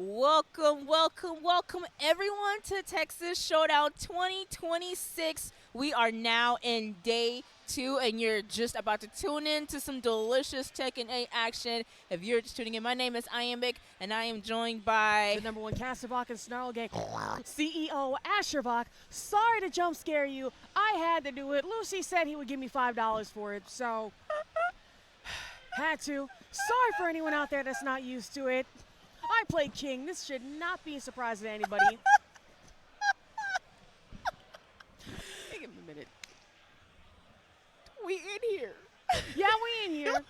Welcome, welcome, welcome everyone to Texas Showdown 2026. We are now in day 2 and you're just about to tune in to some delicious Tekken 8 action. If you're just tuning in, my name is Iambic and I am joined by the number one Castervock and Snarl Gang CEO Ashervock. Sorry to jump scare you. I had to do it. Lucy said he would give me $5 for it, so had to. Sorry for anyone out there that's not used to it. I play King. This should not be a surprise to anybody. Give him a minute. we in here. Yeah, we in here.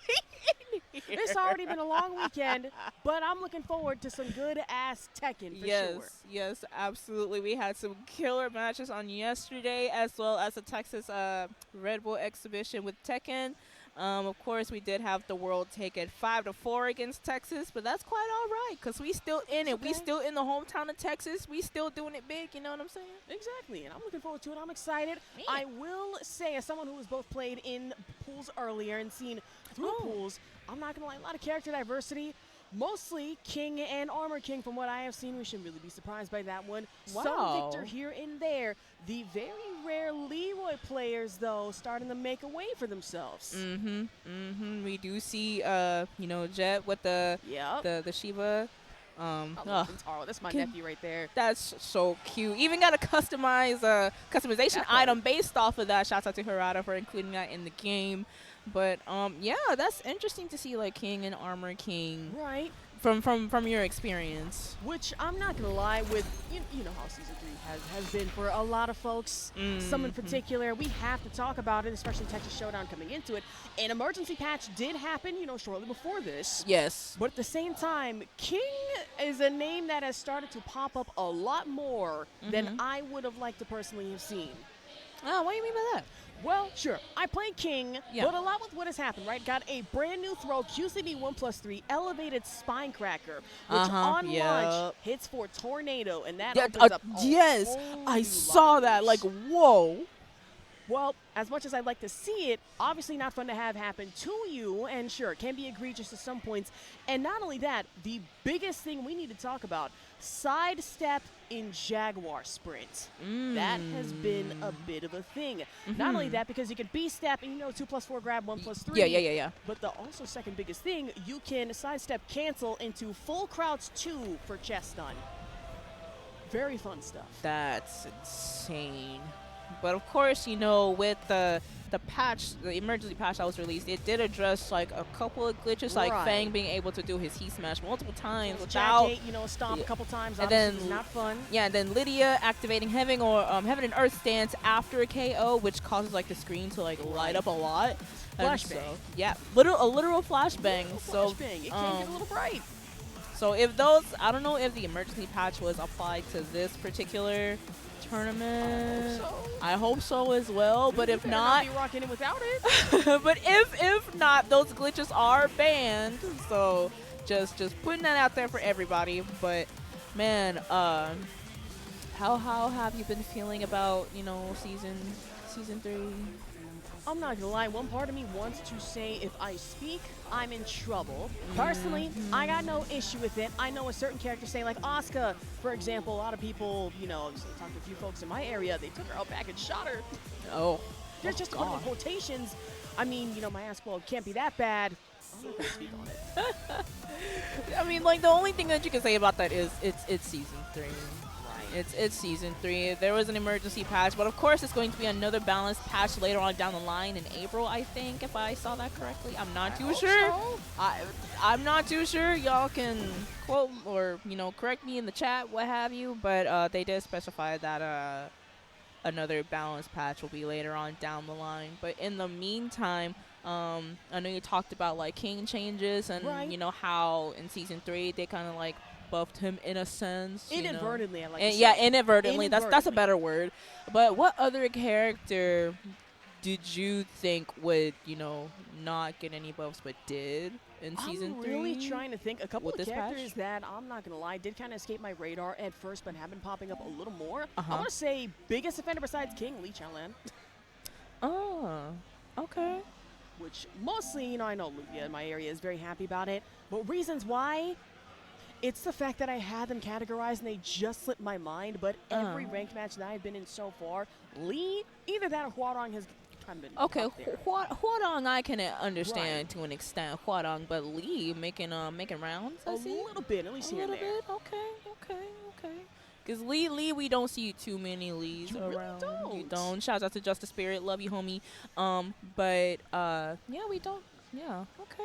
It's already been a long weekend, but I'm looking forward to some good-ass Tekken for sure. Yes, absolutely. We had some killer matches on yesterday as well as the Texas Red Bull exhibition with Tekken. Of course, we did have the world take it 5-4 against Texas, but that's quite all right because we still in it. Okay. We still in the hometown of Texas. We still doing it big. You know what I'm saying? Exactly, and I'm looking forward to it. I'm excited. Man. I will say, as someone who has both played in pools earlier and seen through pools, I'm not going to lie, a lot of character diversity. Mostly King and Armor King from what I have seen. We shouldn't really be surprised by that one. Wow. Some Victor here and there. The very rare Leroy players, though, starting to make a way for themselves. We do see, Jet with the Shiva. Taro, that's my nephew right there. That's so cute. Even got a customization item based off of that. Shouts out to Harada for including that in the game. But yeah, that's interesting to see like King and Armor King. Right. From your experience. Which I'm not gonna lie, with you know how season 3 has been for a lot of folks. Some in particular, we have to talk about it, especially Texas Showdown coming into it. An emergency patch did happen, shortly before this. Yes. But at the same time, King is a name that has started to pop up a lot more than I would have liked to personally have seen. Oh, what do you mean by that? Well, sure, I play King, but a lot with what has happened, right? Got a brand new throw, QCB 1+3, elevated spine cracker, which on launch hits for Tornado, and that opens up yes, I saw that. Like, whoa. Well, as much as I'd like to see it, obviously not fun to have happen to you, and sure, it can be egregious at some points. And not only that, the biggest thing we need to talk about, sidestep in Jaguar sprint. That has been a bit of a thing. Not only that, because you can B-step and 2+4 grab, 1+3. Yeah. But the also second biggest thing, you can sidestep cancel into full crouch 2 for chest stun. Very fun stuff. That's insane. But of course, with the patch, the emergency patch that was released, it did address like a couple of glitches, like Fang being able to do his heat smash multiple times without stomp a couple times. And then not fun. Yeah, and then Lydia activating Heaven and Earth stance after a KO, which causes like the screen to like light up a lot. Flashbang. Yeah, a literal flashbang. Flashbang. It can get a little bright. So I don't know if the emergency patch was applied to this particular tournament. I hope so as well, but if not, be rocking it without it. but if not, those glitches are banned. So just putting that out there for everybody. But man, how have you been feeling about season 3? I'm not gonna lie, one part of me wants to say if I speak, I'm in trouble. Personally, I got no issue with it. I know a certain character say like Asuka, for example, a lot of people, talked to a few folks in my area, they took her out back and shot her. Oh. There's just a couple of quotations. I mean, my ass, well, can't be that bad. I'm not gonna speak on it. I mean, like, the only thing that you can say about that is it's season 3. It's season 3. There was an emergency patch, but of course it's going to be another balanced patch later on down the line in April, I think, if I saw that correctly. I'm not too sure. So. I'm not too sure. Y'all can quote or correct me in the chat, what have you. But they did specify that another balanced patch will be later on down the line. But in the meantime, I know you talked about like King changes and how in season 3 they kind of like buffed him in a sense. Inadvertently, I like to say. Yeah, inadvertently. That's a better word. But what other character did you think would, not get any buffs but did in season 3? I'm really trying to think. A couple of characters patch? that, I'm not going to lie, did kind of escape my radar at first but have been popping up a little more. I want to say biggest offender besides King, Jchantra. Oh, okay. Which mostly, I know Lugia in my area is very happy about it. But reasons why, It's the fact that I had them categorized and they just slipped my mind, but every ranked match that I've been in so far, Lee, either that or Huarong has kind of been Okay, up there. Huarong I can understand to an extent. Huarong, but Lee making rounds. A little bit, at least a here and little there. bit. Okay. Because Lee, we don't see too many Lees You around. really don't. You don't. Shout out to Justice Spirit, love you, homie. But yeah, we don't. Yeah, okay.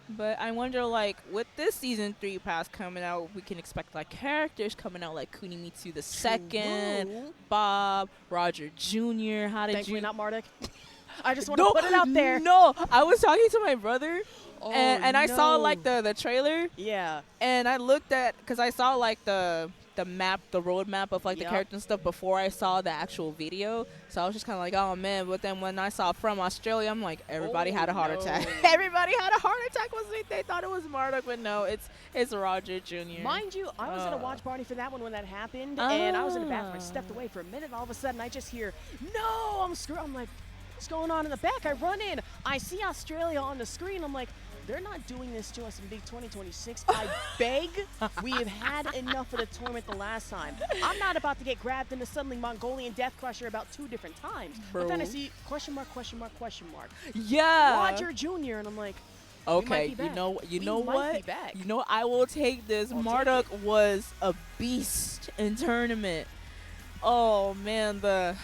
But I wonder, like, with this season 3 pass coming out, we can expect like characters coming out like Kunimitsu the second, True. Bob, Roger Jr. How did Thankfully you? not Marduk. I just want to put it out there. No, I was talking to my brother. Oh, and I saw no. like the trailer, Yeah. and I looked at, because I saw like the map, the road map of like the Yup. characters and stuff before I saw the actual video. So I was just kind of like, oh man. But then when I saw From Australia, I'm like, everybody had a heart attack. Everybody had a heart attack. They thought it was Marduk, but no, it's Roger Jr. Mind you, I was at a watch party for that one when that happened, and I was in the bathroom. I stepped away for a minute, and all of a sudden I just hear, no, I'm screwed. I'm like, what's going on in the back? I run in. I see Australia on the screen. I'm like, they're not doing this to us in Big 2026. I beg. We have had enough of the tournament the last time. I'm not about to get grabbed into suddenly Mongolian Death Crusher about 2 different times. But then I Bro. see question mark, question mark, question mark. Yeah. Roger Jr. and I'm like, we might Okay, be back. you We know might what? be back. You know, I will take this. I'll take Marduk was a beast in tournament. Oh man, the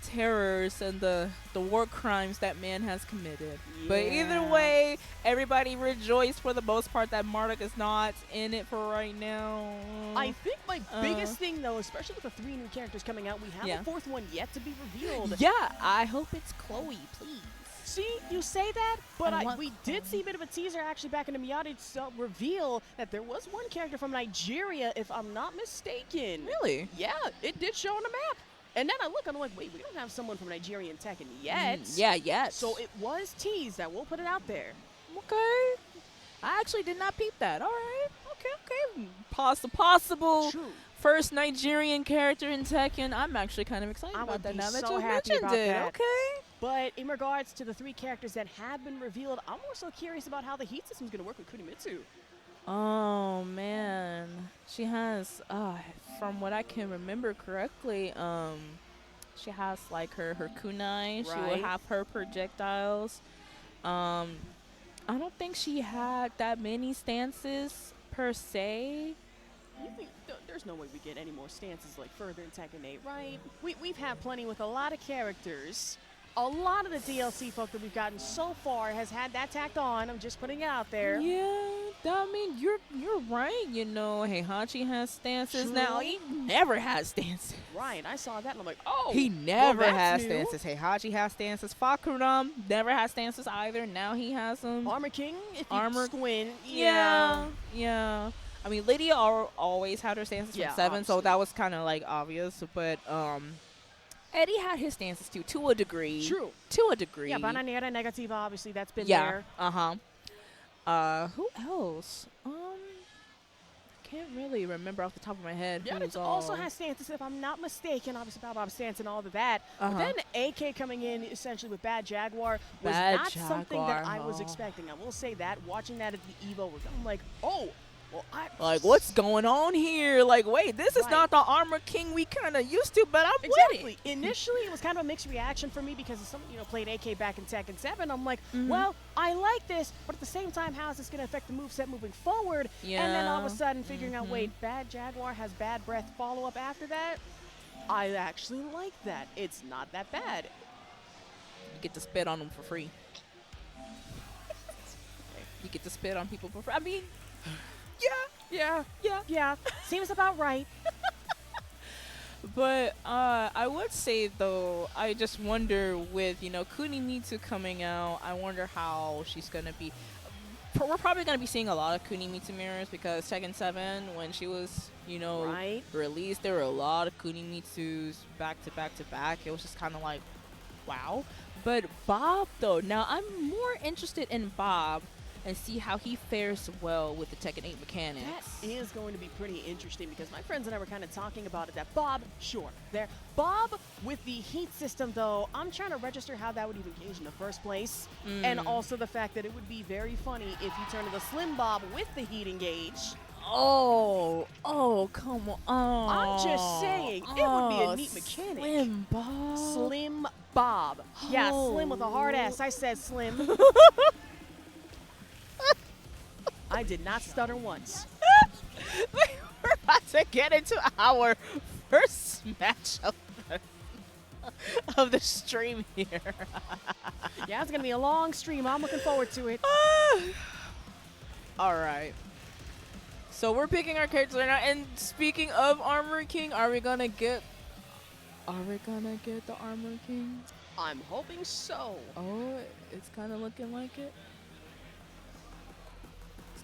terrors and the war crimes that man has committed. But either Yeah. way, everybody rejoice for the most part that Marduk is not in it for right now. I think my biggest thing, though, especially with the 3 new characters coming out, we have Yeah. a 4th one yet to be revealed. Yeah, I hope it's Chloe, please. See, you say that, but I want we did see a bit of a teaser actually back in the Miyagi reveal that there was one character from Nigeria, if I'm not mistaken. Really? Yeah, it did show on the map. And then I look, I'm like, wait, we don't have someone from Nigerian Tekken yet. Yeah, yes. So it was teased. I will put it out there. Okay. I actually did not peep that. All right. Okay. Possible True. first Nigerian character in Tekken. I'm actually kind of excited I about would that be now that so you happy mentioned about it. that. Okay. But in regards to the 3 characters that have been revealed, I'm more so curious about how the heat system is going to work with Kunimitsu. Oh man, she has. From what I can remember correctly, she has like her kunai. She Right. will have her projectiles. I don't think she had that many stances per se. You think there's no way we get any more stances like further in Tekken 8, right? We've had plenty with a lot of characters. A lot of the DLC folk that we've gotten so far has had that tacked on. I'm just putting it out there. Yeah, I mean you're right. You know, Heihachi has stances now. True. He never had stances. Right, I saw that and I'm like, oh, He never well, had that's new. stances. Heihachi has stances. Fakuram never had stances either. Now he has them. Armor King, if you Armor- squint, Yeah. I mean, Lydia always had her stances Yeah, from 7, so obviously. that was kind of like obvious. But Eddie had his stances too, to a degree. True. To a degree. Yeah, Bananera Negativa, obviously, that's been Yeah. there. Who else? Can't really remember off the top of my head. Yeah, who's it also all- has stances, if I'm not mistaken, obviously Bob's stance and all of that. Uh-huh. But then AK coming in essentially with Bad Jaguar was Bad not something that I Jaguar, was huh. expecting. I will say that, watching that at the EVO, I'm like, oh, well, Like, what's going on here? Like, wait, this is Right. not the Armor King we kind of used to, but I'm Exactly. with it. Initially, it was kind of a mixed reaction for me because someone, played AK back in Tekken 7. I'm like, Mhm. well, I like this, but at the same time, how is this going to affect the moveset moving forward? And then all of a Yeah. sudden, figuring out, Mhm. wait, Bad Jaguar has Bad Breath follow-up after that? I actually like that. It's not that bad. You get to spit on them for free. You get to spit on people for free. I mean, Yeah, seems about right. but I would say though, I just wonder with Kunimitsu coming out, I wonder how she's gonna be. We're probably gonna be seeing a lot of Kunimitsu mirrors because Tekken 7, when she was Right. released, there were a lot of Kunimitsus back to back to back. It was just kind of like, wow. But Bob though, now I'm more interested in Bob and see how he fares well with the Tekken 8 mechanics. That is going to be pretty interesting because my friends and I were kind of talking about it. That Bob, sure, there. Bob with the heat system, though, I'm trying to register how that would even gauge in the first place, and also the fact that it would be very funny if you turn to the Slim Bob with the heat engage. Oh, come on. I'm just saying, it would be a neat mechanic. Slim Bob. Slim Bob. Yeah, Slim with a hard ass. I said Slim. I did not stutter once. We're about to get into our first match of the stream here. Yeah, it's going to be a long stream. I'm looking forward to it. All right. So we're picking our characters right now. And speaking of Armor King, are we going to get the Armor King? I'm hoping so. Oh, it's kind of looking like it.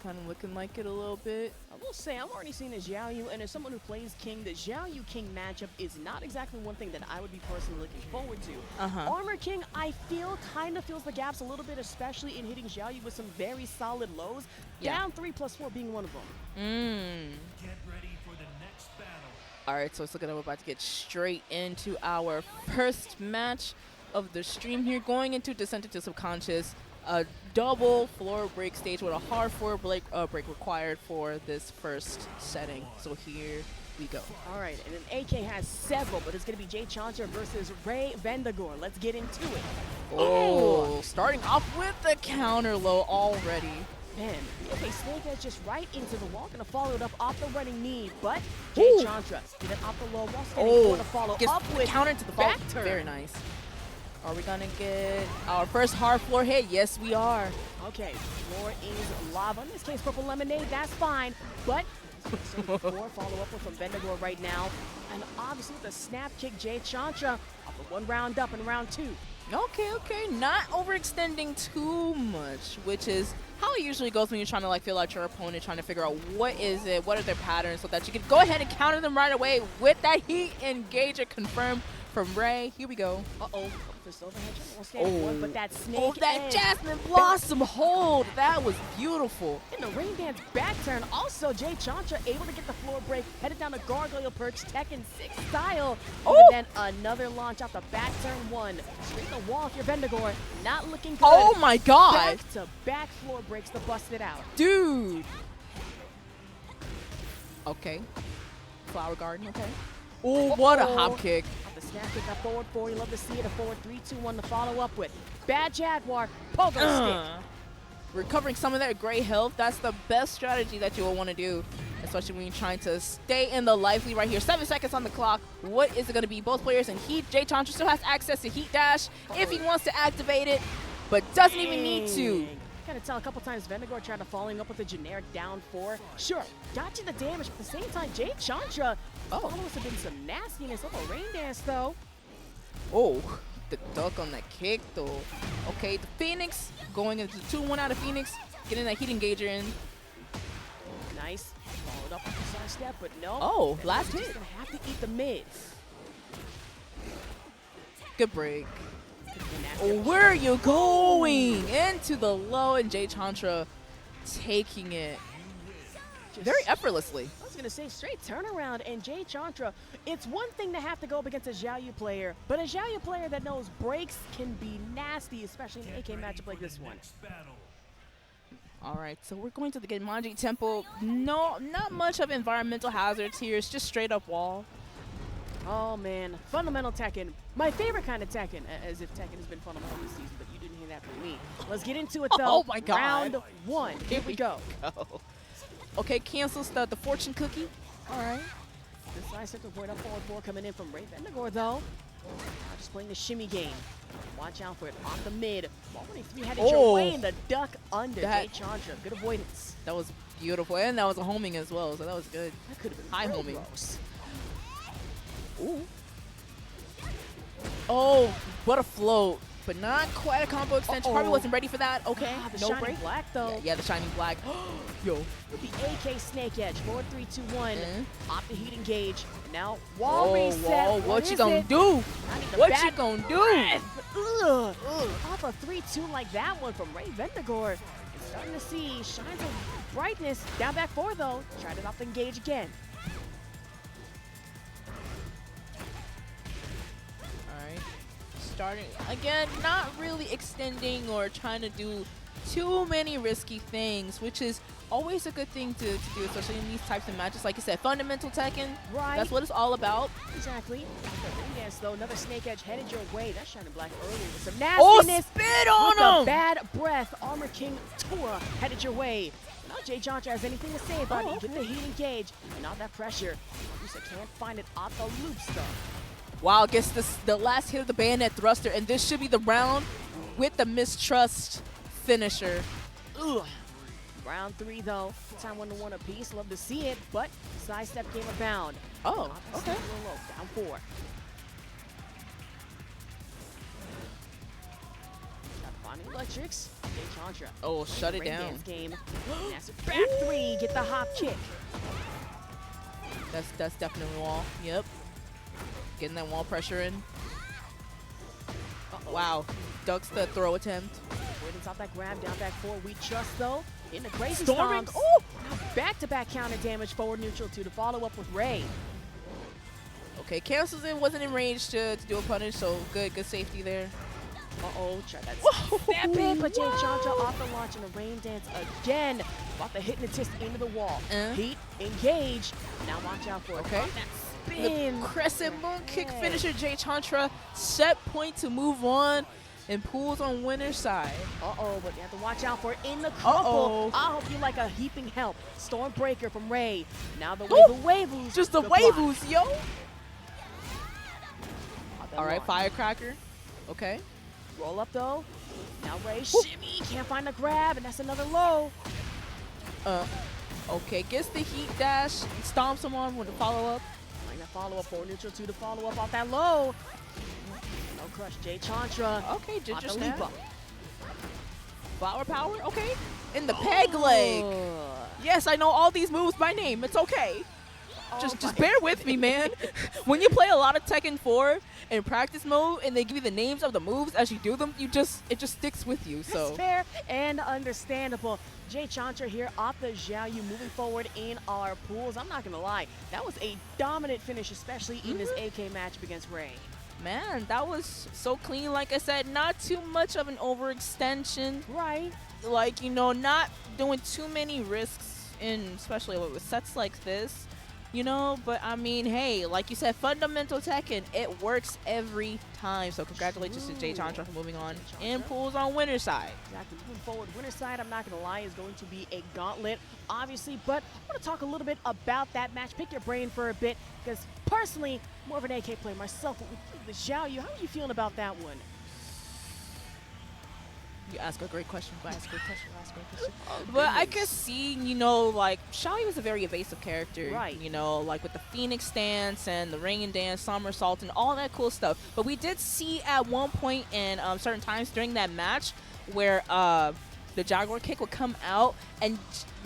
Kind of looking like it a little bit. I will say, I'm already seeing the Xiaoyu, and as someone who plays King, the Xiaoyu King matchup is not exactly one thing that I would be personally looking forward to. Armor King, I feel, kind of fills the gaps a little bit, especially in hitting Xiaoyu with some very solid lows. Yeah. Down 3+4 being one of them. Get ready for the next battle. All right, so it's looking like we're about to get straight into our first match of the stream here, going into Descent into Subconscious. A double floor break stage with a hard floor break required for this first setting. So here we go. All right, and then AK has several, but it's going to be Jchantra versus Vendagor. Let's get into it. Oh, starting off with the counter low already. Man, okay, Snake Edge just right into the wall. Going to follow it up off the running knee, but Jchantra did it off the low wall. Going to follow up with counter to the back fall. turn. Very nice. Are we going to get our first hard floor hit? Yes, we are. Okay, floor is lava. In this case, purple lemonade, that's fine. But follow up with from Vendagor right now. And obviously with the snap kick, Jchantra off of one round up in round 2. Okay. Not overextending too much, which is how it usually goes when you're trying to like feel out your opponent, trying to figure out what is it, what are their patterns, so that you can go ahead and counter them right away with that heat engager confirmed from Ray. Here we go. But that snake that Jasmine Blossom hold. That was beautiful. In the rain dance back turn, also Jchantra able to get the floor break, headed down the gargoyle perch, Tekken 6 style. And then another launch off the back turn 1. Straight in the wall if you're Vendagor. Not looking good. Oh my god. Back to back floor breaks to bust it out. Dude. Okay. Flower Garden, okay. Oh, what a hop kick. The snap kick up forward 4. You love to see it. A forward 3-2-1 to follow up with. Bad Jaguar, pogo stick. Recovering some of that gray health, that's the best strategy that you will want to do, especially when you're trying to stay in the lively right here. 7 seconds on the clock. What is it going to be? Both players in heat. Jchantra still has access to heat dash if he wants to activate it, but doesn't even need to. Gotta tell a couple times Vendagor tried to following up with a generic down 4. Sure, got you the damage, but at the same time, Jchantra follows have been some nastiness of a rain dance though. Oh, the duck on that kick though. Okay, the Phoenix going into 2-1 out of Phoenix, getting that heat engager in. Nice. Followed up with the side step, but no. Oh, last hit. Just gonna have to eat the mid. Good break. Oh, where are you going? Into the low, and Jchantra taking it very effortlessly. I was going to say straight turnaround, and Jchantra, it's one thing to have to go up against a Xiaoyu player, but a Xiaoyu player that knows breaks can be nasty, especially in an AK matchup like this one. All right, so we're going to the Jinowns temple. No, not much of environmental hazards here. It's just straight up wall. Oh man, fundamental Tekken. My favorite kind of Tekken, as if Tekken has been fundamental this season, but you didn't hear that from me. Let's get into it though. Oh my god. Round 1, here we go. Okay, cancels the fortune cookie. All right. The side step to avoid up forward 4 coming in from Ray Vendagor though. Just playing the shimmy game. Watch out for it off the mid. Ball 3 headed your way in the duck under Jchantra. Good avoidance. That was beautiful, and that was a homing as well, so that was good. That could have been high real homing. Gross. Ooh. Oh, what a float. But not quite a combo extension. Probably wasn't ready for that. Okay. The no shining break. black though. Yeah, the shining black. Yo. With the AK snake edge. 4, 3, 2, 1. Off the heat engage. Now wall reset. Whoa, what you gonna do? What you gonna do? Ugh. Off a 3-2 like that one from Ray Vendagor. starting to see shines of brightness. Down back 4 though. Tried it off the engage again. Alright. Starting again, not really extending or trying to do too many risky things, which is always a good thing to do, especially in these types of matches. Like you said, fundamental Tekken. Right. That's what it's all about. Exactly. Yes, though, another snake edge headed your way. That's shining black earlier with some Oh, nastiness. spit with on a him! bad breath. Armor King Tua headed your way. Not Jchantra has anything to say about it. Get the heat engage. And not that pressure. Yusa can't find it off the loops though. Wow, gets the last hit of the bayonet thruster, and this should be the round with the mistrust finisher. Ugh. Round 3 though. Time 1-1 apiece. Love to see it, but sidestep game abound. Oh, okay. Down 4. Finding electrics. Jchantra. Oh, shut it down. Dance game. That's back 3. Get the hop kick. That's definitely wall. Yep. Getting that wall pressure in. Wow. Ducks the throw attempt. Waiting off that grab. Down back 4. We trust though. In the crazy Storming. stomps. Oh! Now back-to-back counter damage. Forward neutral 2 to follow up with Ray. Okay, cancels in, wasn't in range to do a punish, so good safety there. Uh-oh, try that Whoa, step in, but Jchantra wow. off the launch in a rain dance again. About the hypnotist into the wall. Uh. Heat, engage. Now watch out for it. Okay. Off that spin. The crescent moon kick finisher, Jchantra, set point to move on, and pulls on winner's side. Uh-oh, but you have to watch out for it in the crumple. Uh-oh. I hope you like a heaping help. Stormbreaker from Ray. Now the Wavus. Just the block. Wavus, yo! Off that All right, launch. firecracker. Okay. Roll up though. Now Ray shimmy. Can't find the grab, and that's another low. Okay, gets the heat dash, stomps him on with a follow-up. Like that follow-up for neutral 2 to follow up off that low. No crush, Jchantra. Okay, Off ginger the snap. leap up. Flower power, okay. In the peg leg. Yes, I know all these moves by name. It's okay. Just bear with me, man. When you play a lot of Tekken 4 in practice mode and they give you the names of the moves as you do them, it just sticks with you. So It's fair and understandable. Jchantra here off the Xiaoyu moving forward in our pools. I'm not going to lie. That was a dominant finish, especially in this AK matchup against Ray. man, that was so clean. Like I said, not too much of an overextension. Right. Like, you know, not doing too many risks in, especially with sets like this. You know, but I mean, hey, like you said, fundamental Tekken, it works every time. So congratulations to Jchantra for moving on and pulls on winner's side. Exactly. Moving forward, winner's side, I'm not going to lie, is going to be a gauntlet, obviously. But I want to talk a little bit about that match. Pick your brain for a bit, because personally, more of an AK player myself. But with the Xiaoyu, how are you feeling about that one? You ask a great question, but ask a great question, But I could see, you know, like, Xiaoyu is a very evasive character. Right. You know, like with the Phoenix stance and the ring and dance, somersault, and all that cool stuff. But we did see at one point in certain times during that match where the Jaguar kick would come out and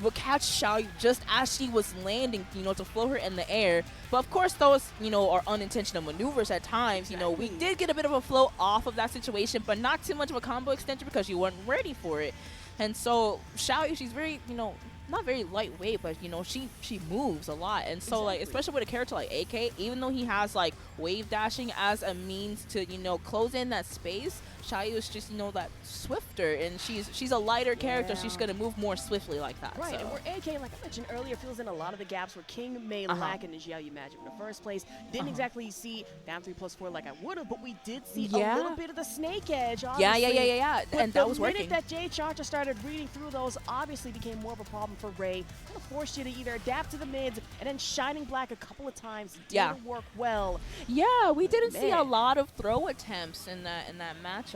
would catch Xiaoyu just as she was landing, you know, to float her in the air. But of course, those, you know, are unintentional maneuvers at times. You know, we did get a bit of a float off of that situation, but not too much of a combo extension because you weren't ready for it. And so Xiaoyu, she's very, you know, not very lightweight, but you know, she moves a lot. And so like, especially with a character like AK, even though he has like wave dashing as a means to, you know, close in that space, Xiaoyu is just, you know, that swifter, and she's a lighter character. She's gonna move more swiftly like that. Right, so. and where AK, like I mentioned earlier, fills in a lot of the gaps where King may lack in the Xiaoyu matchup in the first place. Didn't exactly see down 3+4 like I would have, but we did see a little bit of the snake edge. Obviously. Yeah. And that was working. The minute that Jchantra started reading through those, obviously became more of a problem for Ray. Kind of forced you to either adapt to the mids, and then Shining Black a couple of times didn't work well. Yeah, we didn't see a Man. lot of throw attempts in that matchup.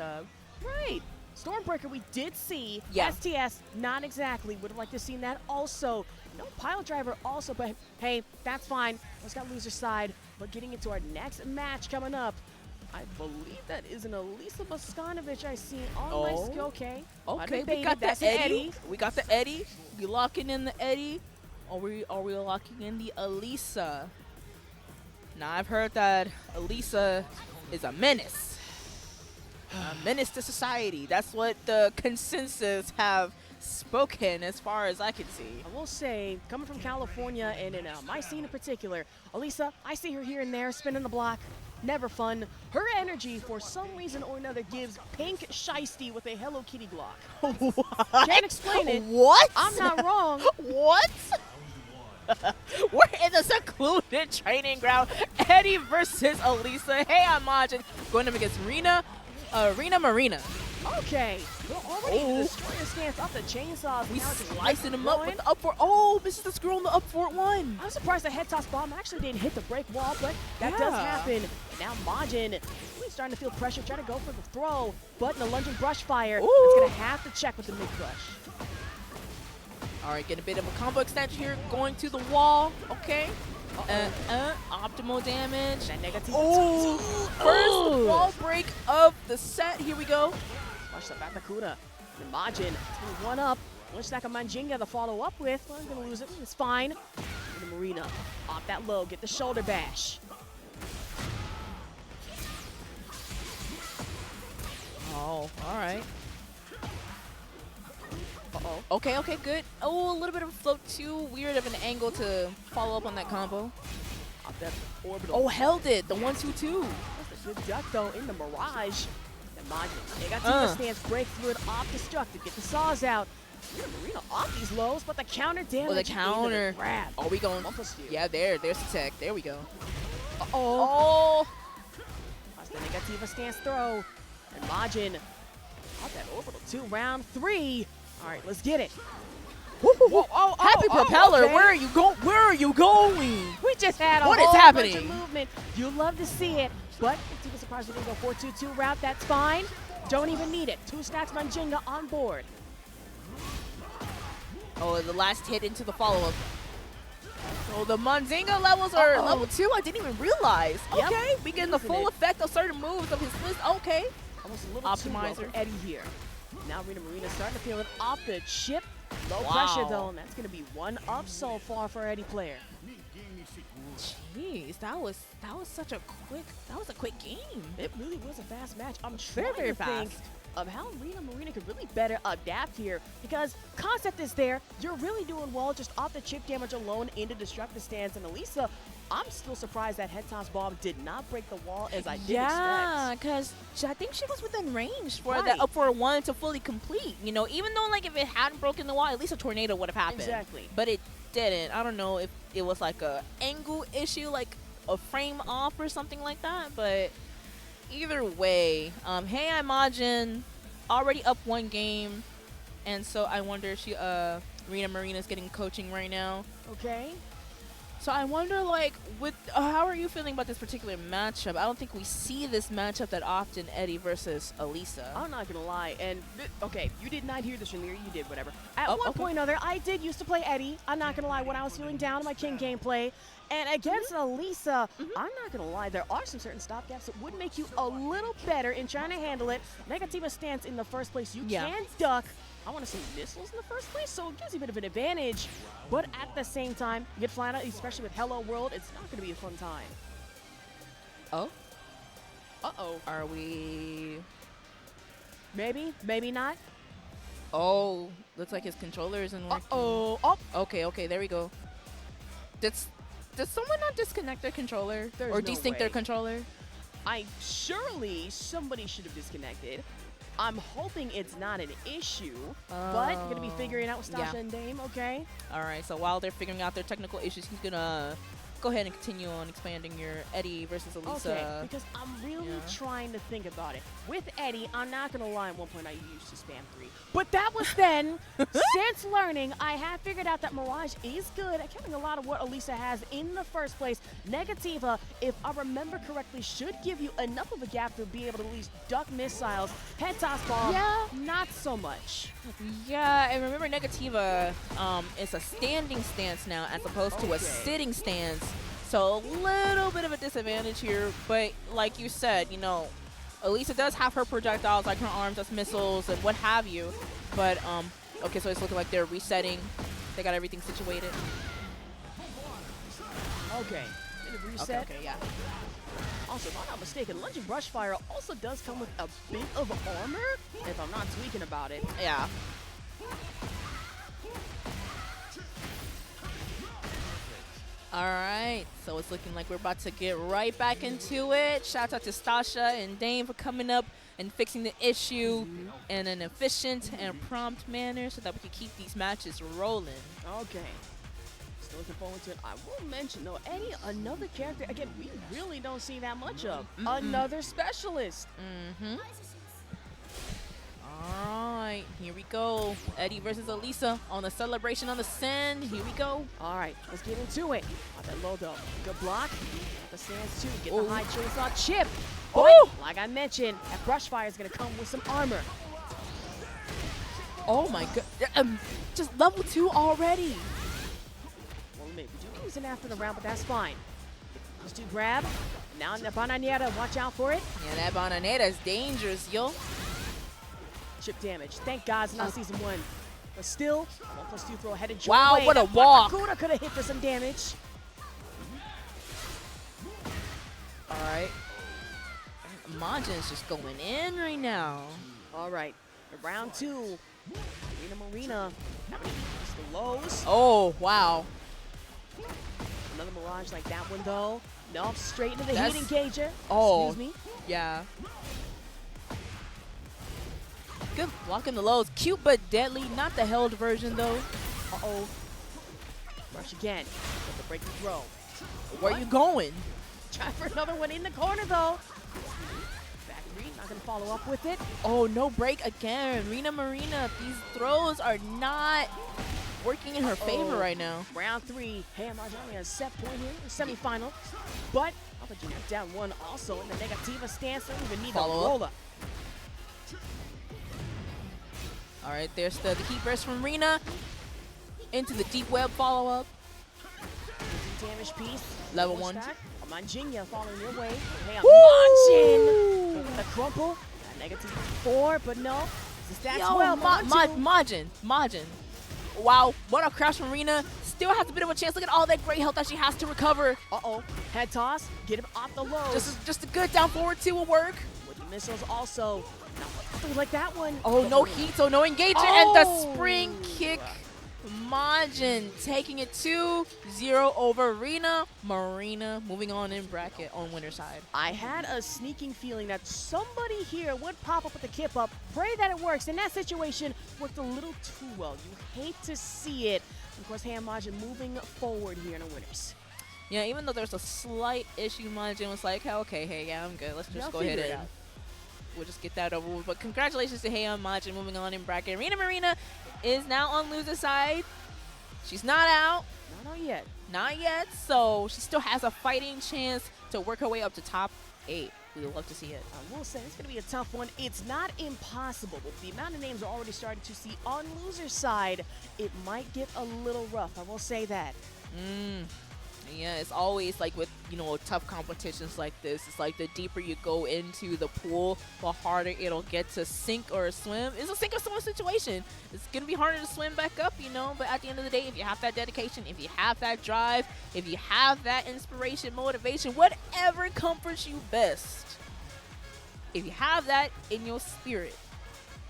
Right. Stormbreaker we did see. Yeah. STS, not exactly. Would have liked to have seen that also. No pilot driver also, but hey, that's fine. Let's got loser side. But getting into our next match coming up, I believe that is an Elisa Boskanovich I see on my skill. Okay. Okay, we got the Eddie. We got the Eddie. We locking in the Eddie. Are we locking in the Elisa? Now I've heard that Elisa is a menace. A menace to society. That's what the consensus have spoken as far as I can see. I will say, coming from California and in my scene in particular, Elisa, I see her here and there spinning the block. Never fun. Her energy, for some reason or another, gives pink shiesty with a Hello Kitty Glock. What? Can't explain it. What? I'm not wrong. What? We're in the secluded training ground. Eddie versus Elisa. Hey, I'm Majin. Going up against Rina. Marina. Okay. We're already in the destroyer stance off the chainsaws. We Now just slicing him up going. with the up fort. Oh, misses the screw on the up fort one. I'm surprised the head toss bomb actually didn't hit the break wall, but that does Yeah. happen. And now Majin, really starting to feel pressure, trying to go for the throw, but in the lunging brush fire, Ooh. it's going to have to check with the mid-crush. All right, get a bit of a combo extension here. Going to the wall. Okay. Optimal damage. That negative. Oh, first wall break of the set. Here we go. Flush up at the Kyuda. And Majin, one up. One stack of Manjinga to follow up with. Well, I'm going to lose it. It's fine. And the Marina, off that low, get the shoulder bash. Oh, all right. Uh-oh. Okay, good. Oh, a little bit of a float. Too weird of an angle to follow up on that combo. Off that orbital. Oh, held it. The 1-2-2. That's a good duck, though, in the Mirage. And Majin, they got the stance, break through it, off destructive, get the saws out. Marina off these lows, but the counter damage. Oh, the counter. Grab. Are we going? Bumper steal. Yeah, there's the tech. There we go. Uh-oh. Oh. That's the negativa stance throw. And Majin, off that orbital 2, round 3. All right, let's get it. Whoa, Happy propeller. okay. Where are you going? Where are you going? We just had a What is whole happening? bunch of movement. You love to see it, but it's even surprised we didn't go 4-2-2 route. That's fine. Don't even need it. 2 stacks Manjinga on board. Oh, the last hit into the follow-up. So the Manzinga levels are level 2. I didn't even realize. Yep. Okay, we getting the Using full it. effect of certain moves of his list. Okay. Almost a little too well Optimizer. for Eddie here. Now Marina starting to feel it off the chip. Low Wow. pressure though, and that's going to be 1 up so far for Eddie player. Jeez, that was such a quick game. It really was a fast match. I'm Very, trying very to think fast. of how Marina could really better adapt here, because concept is there. You're really doing well just off the chip damage alone into destructive stance. And Elisa, I'm still surprised that head toss bomb did not break the wall as I did Yeah, expect. because I think she was within range for Right. that up for a 1 to fully complete. You know, even though like if it hadn't broken the wall, at least a tornado would have happened. Exactly. But it didn't. I don't know if it was like a angle issue, like a frame off or something like that. But either way, hey, I Majin already up 1 game, and so I wonder if Marina's getting coaching right now. Okay. So I wonder, like, with how are you feeling about this particular matchup? I don't think we see this matchup that often, Eddie versus Elisa. I'm not gonna lie, and okay, you did not hear this from me, you did, whatever. At Oh, one okay. point or other, I did used to play Eddie. I'm not gonna lie, when I was feeling down on my King gameplay. And against Elisa, I'm not gonna lie, there are some certain stopgaps that would make you a little better in trying to handle it. Negativa stance in the first place, you Yeah. can duck. I want to say missiles in the first place, so it gives you a bit of an advantage. But at the same time, you get flat out, especially with Hello World, it's not gonna be a fun time. Oh, Uh-oh. are we? Maybe, maybe not. Oh, looks like his controller isn't working. Uh-oh. Oh, Okay, there we go. Did someone not disconnect their controller There's or no desync their way. controller? surely somebody should have disconnected. I'm hoping it's not an issue, but going to be figuring out with Stasha Yeah. and Dame, okay? All right, so while they're figuring out their technical issues, he's gonna go ahead and continue on expanding your Eddie versus Elisa. Okay, because I'm really yeah. trying to think about it. With Eddie, I'm not going to lie, at one point I used to spam 3. But that was then. Since learning, I have figured out that Mirage is good at killing a lot of what Elisa has in the first place. Negativa, if I remember correctly, should give you enough of a gap to be able to at least duck missiles. Head toss bomb, not so much. Yeah, and remember Negativa is a standing stance now as opposed to a Okay. sitting stance. So a little bit of a disadvantage here, but like you said, you know, Elisa does have her projectiles, like her arms as missiles and what have you. But, okay, so it's looking like they're resetting. They got everything situated. Okay, did it reset? Okay, yeah. Also, if I'm not mistaken, Lunging Brush Fire also does come with a bit of armor, if I'm not tweaking about it. Yeah. All right, so it's looking like we're about to get right back into it. Shout out to Stasha and Dane for coming up and fixing the issue in an efficient and prompt manner so that we can keep these matches rolling. Okay. Still looking forward to it. I will mention, though, Eddie, another character, again, we really don't see that much of. Another specialist. All right, here we go. Eddie versus Elisa on the celebration on the send. Here we go. All right, let's get into it. Got that low, though. Good block. Got the stands, too. Get the high chainsaw chip. But, like I mentioned, that brush fire is going to come with some armor. Oh, my God. Just level 2 already. Well, maybe do use it after the round, but that's fine. Just do grab. Now in the bananera, watch out for it. Yeah, that bananera is dangerous, yo. Chip damage. Thank God it's not season 1. But still, 1+2 throw headed your Wow, way. what a walk. Kyuda could have hit for some damage. All right. Majin's just going in right now. All right, round 2. Marina. Just the lows. Oh, wow. Another mirage like that one, though. No, straight into the That's- heat engager. Oh. Excuse me. Yeah. Good blocking the lows. Cute but deadly. Not the held version, though. Uh-oh. Rush again. With the breaking throw. Where you going? Try for another one in the corner, though. Back three, not going to follow up with it. Oh, no break again. Marina. These throws are not working in her favor right now. Round 3. Hey, Majin has a set point here in the semifinal. But I'll put you down 1 also in the Negativa stance. Don't even need the Follow up. roll-up. All right, there's the heat burst from Rina. Into the deep web follow-up. Damage piece. Level Full 1. stack. Majin following your way. Hey, Woo! Majin. The crumple. Negative 4, but no. The stats Yo, well. Majin. Wow, what a crash from Rina. Still has a bit of a chance. Look at all that great health that she has to recover. Uh-oh. Head toss. Get him off the low. Just a good down forward 2 will work. With the missiles also. Not like that one. Oh, no heat, so no engagement. And the spring kick. Majin taking it 2-0 over Rina. Marina moving on in bracket on winner's side. I had a sneaking feeling that somebody here would pop up with the kip up. Pray that it works. In that situation, worked a little too well. You hate to see it. Of course, Majin moving forward here in the winners. Yeah, even though there's a slight issue, Majin was like, okay, hey, yeah, I'm good. Let's just go ahead and we'll just get that over with. But congratulations to Heian Majin moving on in bracket. Marina is now on loser's side. She's not out. Not yet. Not yet. So she still has a fighting chance to work her way up to top 8. We would love to see it. I will say it's going to be a tough one. It's not impossible, but the amount of names we're already starting to see on loser's side, it might get a little rough. I will say that. Yeah, it's always like with, tough competitions like this. It's like the deeper you go into the pool, the harder it'll get to sink or swim. It's a sink or swim situation. It's going to be harder to swim back up, but at the end of the day, if you have that dedication, if you have that drive, if you have that inspiration, motivation, whatever comforts you best, if you have that in your spirit,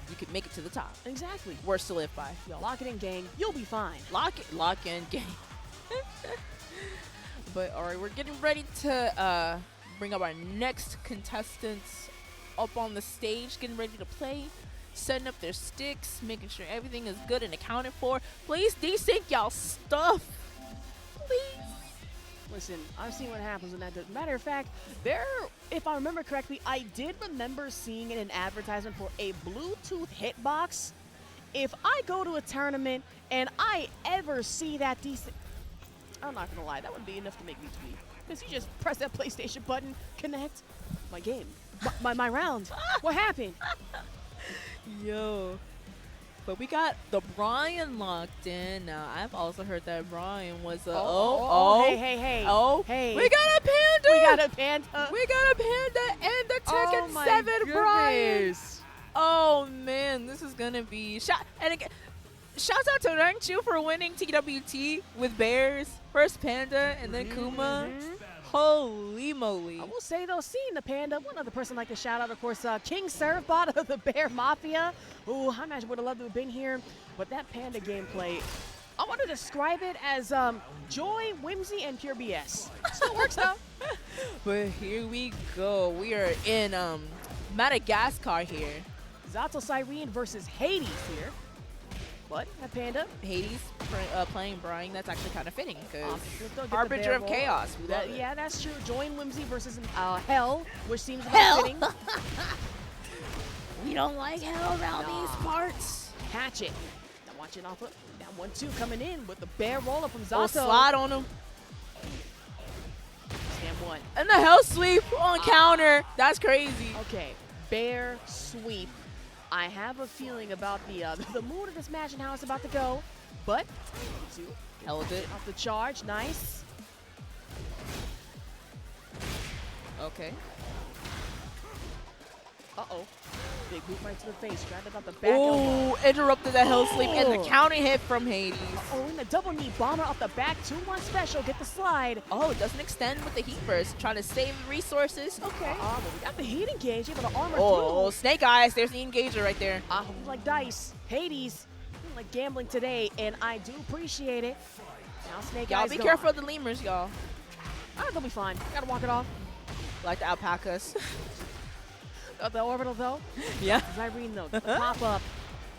you can make it to the top. Exactly. Words to live by. Yo, lock it in, gang. You'll be fine. Lock in, gang. But all right, we're getting ready to bring up our next contestants up on the stage, getting ready to play, setting up their sticks, making sure everything is good and accounted for. Please desync y'all stuff. Please. Listen, I've seen what happens when that does. Matter of fact, if I remember correctly, I did remember seeing an advertisement for a Bluetooth hitbox. If I go to a tournament and I ever see that I'm not gonna lie, that would be enough to make me tweet. Because you just press that PlayStation button, connect, my game, my round. What happened? Yo. But we got the Brian locked in. Now, I've also heard that Brian was a Hey. We got a panda. We got a panda. We got a panda and the Tekken 7 Brian. Oh man, this is gonna be shouts out to Rangchu for winning TWT with Bears. First Panda and then Kuma. Holy moly. I will say, though, seeing the panda, one other person I'd like to shout out, of course, King Servbot of the Bear Mafia. Ooh, I imagine would have loved to have been here. But that panda gameplay, I want to describe it as joy, whimsy, and pure BS. Still works though. But here we go. We are in Madagascar here. ZatouSyrene versus Hades here. What? That Panda? Hades playing Brian. That's actually kind of fitting because Don't get the Harbinger bear of roll. Chaos. We love it. Yeah, that's true. Joy and whimsy versus Hell, which seems Hell? fitting. We don't like hell around these parts. Hatchet. Now watching off of that 1-2 coming in with the bear roller from Oh, Zato. slide on him. Stand 1. And the hell sweep on counter. That's crazy. Okay, bear sweep. I have a feeling about the mood of this match and how it's about to go, but Held it. off the charge, nice. Okay. Uh-oh. Big boot right to the face, grabbed it out the back elbow. Oh, interrupted that hell sleep and the Oh. counter hit from Hades. Oh, and the double knee bomber off the back, 2-1 special, get the slide. Oh, it doesn't extend with the heat burst. Trying to save resources. Okay. But we got the heat engage, able to armor Oh, through. Snake Eyes. There's the engager right there. Like dice, Hades, like gambling today, and I do appreciate it. Now Snake Y'all Eyes be gone. careful of the lemurs, y'all. They'll be fine. Gotta walk it off. Like the alpacas. Got the orbital though. Yeah. Zyrene though, the pop up.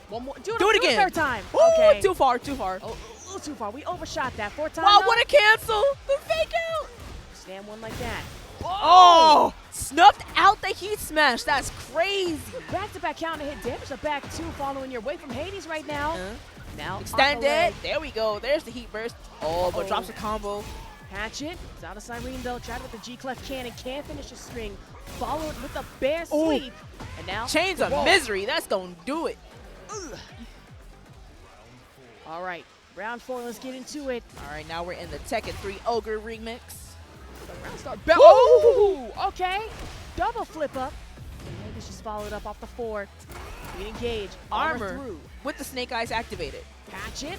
One more. Do it again. Third time. Ooh, Okay. too far, too far. Oh, a little too far. We overshot that. 4th time. Wow, though. what a cancel. The fake out. Stand 1 like that. Oh, snuffed out the heat smash. That's crazy. Back-to-back counter hit, damage the back 2, following your way from Hades right now. Now Extend off the leg. it. There we go. There's the heat burst. Oh, but drops a combo. Hatchet. ZatouSyrene though, tried with the G-Clef cannon, can't finish the string. Followed with the bear Ooh. sweep. And now Chains the of roll. misery. That's going to do it. All right, round 4, let's get into it. All right, now we're in the Tekken 3 Ogre remix. The round start. Oh, okay. Double flip up. And Hades just followed up off the 4. We engage. Armor Armor through. with the Snake Eyes activated. Hatchet.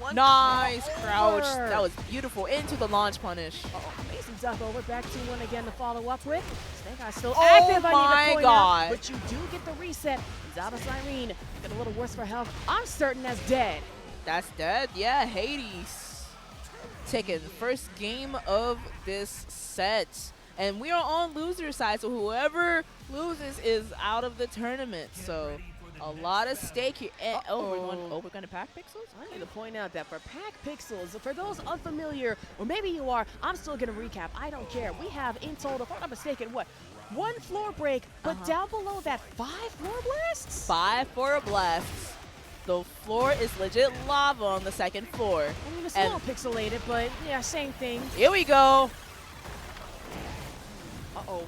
2-1. Nice crouch. Over. That was beautiful. Into the launch punish. Amazing duck over. Back 2-1 again to follow up with. Snake Eyes still Oh active. I my need to point God. out, but you do get the reset. ZatouSyrene get a little worse for health. I'm certain that's dead. That's dead. Yeah, Hades. Taking the first game of this set. And we are on loser side, so whoever loses is out of the tournament. So a lot of stake here. And, we're going to pack pixels? I need to point out that for Pack Pixels, for those unfamiliar, or maybe you are, I'm still going to recap. I don't care. We have in total, if I'm not mistaken, what? 1 floor break, but down below that 5 floor blasts? 5 for a blast. The floor is legit lava on the 2nd floor. I mean, it's a little pixelated, but yeah, same thing. Here we go. Uh-oh.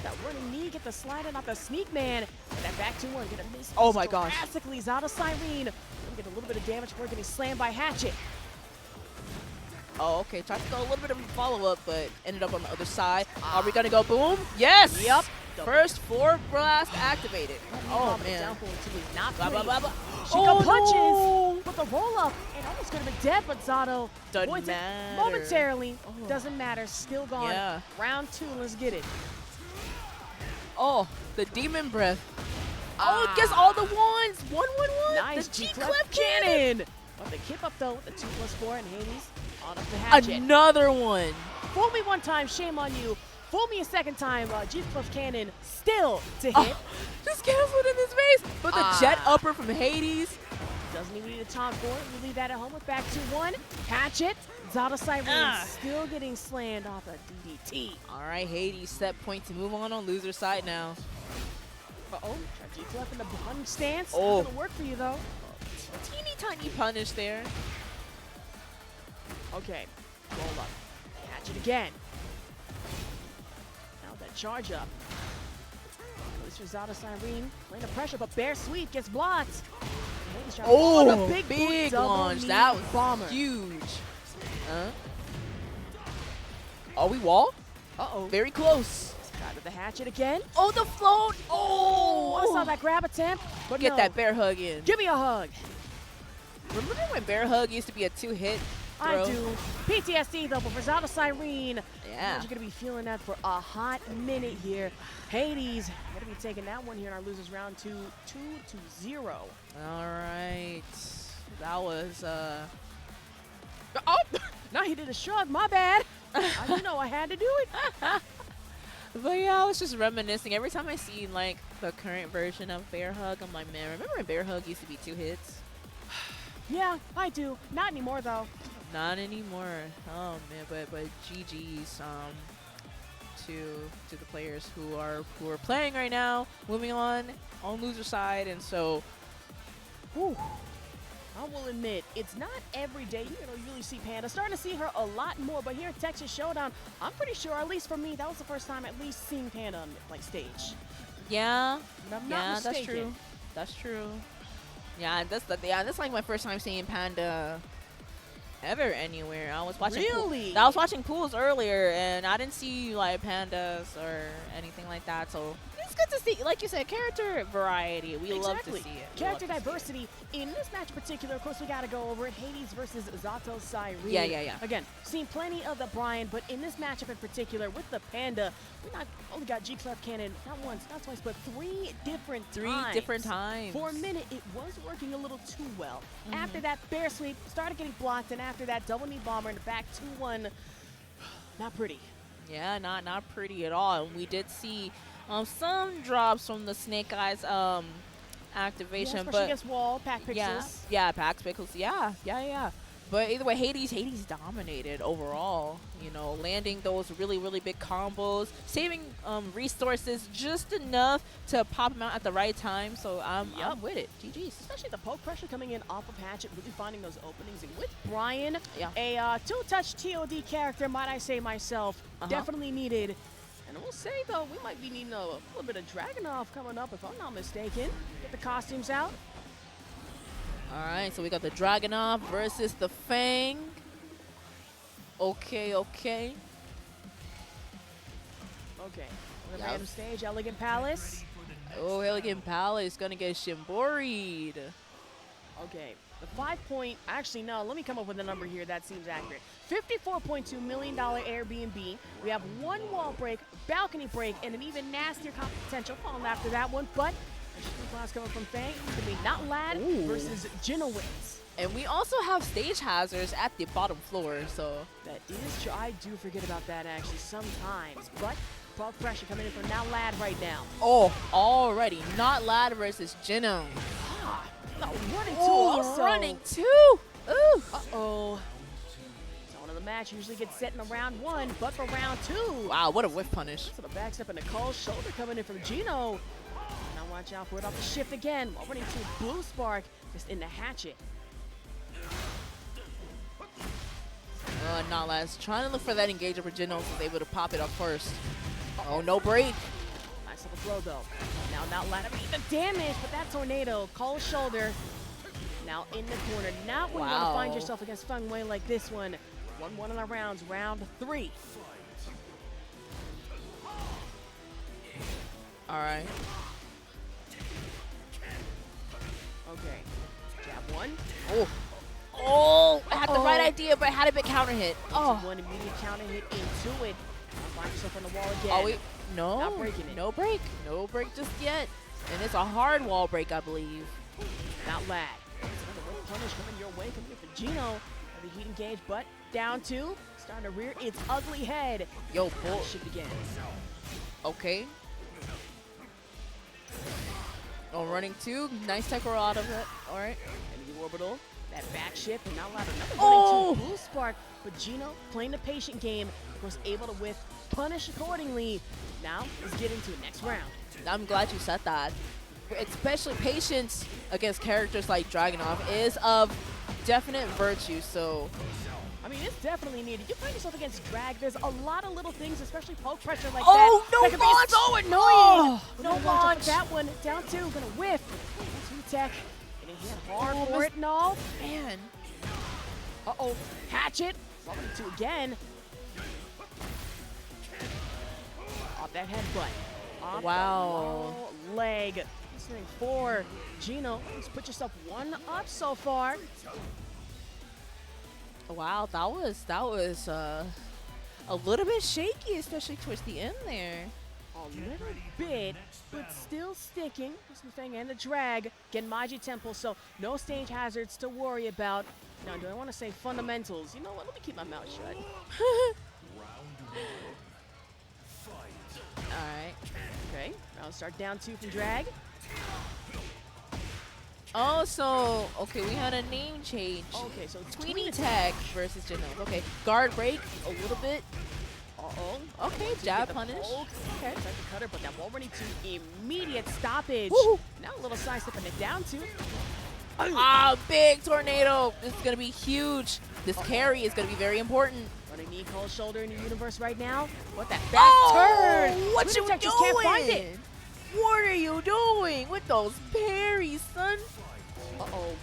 That running knee, get the slide in off the sneak man. And that back 2-1, gonna miss. Oh my gosh. Drastically, ZatouSyrene. Gonna get a little bit of damage before getting slammed by Hatchet. Oh, okay. Tried to go a little bit of a follow-up, but ended up on the other side. Are we going to go boom? Yes! Yep. First floor blast activated. Oh, man. Downfall until he's not Blah, blah, free. blah, blah. She Oh, punches no. with the roll-up. It almost could have been dead, but Zato Doesn't avoids it matter. momentarily. Doesn't matter. Still gone. Yeah. Round 2. Let's get it. Oh, the demon breath. Oh, it gets all the ones. 1-1-1. Nice The G-Clef G-Clef cannon. But the kip up, though, with the 2+4 and Hades on up the Hatchet. Another one. Fool me 1 time, shame on you. Fool me a 2nd time, G-Clef cannon still to hit. Oh, just canceled in his face. But the jet upper from Hades. Doesn't even need a taunt for it. We leave that at home with back 2-1. Hatchet. ZatouSyrene still getting slammed off a DDT. All right, Hades set point to move on loser side now. Uh-oh. G-Clef in the punch stance. Oh. Not gonna work for you, though. Teeny tiny punish there. Okay. Roll up. Hatchet again. Now that charge up. This is ZatouSyrene playing the pressure, but Bear Sweep gets blocked. Oh, the big boot double launch. knee That was bomber. huge. Oh, we wall? Uh-oh. Very close. Got with the Hatchet again. Oh, the float. Oh, I saw that grab attempt. But Get no. that bear hug in. Give me a hug. Remember when bear hug used to be a 2-hit throw? I do. PTSD though, but for ZatouSyrene, Yeah. you're gonna be feeling that for a hot minute here. Hades, gonna be taking that one here in our losers round 2, 2-0. All right. That was Oh, now he did a shrug. My bad. You know I had to do it. But yeah, I was just reminiscing. Every time I see like the current version of Bear Hug, I'm like, man, remember when Bear Hug used to be 2 hits? Yeah, I do. Not anymore though. Not anymore. Oh man, but GG's to the players who are playing right now, moving on loser side, and so. Whew. I will admit, it's not every day you really see Panda. Starting to see her a lot more, but here at Texas Showdown, I'm pretty sure, at least for me, that was the first time at least seeing Panda on like stage. Yeah, I'm not yeah, mistaken. that's true. That's true. Yeah, that's like my first time seeing Panda ever anywhere. I was watching Really? I was watching pools earlier, and I didn't see like pandas or anything like that. So it's good to see, like you said, character variety. We love to see it. Character diversity. In this match in particular, of course, we got to go over it. Hades versus ZatouSyrene. Yeah. Again, seen plenty of the Brian, but in this matchup in particular with the Panda, we not only got G-Club Cannon not once, not twice, but 3 different times. For a minute, it was working a little too well. After that bear sweep, started getting blocked, and after that double knee bomber in the back 2-1, not pretty. Yeah, not pretty at all. And we did see some drops from the Snake Eyes activation, especially but against wall, pack pixels. yeah, packs pixels. Yeah. But either way, Hades dominated overall. You know, landing those really big combos, saving resources just enough to pop them out at the right time. So I'm with it. GG's. Especially the poke pressure coming in off of Hatchet, really finding those openings. And with Brian, Yeah. a 2-touch TOD character, might I say myself, definitely needed. And we'll say, though, we might be needing a little bit of Dragunov coming up, if I'm not mistaken. Get the costumes out. All right, so we got the Dragunov versus the Fang. Okay. Okay. We're Yeah. random stage, Elegant Palace. Oh, Elegant Palace gonna get shimboried. Okay. The 5-point, actually, no, let me come up with a number here that seems accurate. $54.2 million Airbnb. We have 1 wall break, balcony break, and an even nastier potential falling after that one. But a class coming from Fang. It's going to be Notlad versus Jinowns. And we also have stage hazards at the bottom floor, so. That is true. I do forget about that, actually, sometimes. But poke pressure coming in for Notlad right now. Oh, already. Notlad versus Jinowns. No, running two Oh, also. running 2. Ooh. Uh-oh. Zone of the match usually gets set in round 1, but for round 2. Wow, what a whiff punish. So the backstep and the Cole's shoulder coming in from Gino. Now watch out for it off the shift again. While running to Blue Spark, just in the Hatchet. Notlad's trying to look for that engager for Jinowns, was able to pop it up first. Oh, no break. Nice little throw though. Now Notlad, I mean the damage, but that tornado, Cole's shoulder. Now in the corner. Not when you want to find yourself against Feng Wei like this one. 1-1 in our rounds, round 3. All right. Okay. Jab 1. Oh, I had the right idea, but had a big counter hit. Oh. 1 immediate counter hit into it. Now find yourself on the wall again. Oh, wait. No. Not breaking it. No break. No break just yet. And it's a hard wall break, I believe. Notlad. Another little punish coming your way, coming in for Gino. The heat engage, but down 2. Starting to rear its ugly head. Yo, bull. Shift again. Okay. Oh, running 2. Nice tech roll out of it. All right. And the orbital. That back shift, and now another Oh! running 2 Blue Spark. But Gino, playing the patient game, was able to whiff, punish accordingly. Now, let's get into the next round. I'm glad you said that. Especially patience against characters like Dragunov is of definite virtue, so. I mean, it's definitely needed. You find yourself against Drag, there's a lot of little things, especially poke pressure like Oh, that. no that can launch! be so annoying. Oh, We're no gonna watch out launch. for that one. Down 2, gonna whiff. 2 tech. Getting hit hard for it and all. Man. Uh-oh. Hatchet. Running 2 again. Off that headbutt. Off Wow. the low leg. Listening for Gino. Let's put yourself 1 up so far. Wow, that was a little bit shaky, especially towards the end there. A little bit, but still sticking. This thing and the drag. Genmaji Temple, so no stage hazards to worry about. Now, do I want to say fundamentals? You know what? Let me keep my mouth shut. All right. Okay, I'll start down 2 from drag. Oh, so okay, we had a name change. Okay, so it's Tweeny Tech versus Jinowns. Okay, guard break a little bit. Uh-oh. Okay, jab punish. Okay, try to cutter, but that wall running to immediate stoppage. Woo. Now a little side stepping it down 2. Ah, big tornado. This is gonna be huge. This carry is gonna be very important. Running knee, cold shoulder in the universe right now. What that back Oh, turn? what Tweeny you Tech just can't find it. doing? What are you doing with those parries, son? Uh-oh.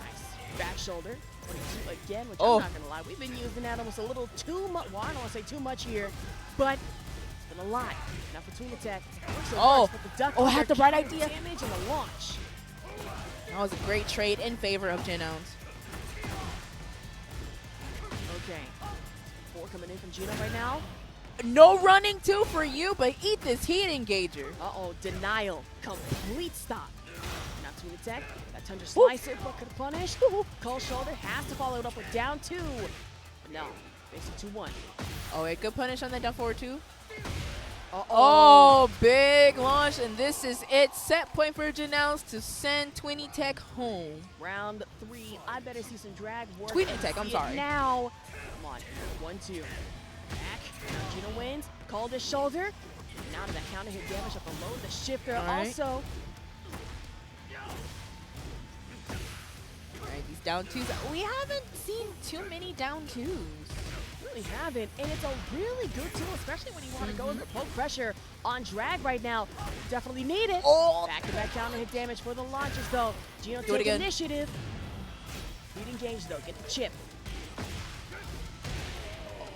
Nice. Back shoulder. 22 again, which Oh. I'm not going to lie. We've been using that almost a little too much. Well, I don't want to say too much here, but it's been a lot. Now for Tweeny Tech. Oh. But the duck Oh, I had the right counter idea. Damage and the launch. That was a great trade in favor of Jinowns. Okay. 4 coming in from Gino right now. No running too for you, but eat this heat engager. Uh-oh, denial. Complete stop. Now Tweeny Tech. That tundra slicer, but could punish. Cold shoulder has to follow it up with down 2. No, basically 2-1. Oh, wait, good punish on that down forward too. Uh-oh. Oh, big launch, and this is it. Set point for Jinowns to send Tweeny Tech home. Round 3. I better see some drag work. Tweeny and Tech, I'm see it sorry. now. Come on. 1-2. Back. Now Gino wins. Called his shoulder. Now to the counter hit damage up below the shifter. All right. Also. All right, these down twos. We haven't seen too many down twos. Really haven't, and it's a really good tool, especially when you want to go with the poke pressure on drag right now. Definitely need it. Oh. Back-to-back counter hit damage for the launches, though. Gino Do it take again. initiative. Lead engage, though. Get the chip.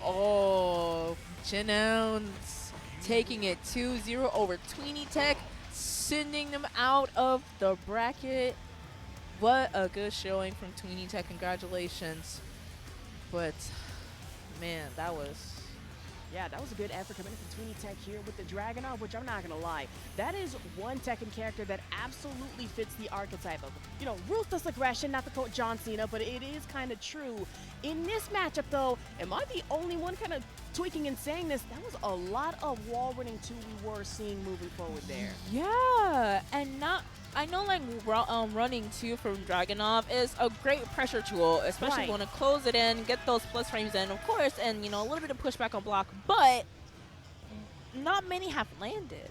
Oh, Jinowns taking it 2-0 over Tweeny Tech, sending them out of the bracket. What a good showing from Tweeny Tech. Congratulations. But, man, that was... Yeah, that was a good effort coming in from Tweeny Tech here with the Dragunov, which I'm not going to lie. That is one Tekken character that absolutely fits the archetype of, you know, ruthless aggression, not to quote John Cena, but it is kind of true. In this matchup, though, am I the only one kind of tweaking and saying this? That was a lot of wall running too we were seeing moving forward there. Yeah, and not... I know, like, running too from Dragunov is a great pressure tool, especially Right. when to close it in, get those plus frames in, of course, and, you know, a little bit of pushback on block, but not many have landed.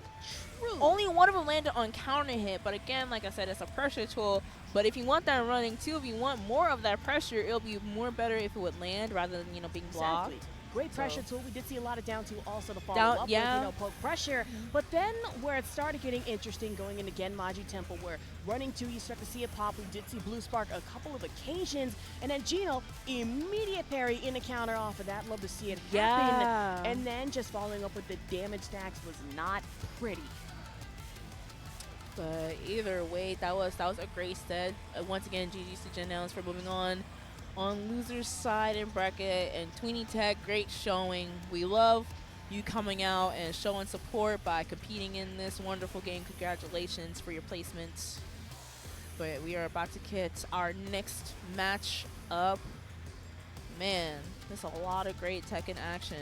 True. Only one of them landed on counter hit, but again, like I said, it's a pressure tool. But if you want that running too, if you want more of that pressure, it'll be more better if it would land rather than, you know, being blocked. Exactly. Great pressure So- tool. We did see a lot of down two also to follow Down- up yeah. with, you know, poke pressure. But then where it started getting interesting going into Genmaji Temple, where running two, you start to see it pop. We did see Blue Spark a couple of occasions. And then Gino, immediate parry in the counter off of that. Love to see it happen. Yeah. And then just following up with the damage stacks was not pretty. But either way, that was a great set. Once again, GG's to Jinowns for moving on loser's side in bracket. And Tweeny Tech, great showing. We love you coming out and showing support by competing in this wonderful game. Congratulations for your placements. But we are about to get our next match up. Man, there's a lot of great Tekken action.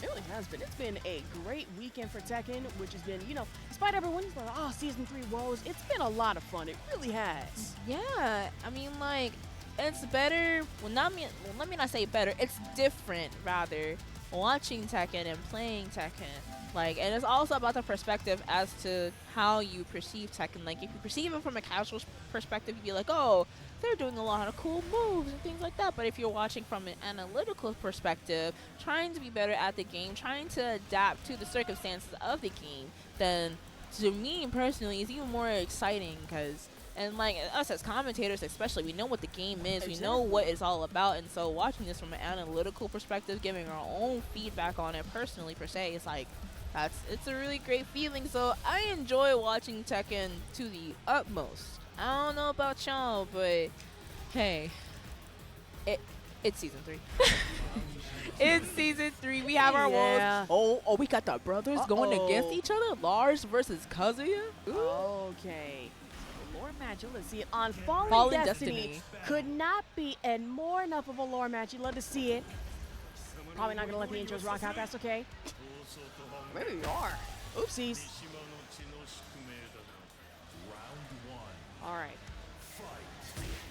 It really has been. It's been a great weekend for Tekken, which has been, you know, despite everyone's like, oh, Season 3 woes, it's been a lot of fun. It really has. Yeah, I mean, like, it's better. Well, let me not say better. It's different, rather, watching Tekken and playing Tekken. Like, and it's also about the perspective as to how you perceive Tekken. Like, if you perceive it from a casual perspective, you'd be like, oh, they're doing a lot of cool moves and things like that. But if you're watching from an analytical perspective, trying to be better at the game, trying to adapt to the circumstances of the game, then to me personally, it's even more exciting because. And like us as commentators especially, we know what the game is, we know what it's all about, and so watching this from an analytical perspective, giving our own feedback on it personally per se, it's like, it's a really great feeling. So I enjoy watching Tekken to the utmost. I don't know about y'all, but hey, it's Season 3. It's Season 3. We have our Yeah. woes. Oh, we got the brothers going against each other. Lars versus Kazuya. Ooh. Okay. lore match. Let's see it on Fallen, Fallen Destiny. Destiny. Could not be and more enough of a lore match. You'd love to see it. Probably not going to let the intros rock out. That's okay. Maybe we are. Oopsies. All right.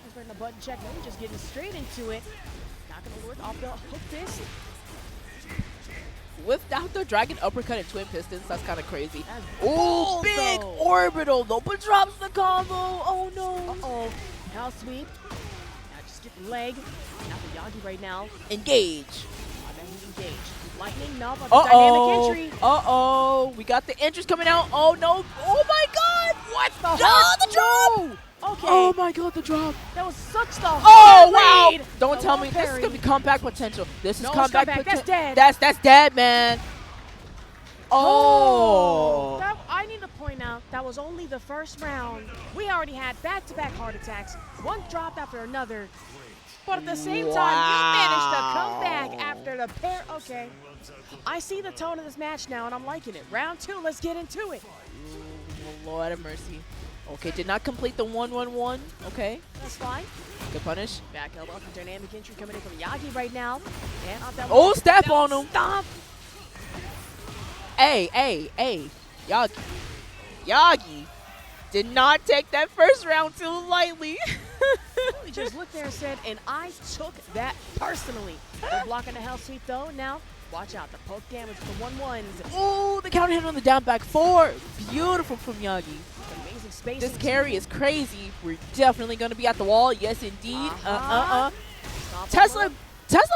Let's bring the button check. No, we're just getting straight into it. Not going to lure off the hook fist. Without the dragon uppercut and twin pistons, that's kind of crazy. Ooh, Oh, big orbital though, but drops the combo. Oh no. Uh-oh. Now sweep. Now just get the leg. Now for Yagi right now. Engage. Now he's engaged. Lightning knob on the dynamic entry. Uh-oh. We got the entries coming out. Oh no. Oh my god. What the No, heck? the drop. No. Okay. Oh my god, the drop. That was such the Oh hard wow. read. Don't The tell low me this is parry. gonna be comeback potential. This is No, it's comeback comeback. potential. That's dead. That's dead, man. Oh. That, I need to point out that was only the first round. We already had back-to-back heart attacks, one drop after another. But at the same time, you managed to come back after the pair. Okay. I see the tone of this match now, and I'm liking it. Round 2, let's get into it. Oh, Lord have mercy. Okay, did not complete the 1-1-1. Okay, That's fine. good punish. Back elbow for dynamic entry coming in from Yagi right now. And off that Oh, one. step That on was him. Stomp. Hey. Yagi. Yagi did not take that first round too lightly. We just looked there and said, and I took that personally. They're blocking the hell sweep though. Now, watch out. The poke damage for 1-1s. Oh, the counter hit on the down back 4. Beautiful from Yagi. Amazing spacing. This carry is crazy. We're definitely going to be at the wall. Yes, indeed. Stop Tesla over.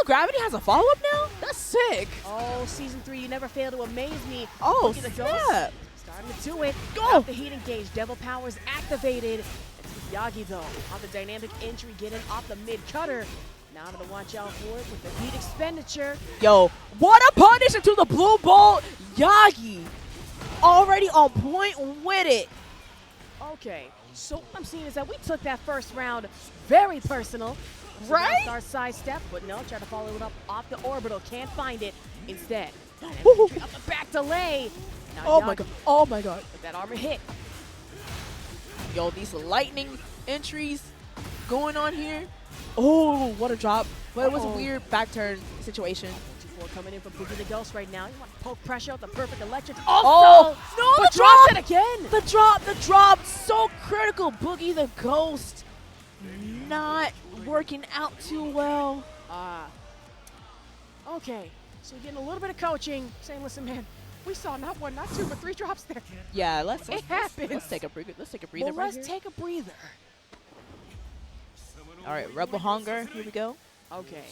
Gravity has a follow-up now? That's sick. Oh, season 3, you never fail to amaze me. Oh, Look at the ghost. snap. Starting to do it. Go. Off the heat engage. Devil powers activated. It's Yagi though. On the dynamic entry, getting off the mid cutter. Now to the watch out for it with the heat expenditure. Yo, what a punish into the blue ball. Yagi already on point with it. Okay, so what I'm seeing is that we took that first round very personal. So Right? now start sidestep, but no, try to follow it up off the orbital. Can't find it. Instead, dynamic Woo-hoo. entry up the back delay. Now Oh Yagi my god. Oh my god. with that armor hit. Yo, these lightning entries going on here. Oh, what a drop. But it was a Uh-oh. weird back turn situation. 2-4 coming in from BoogieTheGhost right now. You want to poke pressure out the perfect electric. Oh, no, but the drops drop! it again. The drop, so critical. Boogie the Ghost not working out too well. Okay, so you're getting a little bit of coaching, saying, listen, man, we saw not 1, not 2, but 3 drops there. Yeah, let's happens. Let's take a breather. Let's take a breather. Well, right let's here. take a breather. All right, Rebel Hunger. Here we go. Okay.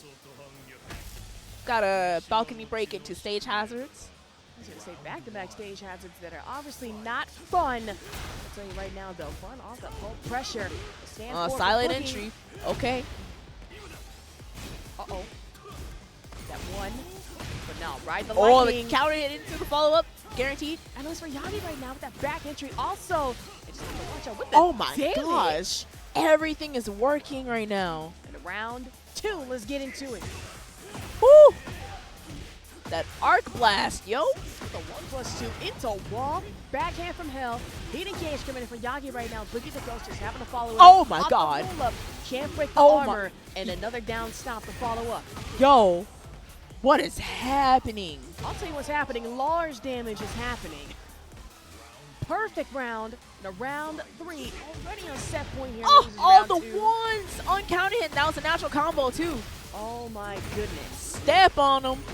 Got a balcony break into stage hazards. I was going to say back-to-back stage hazards that are obviously not fun. I'll tell you right now, though, fun off the full pressure. Stand forward for Silent Boogie. entry. Okay. Uh-oh. That one. But now, ride the Oh, the lightning. counter hit into the follow-up. Guaranteed. And it's for Yagi right now with that back entry also. I just have to watch out with the Oh my damage. gosh. Everything is working right now. And round 2, let's get into it. Woo! That arc blast, yo. The 1+2 into wall. Backhand from hell. Heat engage coming in for Yagi right now. BoogieTheGhost just having to follow it Oh up. my Off the God. roll-up. Can't break the Oh my- armor. And another down stomp to follow up. Yo, what is happening? I'll tell you what's happening. Large damage is happening. Perfect round. The round 3. Already on set point here. Oh, This is all round the 2. ones uncounted hit. That was a natural combo too. Oh my goodness. Step on them.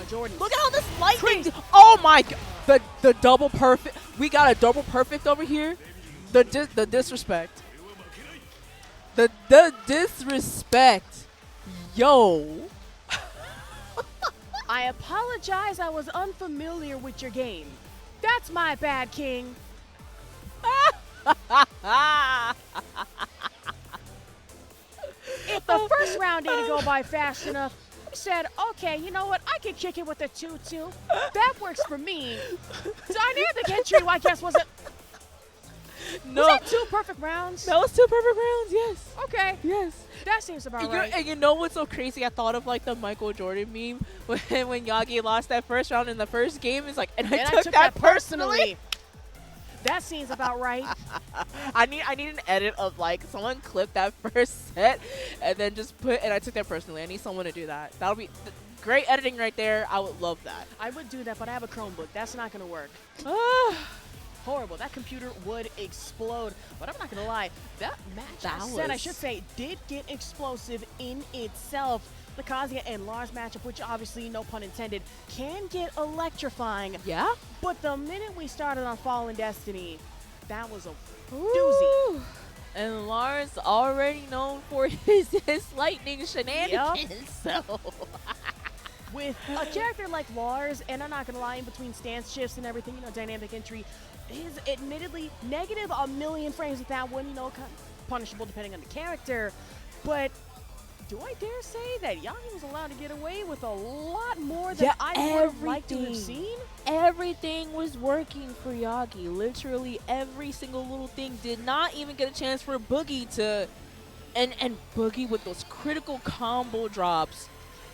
Jordan. Look at all this lightning. Oh my god. The double perfect. We got a double perfect over here. The disrespect. The disrespect. Yo. I apologize. I was unfamiliar with your game. That's my bad, King. If the first round didn't go by fast enough, we said, okay, you know what? I can kick it with a 2-2. That works for me. Dynamic entry, I guess, was it? No. Was that 2 perfect rounds? That was 2 perfect rounds. Yes. Okay, Yes. that seems about right. And you know what's so crazy? I thought of like the Michael Jordan meme when Yagi lost that first round in the first game. It's like, and I took that personally. That seems about right. I need an edit of like someone clip that first set and then just put, and I took that personally. I need someone to do that. That'll be great editing right there. I would love that. I would do that, but I have a Chromebook. That's not going to work. Horrible. That computer would explode. But I'm not going to lie. That match, I should say, did get explosive in itself. The Kazuya and Lars matchup, which obviously, no pun intended, can get electrifying. Yeah? But the minute we started on Fallen Destiny, that was a doozy. And Lars already known for his lightning shenanigans. Yep. So With a character like Lars, and I'm not going to lie, in between stance shifts and everything, dynamic entry, is admittedly negative a million frames with that one, punishable depending on the character. But do I dare say that Yagi was allowed to get away with a lot more than I would have liked to have seen? Everything was working for Yagi. Literally every single little thing. Did not even get a chance for Boogie to, and Boogie with those critical combo drops,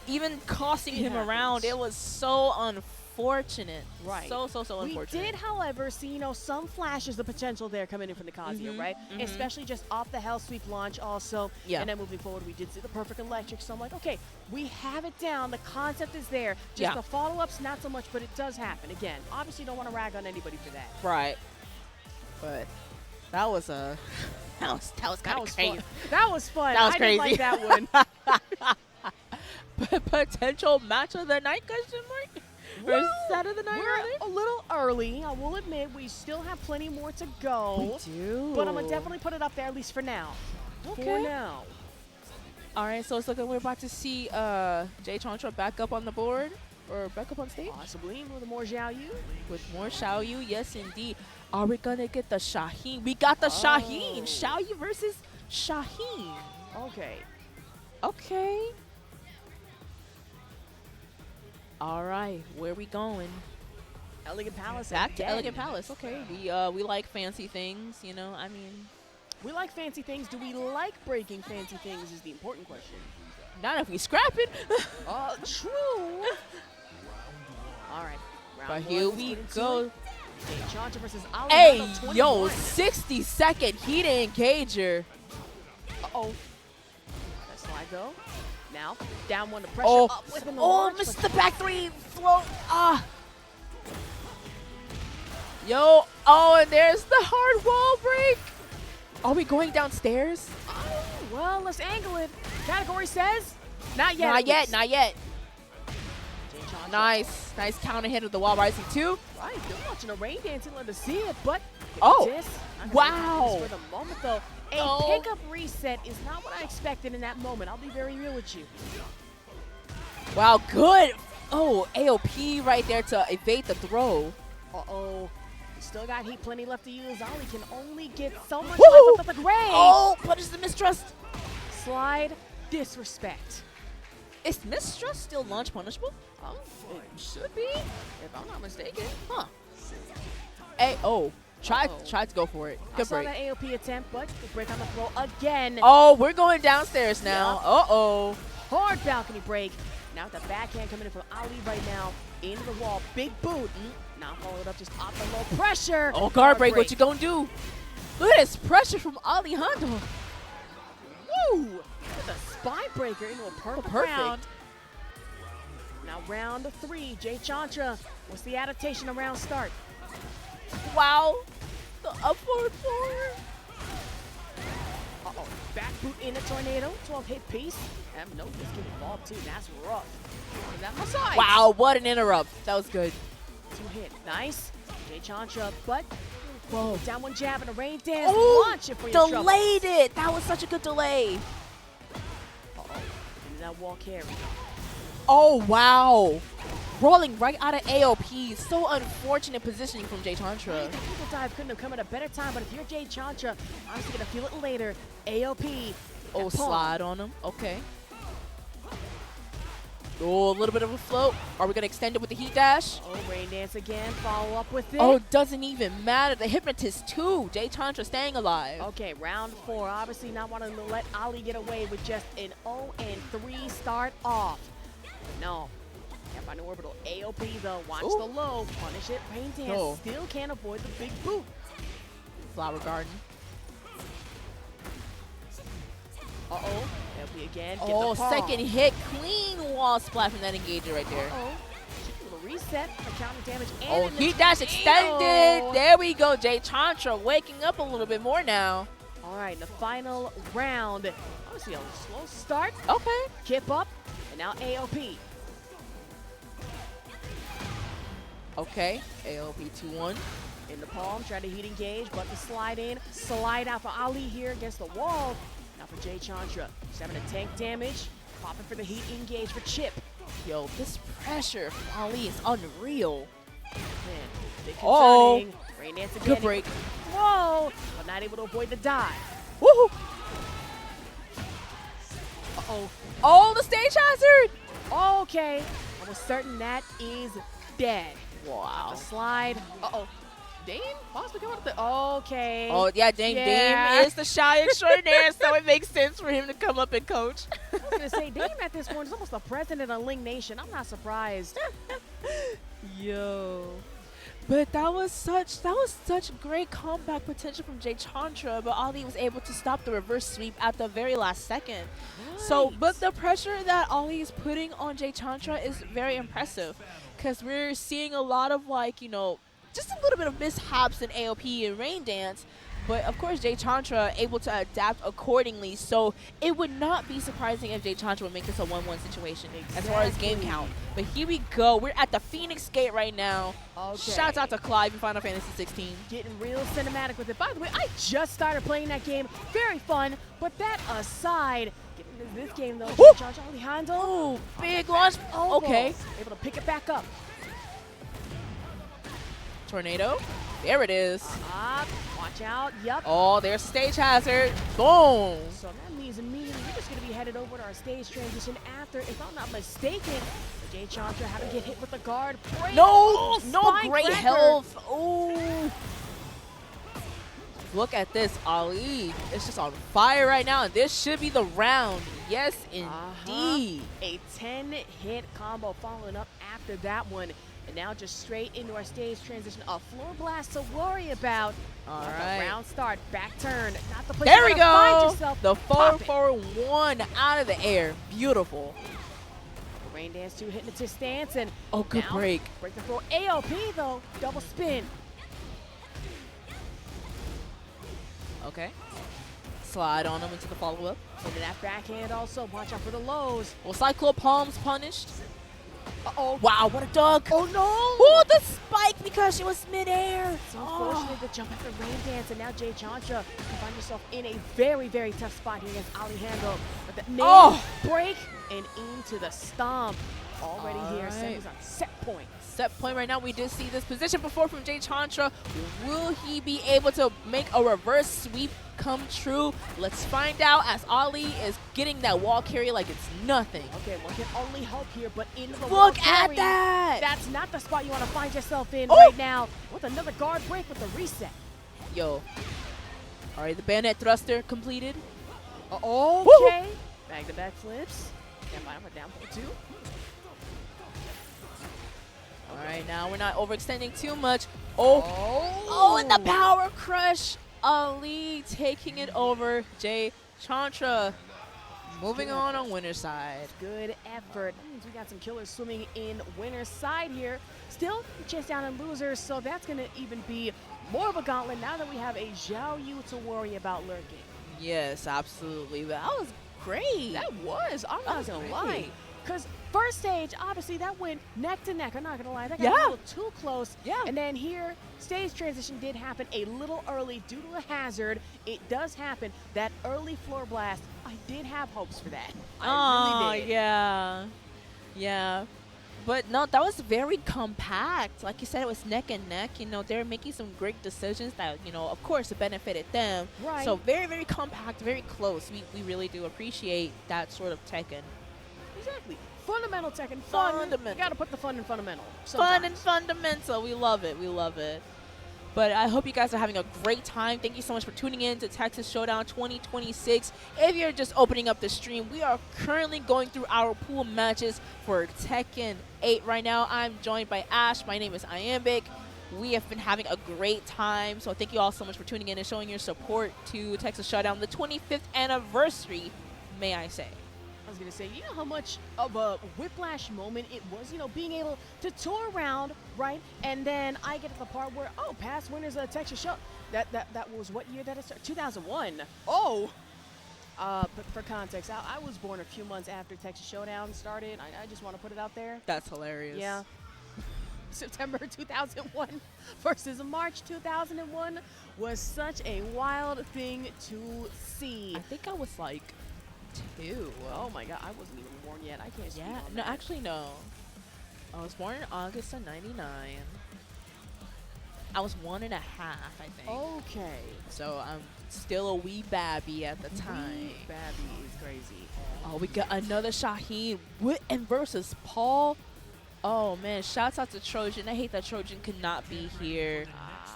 even costing him around. It was so unfortunate. Right. So unfortunate. We did, however, see, some flashes of potential there coming in from the Kazuya, right? Especially just off the Hell Sweep launch also. Yeah. And then moving forward, we did see the perfect electric. So I'm like, okay, we have it down. The concept is there. Just the follow-ups, not so much, but it does happen. Again, obviously don't want to rag on anybody for that. Right. But that was a that was kind of crazy. Fun. That was fun. That was crazy. I didn't like that one. Potential match of the night, question mark? Or set of the night, we're a little early. I will admit we still have plenty more to go. We do. But I'm going to definitely put it up there, at least for now. Okay. For now. All right, so it's looking we're about to see Jchantra back up on the board, or back up on stage. Possibly with more Xiaoyu. With more Xiaoyu, yes indeed. Are we going to get the Shaheen? We got the Shaheen. Xiaoyu versus Shaheen. Okay. Okay. All right, where we going? Elegant Palace. Back to again. Elegant Palace. Okay, we like fancy things, I mean, we like fancy things. Do we like breaking fancy things is the important question. not if we scrap it. True. All right. But here we go. Jchantra versus Ali. Hey, yo, 60-second heat engager. Uh-oh. That slide though. Now, down one to pressure. Up with an missed the back three. Float. Yo, and there's the hard wall break. Are we going downstairs? Oh, well, let's angle it. Category says, not yet. Not yet, not yet. Jchantra. Nice counter hit with the wall rising too. Right, still watching a rain dance and let us see it, but wow. For the moment though, a pickup reset is not what I expected in that moment. I'll be very real with you. Wow, good. AOP right there to evade the throw. Still got heat, plenty left to use. Ali can only get so much Woo! left with the gray. Punish the mistrust. Slide, disrespect. Is mistrust still launch punishable? It should be, if I'm not mistaken. Huh. Tried to go for it. I Good saw break. that AOP attempt, but the break on the throw again. We're going downstairs now. Yep. Hard balcony break. Now with the backhand coming in from Ali right now. Into the wall. Big boot. Now followed up just off the low pressure. Guard break. What you gonna do? Look at this pressure from Ali Hondo. Woo! With a spine breaker into a perfect round. Now round 3. Jchantra. What's the adaptation of round start? Wow. The upward forward. Back boot in a tornado. 12 hit piece. And nope, it's getting involved too. That's rough. That massage. Wow, what an interrupt. That was good. 2 hit. Nice. Jchantra, but whoa. Down one jab and a rain dance. Launch it for your trouble. Delayed it. That was such a good delay. Into that wall carry. Wow. Rolling right out of AOP. So unfortunate positioning from Jchantra. The eagle dive couldn't have come at a better time, but if you're Jchantra, honestly gonna feel it later. AOP. Slide on him. Okay. A little bit of a float. Are we gonna extend it with the heat dash? Rain dance again. Follow up with it. Doesn't even matter. The hypnotist too. Jchantra staying alive. Okay, round 4. Obviously not wanting to let Ali get away with just an 0-3 start off. No. Can't find an orbital. AOP though. Watch the low. Punish it. Rain dance. Still can't avoid the big boot. Flower Garden. Uh-oh. LP again. Get Oh, the palm. second hit. Clean wall splat from that engager right there. Uh-oh. Little reset for counter damage. And Oh, in the heat dash tornado. extended. There we go. Jchantra waking up a little bit more now. All right, the final round. Obviously a slow start. Okay. Kip up, and now AOP. Okay. AOP 2-1. In the palm, trying to heat engage, but the slide in. Slide out for Ali here against the wall. Now for Jchantra. She's having a tank damage. Popping for the heat engage for Chip. Yo, this pressure from Ali is unreal. Man, big Oh. concerning. Rain dance again. Good break. Whoa, but not able to avoid the dive. Woohoo! Uh-oh. Oh, the stage hazard! Okay, almost certain that is dead. Wow. The slide. Uh-oh. Dame possibly coming up the. Okay. Oh, yeah, Dame is the shy extraordinaire, so it makes sense for him to come up and coach. I was going to say, Dame at this point is almost the president of Ling Nation. I'm not surprised. Yo. But that was such great comeback potential from Jchantra, but Ali was able to stop the reverse sweep at the very last second. So, but the pressure that Ali is putting on Jchantra is very impressive, because we're seeing a lot of, like, you know, just a little bit of mishaps in AOP and Rain Dance, but of course Jchantra able to adapt accordingly, so it would not be surprising if Jchantra would make this a 1-1 situation as far as game count. But here we go, we're at the Phoenix Gate right now. Okay. Shouts out to Clive in Final Fantasy 16. Getting real cinematic with it. By the way, I just started playing that game. Very fun. But that aside, getting into this game though, Jchantra Alejandro. Oh, big launch. Okay. Able to pick it back up. Tornado. There it is. Watch out. Yup. Oh, there's stage hazard. Boom. So that means immediately we're just going to be headed over to our stage transition after, if I'm not mistaken, Jchantra having to get hit with the guard. Break. No, no spine great cracker. health. Oh. Look at this, Ali. It's just on fire right now, and this should be the round. Yes, indeed. A 10-hit combo following up after that one. And now just straight into our stage transition. A floor blast to worry about. All The right. round start, back turn. Not the place There you we wanna find go. yourself. The Pop it. 4-4-1 out of the air. Beautiful. Rain Dance 2 hitting it to stance. And Oh, good now, break. Break the floor. AOP though. Double spin. Okay. Slide on him into the follow-up. Into that backhand also. Watch out for the lows. Well, Cyclo Palms punished. Uh-oh. Wow, what a dunk. Oh no! Oh, the spike because she was midair. It's unfortunate to jump after Rain Dance, and now Jchantra, you find yourself in a very, very tough spot here against Alejandro. But the main break and into the stomp. Already here, Semi's on set point. Set point right now. We did see this position before from Jchantra. Will he be able to make a reverse sweep come true? Let's find out as Ali is getting that wall carry like it's nothing. Okay, one can only hope here, but into the Look wall at carry, that. That's not the spot you want to find yourself in Ooh. right now. With another guard break with the reset. Yo. All right, the bayonet thruster completed. Okay. Bag the back flips. Stand by for down for 2. All right, now we're not overextending too much. Oh, and the power crush. Ali taking it over. Jchantra moving on winner's side. Good effort. That means we got some killers swimming in winner's side here. Still, chase down in losers, so that's going to even be more of a gauntlet now that we have a Zhao Yu to worry about lurking. Yes, absolutely. That was great. That was. I'm That not was going to great. lie. Because first stage, obviously, that went neck to neck. I'm not going to lie. That got Yeah. a little too close. Yeah. And then here, stage transition did happen a little early due to a hazard. It does happen. That early floor blast, I did have hopes for that. I really did. Yeah. Yeah. But no, that was very compact. Like you said, it was neck and neck. You know, they're making some great decisions that, you know, of course, it benefited them. Right. So very, very compact, very close. We really do appreciate that sort of Tekken. Exactly. Fundamental Tekken. Fun. Fundamental. You gotta put the fun in fundamental. Fun and sometimes. fundamental. We love it. We love it. But I hope you guys are having a great time. Thank you so much for tuning in to Texas Showdown 2026. If you're just opening up the stream, we are currently going through our pool matches for Tekken 8 right now. I'm joined by Ash. My name is Iambic. We have been having a great time, so thank you all so much for tuning in and showing your support to Texas Showdown, the 25th anniversary, may I say. I was going to say, you know how much of a whiplash moment it was, you know, being able to tour around, right? And then I get to the part where, oh, past winners of the Texas Show. That was what year that it started? 2001. Oh! But for context, I was born a few months after Texas Showdown started. I just want to put it out there. That's hilarious. Yeah. September 2001 versus March 2001 was such a wild thing to see. I think I was like 2. Oh my god, I wasn't even born yet. I can't speak Yeah, on no, that. actually no. I was born in August of '99. I was 1.5, I think. Okay. So I'm still a wee babby at the time. Babby is crazy. Oh, we got another Shaheen and versus Paul. Oh man, shouts out to Trojan. I hate that Trojan could not be here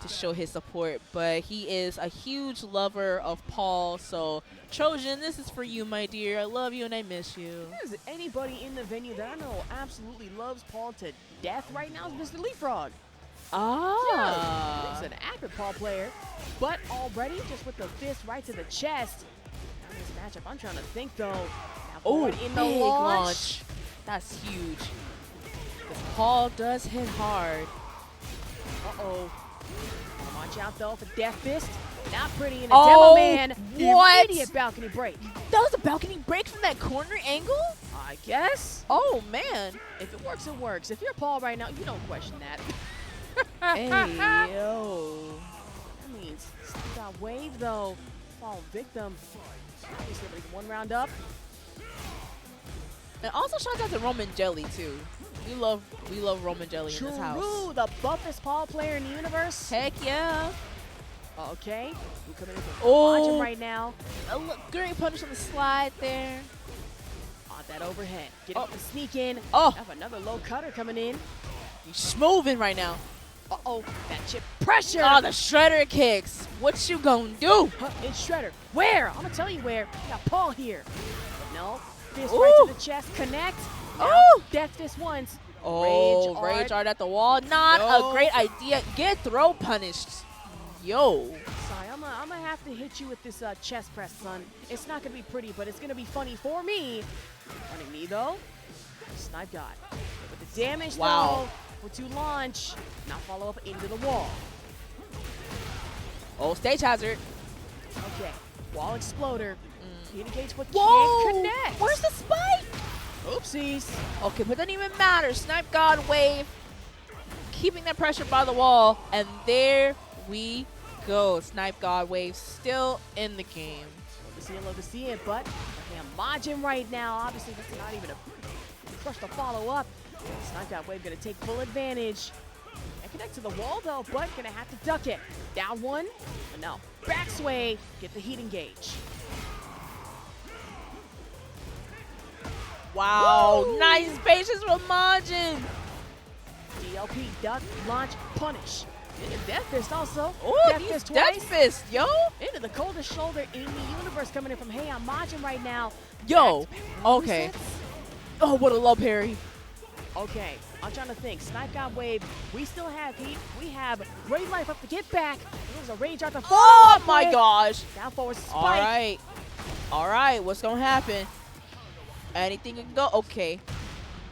to show his support, but he is a huge lover of Paul. So Trojan, this is for you, my dear. I love you and I miss you. If there's anybody in the venue that I know absolutely loves Paul to death right now is Mr. Leapfrog. Ah. He's an active Paul player, but already just with the fist right to the chest. In this matchup, I'm trying to think though. Now Oh, forward in the big launch. That's huge. 'Cause Paul does hit hard. Uh-oh. Watch out though for Death Fist. Not pretty in the Oh, Demo Man. what? Immediate balcony break. That was a balcony break from that corner angle? I guess. Oh, man. If it works, it works. If you're Paul right now, you don't question that. Hey, yo. That means still got wave though. Fall victim. Obviously, able to get one round up. And also shout out to Roman Jelly, too. We love Roman Jelly in this house. True, the buffest Paul player in the universe. Heck yeah. Okay, we coming in for Oh. watch him right now. A great punish on the slide there. On that overhead, get up to sneak in. Oh. Have another low cutter coming in. He's smoothing right now. Uh-oh, that chip pressure. Oh, the shredder kicks. What you gonna do? Huh, it's Shredder. Where? I'm gonna tell you where. We got Paul here. But no, fist Ooh. right to the chest, connect. Now, Ooh. Death Fist once. Oh, Rage Art at the wall. Not No. a great idea. Get throw punished. Yo. Sorry, I'm gonna have to hit you with this chest press, son. It's not gonna be pretty, but it's gonna be funny for me. Running me though. Snipe God. With the damage Wow. though. For to launch. Now follow up into the wall. Oh, stage hazard. Okay. Wall exploder. He engaged but Whoa. can't connect. Where's the spike? Oopsies. Okay, but doesn't even matter. Snipe God wave. Keeping that pressure by the wall. And there we go. Snipe God wave still in the game. Love to see it, but okay, I'm Majin right now. Obviously, that's not even a crush to follow up. Snipe God wave gonna take full advantage. And connect to the wall though, but gonna have to duck it. Down one, but no. Back sway, get the heat engage. Wow, Woo! nice patience from Majin. DLP, duck, launch, punish. Into Death Fist also. Oh, Death he's Fist Death twice. Fist, yo. Into the coldest shoulder in the universe coming in from Hey, I'm Majin right now. Yo, Back to back okay. resets. Oh, what a low parry. Okay, I'm trying to think. Snipe God wave. We still have heat. We have great life up to get back. There's a rage out the fall. Oh my gosh. Down forward spike. All right. All right, what's going to happen? Anything can go. Okay.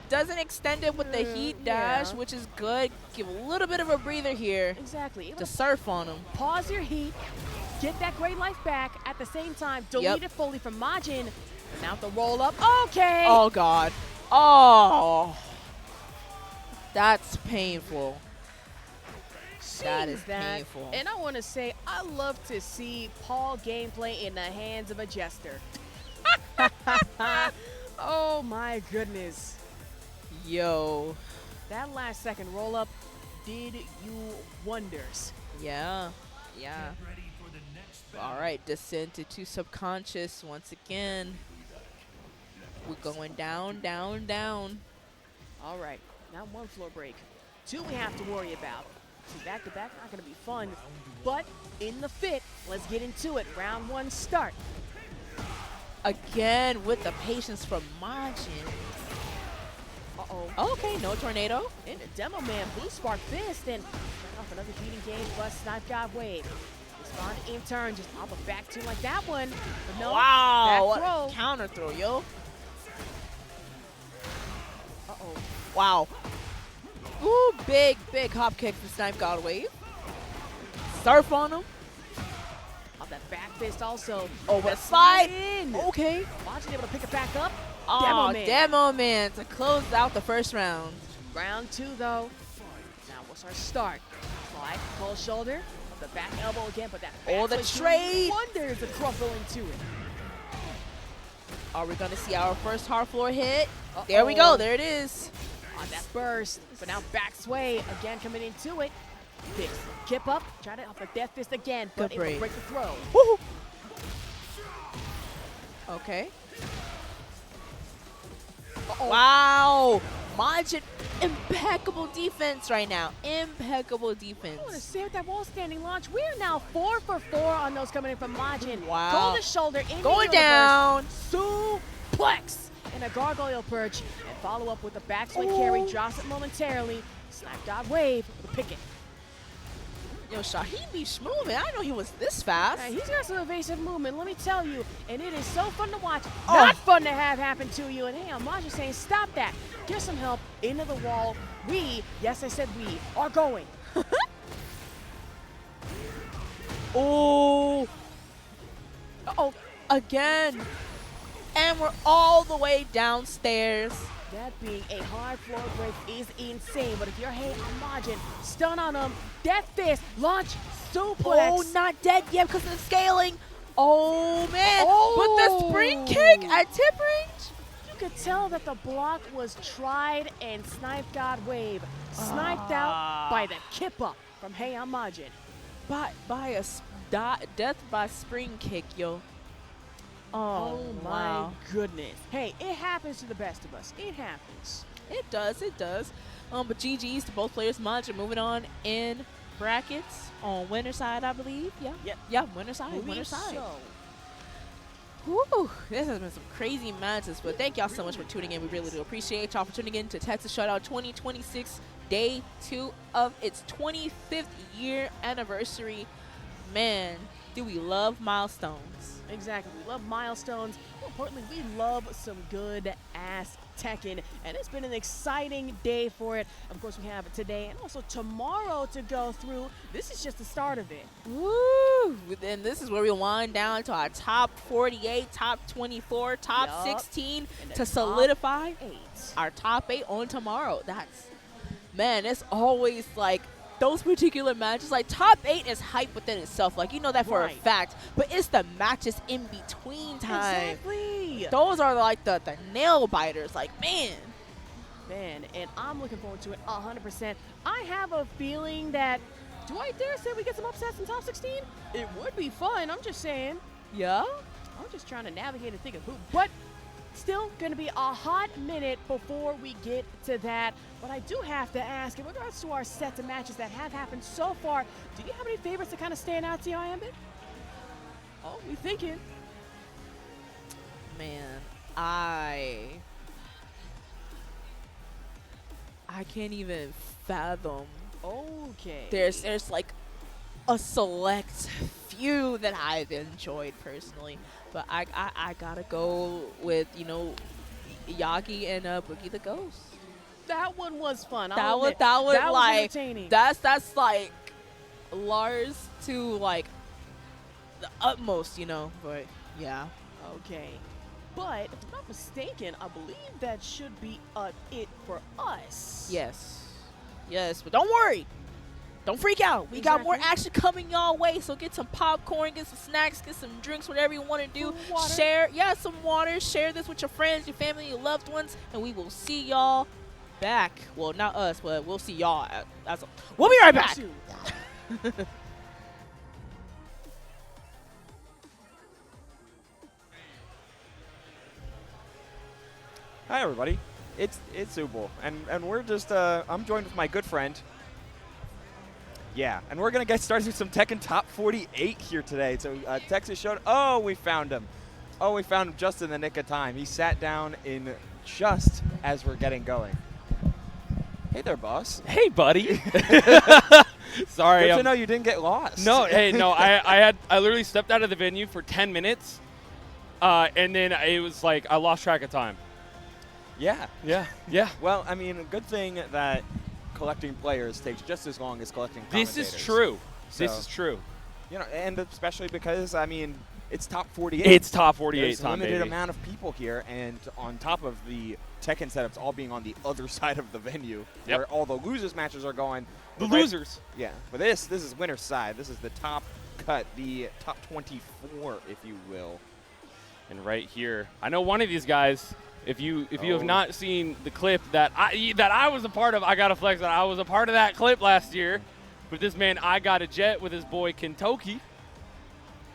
Doesn't extend it with the heat dash, yeah. which is good. Give a little bit of a breather here Exactly. to surf on him. Pause your heat. Get that great life back. At the same time, delete it fully from Majin. Now the roll up. Okay. Oh, God. Oh. That's painful. That is painful. And I want to say, I love to see Paul gameplay in the hands of a jester. Oh my goodness. Yo. That last second roll up did you wonders. Yeah. Yeah. Ready for the next battle. All right, descent into subconscious once again. We're going down, down, down. All right, now one floor break. Two we have to worry about. Two back to back, not gonna be fun. But in the fit, let's get into it. Round one start. Again with the patience from Majin. Uh-oh. Okay, no tornado. And the Demo Man, Blue Spark Fist, and off another heating gauge, but Snipe got wave. Respond aim turn, just off a back two like that one. But no, Wow, back what throw. a counter throw, yo. Uh-oh. Wow. Ooh, big hop kick from Snipe God Wave. Surf on him. Off that back fist also. Oh, what a That's slide. in. Okay. Majin able to pick it back up. Oh, Man. Demo Man to close out the first round. Round two, though. Now, what's our start? Slide, cold shoulder, up the back elbow again, but that Oh, the trade. Wonders the crumple into it. Are we going to see our first hard floor hit? There we go. There it is. On that burst, but now back sway again coming into it. Big kip up, try to off the death fist again, but Good able to break. break the throw. Woo. Okay. Wow. Majin, impeccable defense right now. Impeccable defense. I want to say with that wall standing launch, we are now 4 for 4 on those coming in from Majin. Wow. Golden shoulder in Going the down. suplex and a gargoyle perch, and follow up with a back swing carry, drops it momentarily. Snipe God wave with a pick it. Yo, Shaheen be smooth, man. I didn't know he was this fast. He's got some evasive movement, let me tell you, and it is so fun to watch. Oh. Not fun to have happen to you. And hey, I'm Majin saying, stop that. Get some help into the wall. We, yes, I said we, are going. Oh. Uh-oh. Again. And we're all the way downstairs. That being a hard floor break is insane, but if you're Hey I'm Majin, stun on him, death fist, launch, suplex. Oh, not dead yet because of the scaling. Oh, man. Oh. With the spring kick at tip range. You could tell that the block was tried and Snipe God wave. Sniped out by the kip up from Hey I'm Majin. By a death by spring kick, yo. Oh my wow. goodness. Hey, it happens to the best of us. It happens. It does, it does. But GG's to both players. Majin moving on in brackets on winner side, I believe. Yeah. Yep. Yeah, winner side. Believe Winner side. so. Woo, this has been some crazy matches, but thank y'all so much for tuning in. We really do appreciate y'all for tuning in to Texas Showdown 2026, day 2 of its 25th year anniversary. Man, do we love milestones. Exactly. We love milestones. More importantly, we love some good-ass Tekken, and it's been an exciting day for it. Of course, we have today and also tomorrow to go through. This is just the start of it. Woo! And this is where we wind down to our top 48, top 24, top Yup. 16 And the to top solidify 8. our top 8 on tomorrow. That's, man, it's always like those particular matches, like top 8 is hype within itself. Like, you know that for a Right. fact. But it's the matches in between time. Exactly. Those are like the nail biters. Like, man. Man, and I'm looking forward to it 100%. I have a feeling that, do I dare say we get some upsets in top 16? It would be fun, I'm just saying. Yeah? I'm just trying to navigate and think of who. But still going to be a hot minute before we get to that. But I do have to ask, in regards to our sets of matches that have happened so far, do you have any favorites that kind of stand out to you, Iambit? Oh, we thinking. Man, I can't even fathom. Okay. There's like a select few that I've enjoyed personally, but I gotta go with, you know, Yagi and BoogieTheGhost. That one was fun. That was was like entertaining. that's like Lars to like the utmost, you know. But yeah. Okay. But if I'm not mistaken, I believe that should be it for us. Yes. Yes, but don't worry. Don't freak out. We got more action coming y'all way, so get some popcorn, get some snacks, get some drinks, whatever you want to do. Water. Share, some water. Share this with your friends, your family, your loved ones, and we will see y'all back. Well, not us, but we'll see y'all. We'll be right back. Soon. Hi everybody, it's Ubel, and we're just I'm joined with my good friend. Yeah, and we're gonna get started with some Tekken Top 48 here today. So Texas Showdown. Oh, we found him. Oh, we found him just in the nick of time. He sat down in just as we're getting going. Hey there, boss. Hey, buddy. Sorry. Good to know you didn't get lost. No, hey, no. I literally stepped out of the venue for 10 minutes, and then it was like I lost track of time. Yeah. Yeah. Well, I mean, a good thing that collecting players takes just as long as collecting commentators. This is true. This So, is true. You know, and especially because, I mean, it's top 48. It's top 48 There's time, a limited baby. amount of people here, and on top of the Tekken setups all being on the other side of the venue, Yep. where all the losers matches are going. The Right- losers. Yeah, but this is winner's side. This is the top cut, the top 24, if you will. And right here, I know one of these guys. If you Oh. have not seen the clip that I was a part of, I gotta flex that I was a part of that clip last year. With this man, iGottaJet with his boy Kentucky.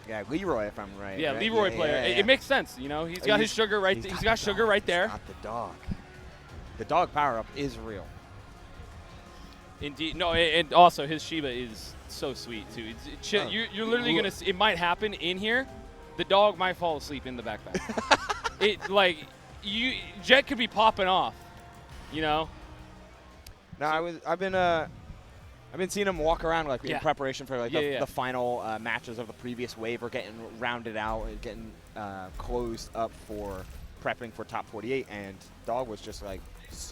Yeah, Leroy, if I'm right. Yeah, right? Leroy Yeah, player. yeah, It yeah. makes sense, you know. He's got his sugar right. He's got the sugar dog. right there. He's got the dog. The dog power up is real. Indeed. No, and also his Shiba is so sweet too. Oh. You're literally gonna. It might happen in here. The dog might fall asleep in the backpack. Jet could be popping off. You know. No, I've been seeing him walk around like Yeah. in preparation for like Yeah. the final matches of the previous wave, or getting rounded out, and getting closed up for prepping for top 48. And dog was just like,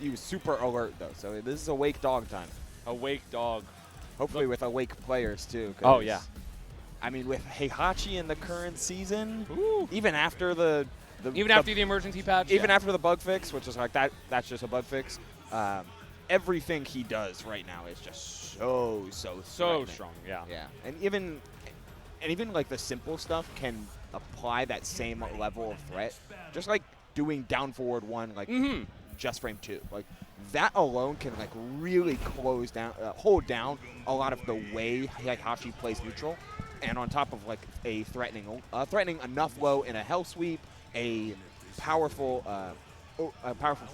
he was super alert though. So this is awake dog time. Awake dog. Hopefully with awake players too. Oh, yeah. I mean, with Heihachi in the current season, Ooh. even after the After the emergency patch. even after the bug fix, which is like that's just a bug fix. Everything he does right now is just so threatening. strong. Yeah. Yeah, and even like the simple stuff can apply that same level of threat. Just like doing down forward one, like just frame 2, like that alone can like really close down, hold down a lot of the way Heihachi plays neutral. And on top of like a threatening enough low in a hell sweep, a powerful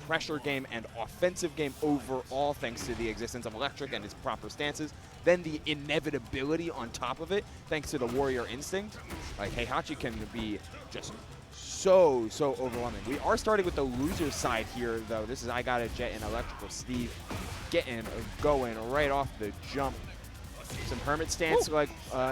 pressure game and offensive game overall, thanks to the existence of Electric and his proper stances. Then the inevitability on top of it, thanks to the warrior instinct. Like Heihachi can be just so overwhelming. We are starting with the loser side here, though. This is iGottaJet and Electrical Steve getting going right off the jump. Some Hermit stance, like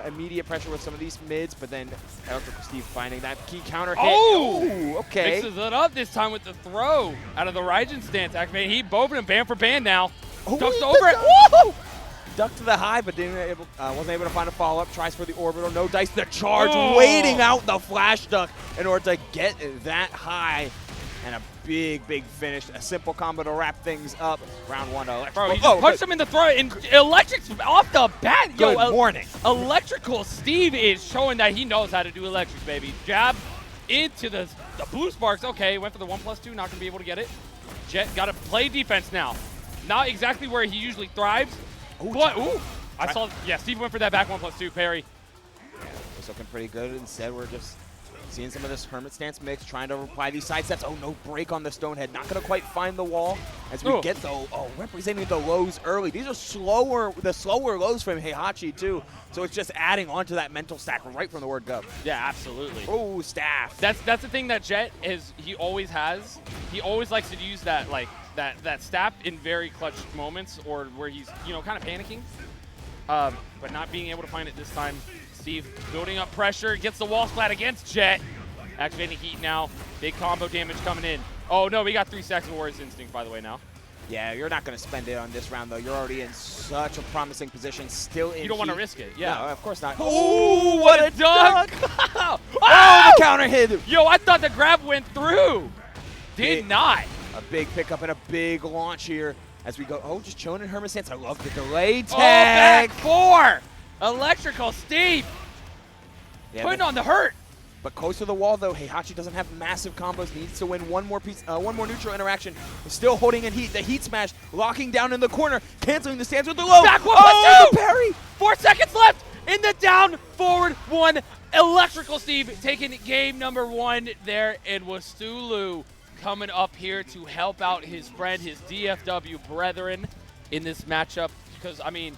immediate pressure with some of these mids, but then Electrical Steve finding that key counter hit. Oh! Okay. Mixes it up this time with the throw out of the Raijin stance activating. He boving him band for band now. Oh, Ducks he over it. ducked. Woo! Ducked to the high, but wasn't able to find a follow-up. Tries for the orbital. No dice. The charge. Oh. Waiting out the flash duck in order to get that high. And a big finish. A simple combo to wrap things up. Round 1 to Electrical. Bro, he just punched him in the throat, and Electric's off the bat. Good morning. Electrical Steve is showing that he knows how to do electric, baby. Jab into the blue sparks. Okay, went for the 1+2, not going to be able to get it. Jet got to play defense now. Not exactly where he usually thrives. Ooh, I saw, yeah, Steve went for that back 1+2 parry. It's looking pretty good. Instead, we're just seeing some of this Hermit stance mix, trying to apply these side steps. Oh, no break on the Stonehead. Not going to quite find the wall as we get the, representing the lows early. These are the slower lows from Heihachi, too. So it's just adding onto that mental stack right from the word go. Yeah, absolutely. Oh, staff. That's the thing that Jet he always has. He always likes to use that that staff in very clutch moments, or where he's kind of panicking, but not being able to find it this time. Steve building up pressure, gets the wall splat against Jet. Activating heat now. Big combo damage coming in. Oh no, we got 3 stacks of Warrior's Instinct by the way now. Yeah, you're not going to spend it on this round, though. You're already in such a promising position, still in You don't want to heat. risk it, yeah. No, of course not. Oh, what a dunk! Oh, the counter hit. Yo, I thought the grab went through. Did not. A big pickup and a big launch here as we go. Oh, just chilling in Hermit stance. I love the delay tag. Back 4. Electrical Steve. Yeah, Putting on the hurt. But close to the wall, though, Heihachi doesn't have massive combos. Needs to win one more neutral interaction. Still holding in heat. The heat smash, locking down in the corner, canceling the stance with the low. Back 1+2. Oh, the parry. 4 seconds left in the down forward 1. Electrical Steve taking game number 1 there, and Wasulu coming up here to help out his friend, his DFW brethren in this matchup. Because, I mean,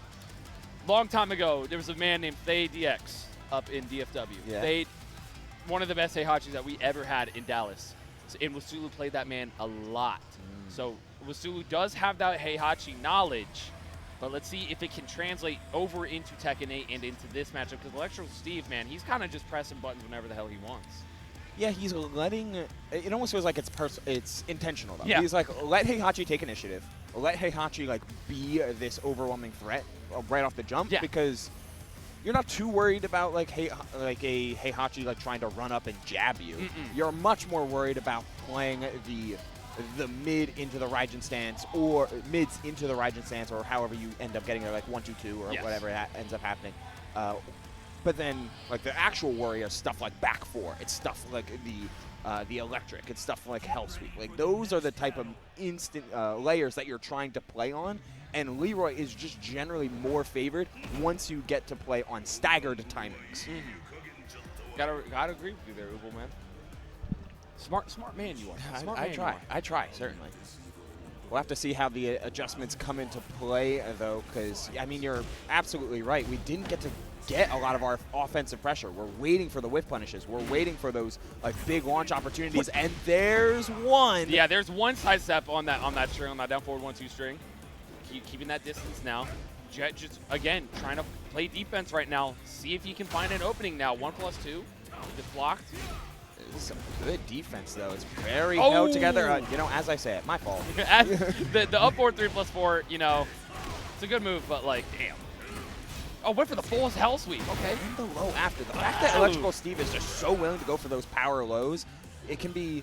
long time ago, there was a man named TheDX up in DFW. Yeah. One of the best Heihachis that we ever had in Dallas. And Wasulu played that man a lot. So Wasulu does have that Heihachi knowledge, but let's see if it can translate over into Tekken 8 and into this matchup, because Electrical Steve, man, he's kind of just pressing buttons whenever the hell he wants. Yeah, he's letting it almost feels like it's intentional though. Yeah. He's like, let Heihachi take initiative. Let Heihachi like be this overwhelming threat right off the jump, because you're not too worried about like a Heihachi like trying to run up and jab you. You're much more worried about playing the mid into the Raijin stance, or mids into the Raijin stance, or however you end up getting there, like 1-2-2 or whatever ends up happening. But then, like, the actual worry is stuff like back four. It's stuff like the electric. It's stuff like hell sweep. Like, those are the type of instant layers that you're trying to play on. And Leroy is just generally more favored once you get to play on staggered timings. Gotta agree with you there, Ubel, man. Smart man you are. I try, certainly. We'll have to see how the adjustments come into play, though, because, I mean, you're absolutely right. We didn't get to get a lot of our offensive pressure. We're waiting for the whiff punishes. We're waiting for those like big launch opportunities, and there's one. Yeah, there's one sidestep on that string, on that down forward 1-2 string. Keeping that distance now. Jet just, again, trying to play defense right now. See if he can find an opening now. 1+2. Just blocked. This is some good defense, though. It's very held together. You know, as I say it, my fault. the up forward 3+4, you know, it's a good move, but like, damn. Oh, went for the full hell sweep. Okay. And the low after. The fact that Electrical Steve is just so willing to go for those power lows, it can be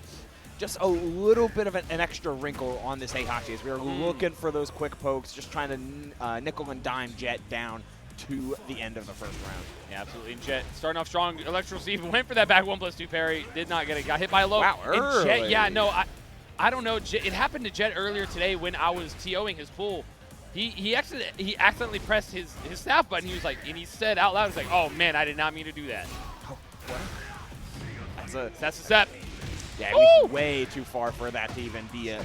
just a little bit of an extra wrinkle on this Heihachi as we were looking for those quick pokes, just trying to nickel and dime Jet down to the end of the first round. Yeah, absolutely. And Jet starting off strong. Electrical Steve went for that back 1+2 parry. Did not get it. Got hit by a low. Wow, and Jet, yeah, no, I don't know. Jet, it happened to Jet earlier today when I was TOing his pool. He accidentally pressed his staff button. He was like, and he said out loud, he's like, "Oh man, I did not mean to do that." Oh, what? That's a step. Yeah, he's way too far for that to even be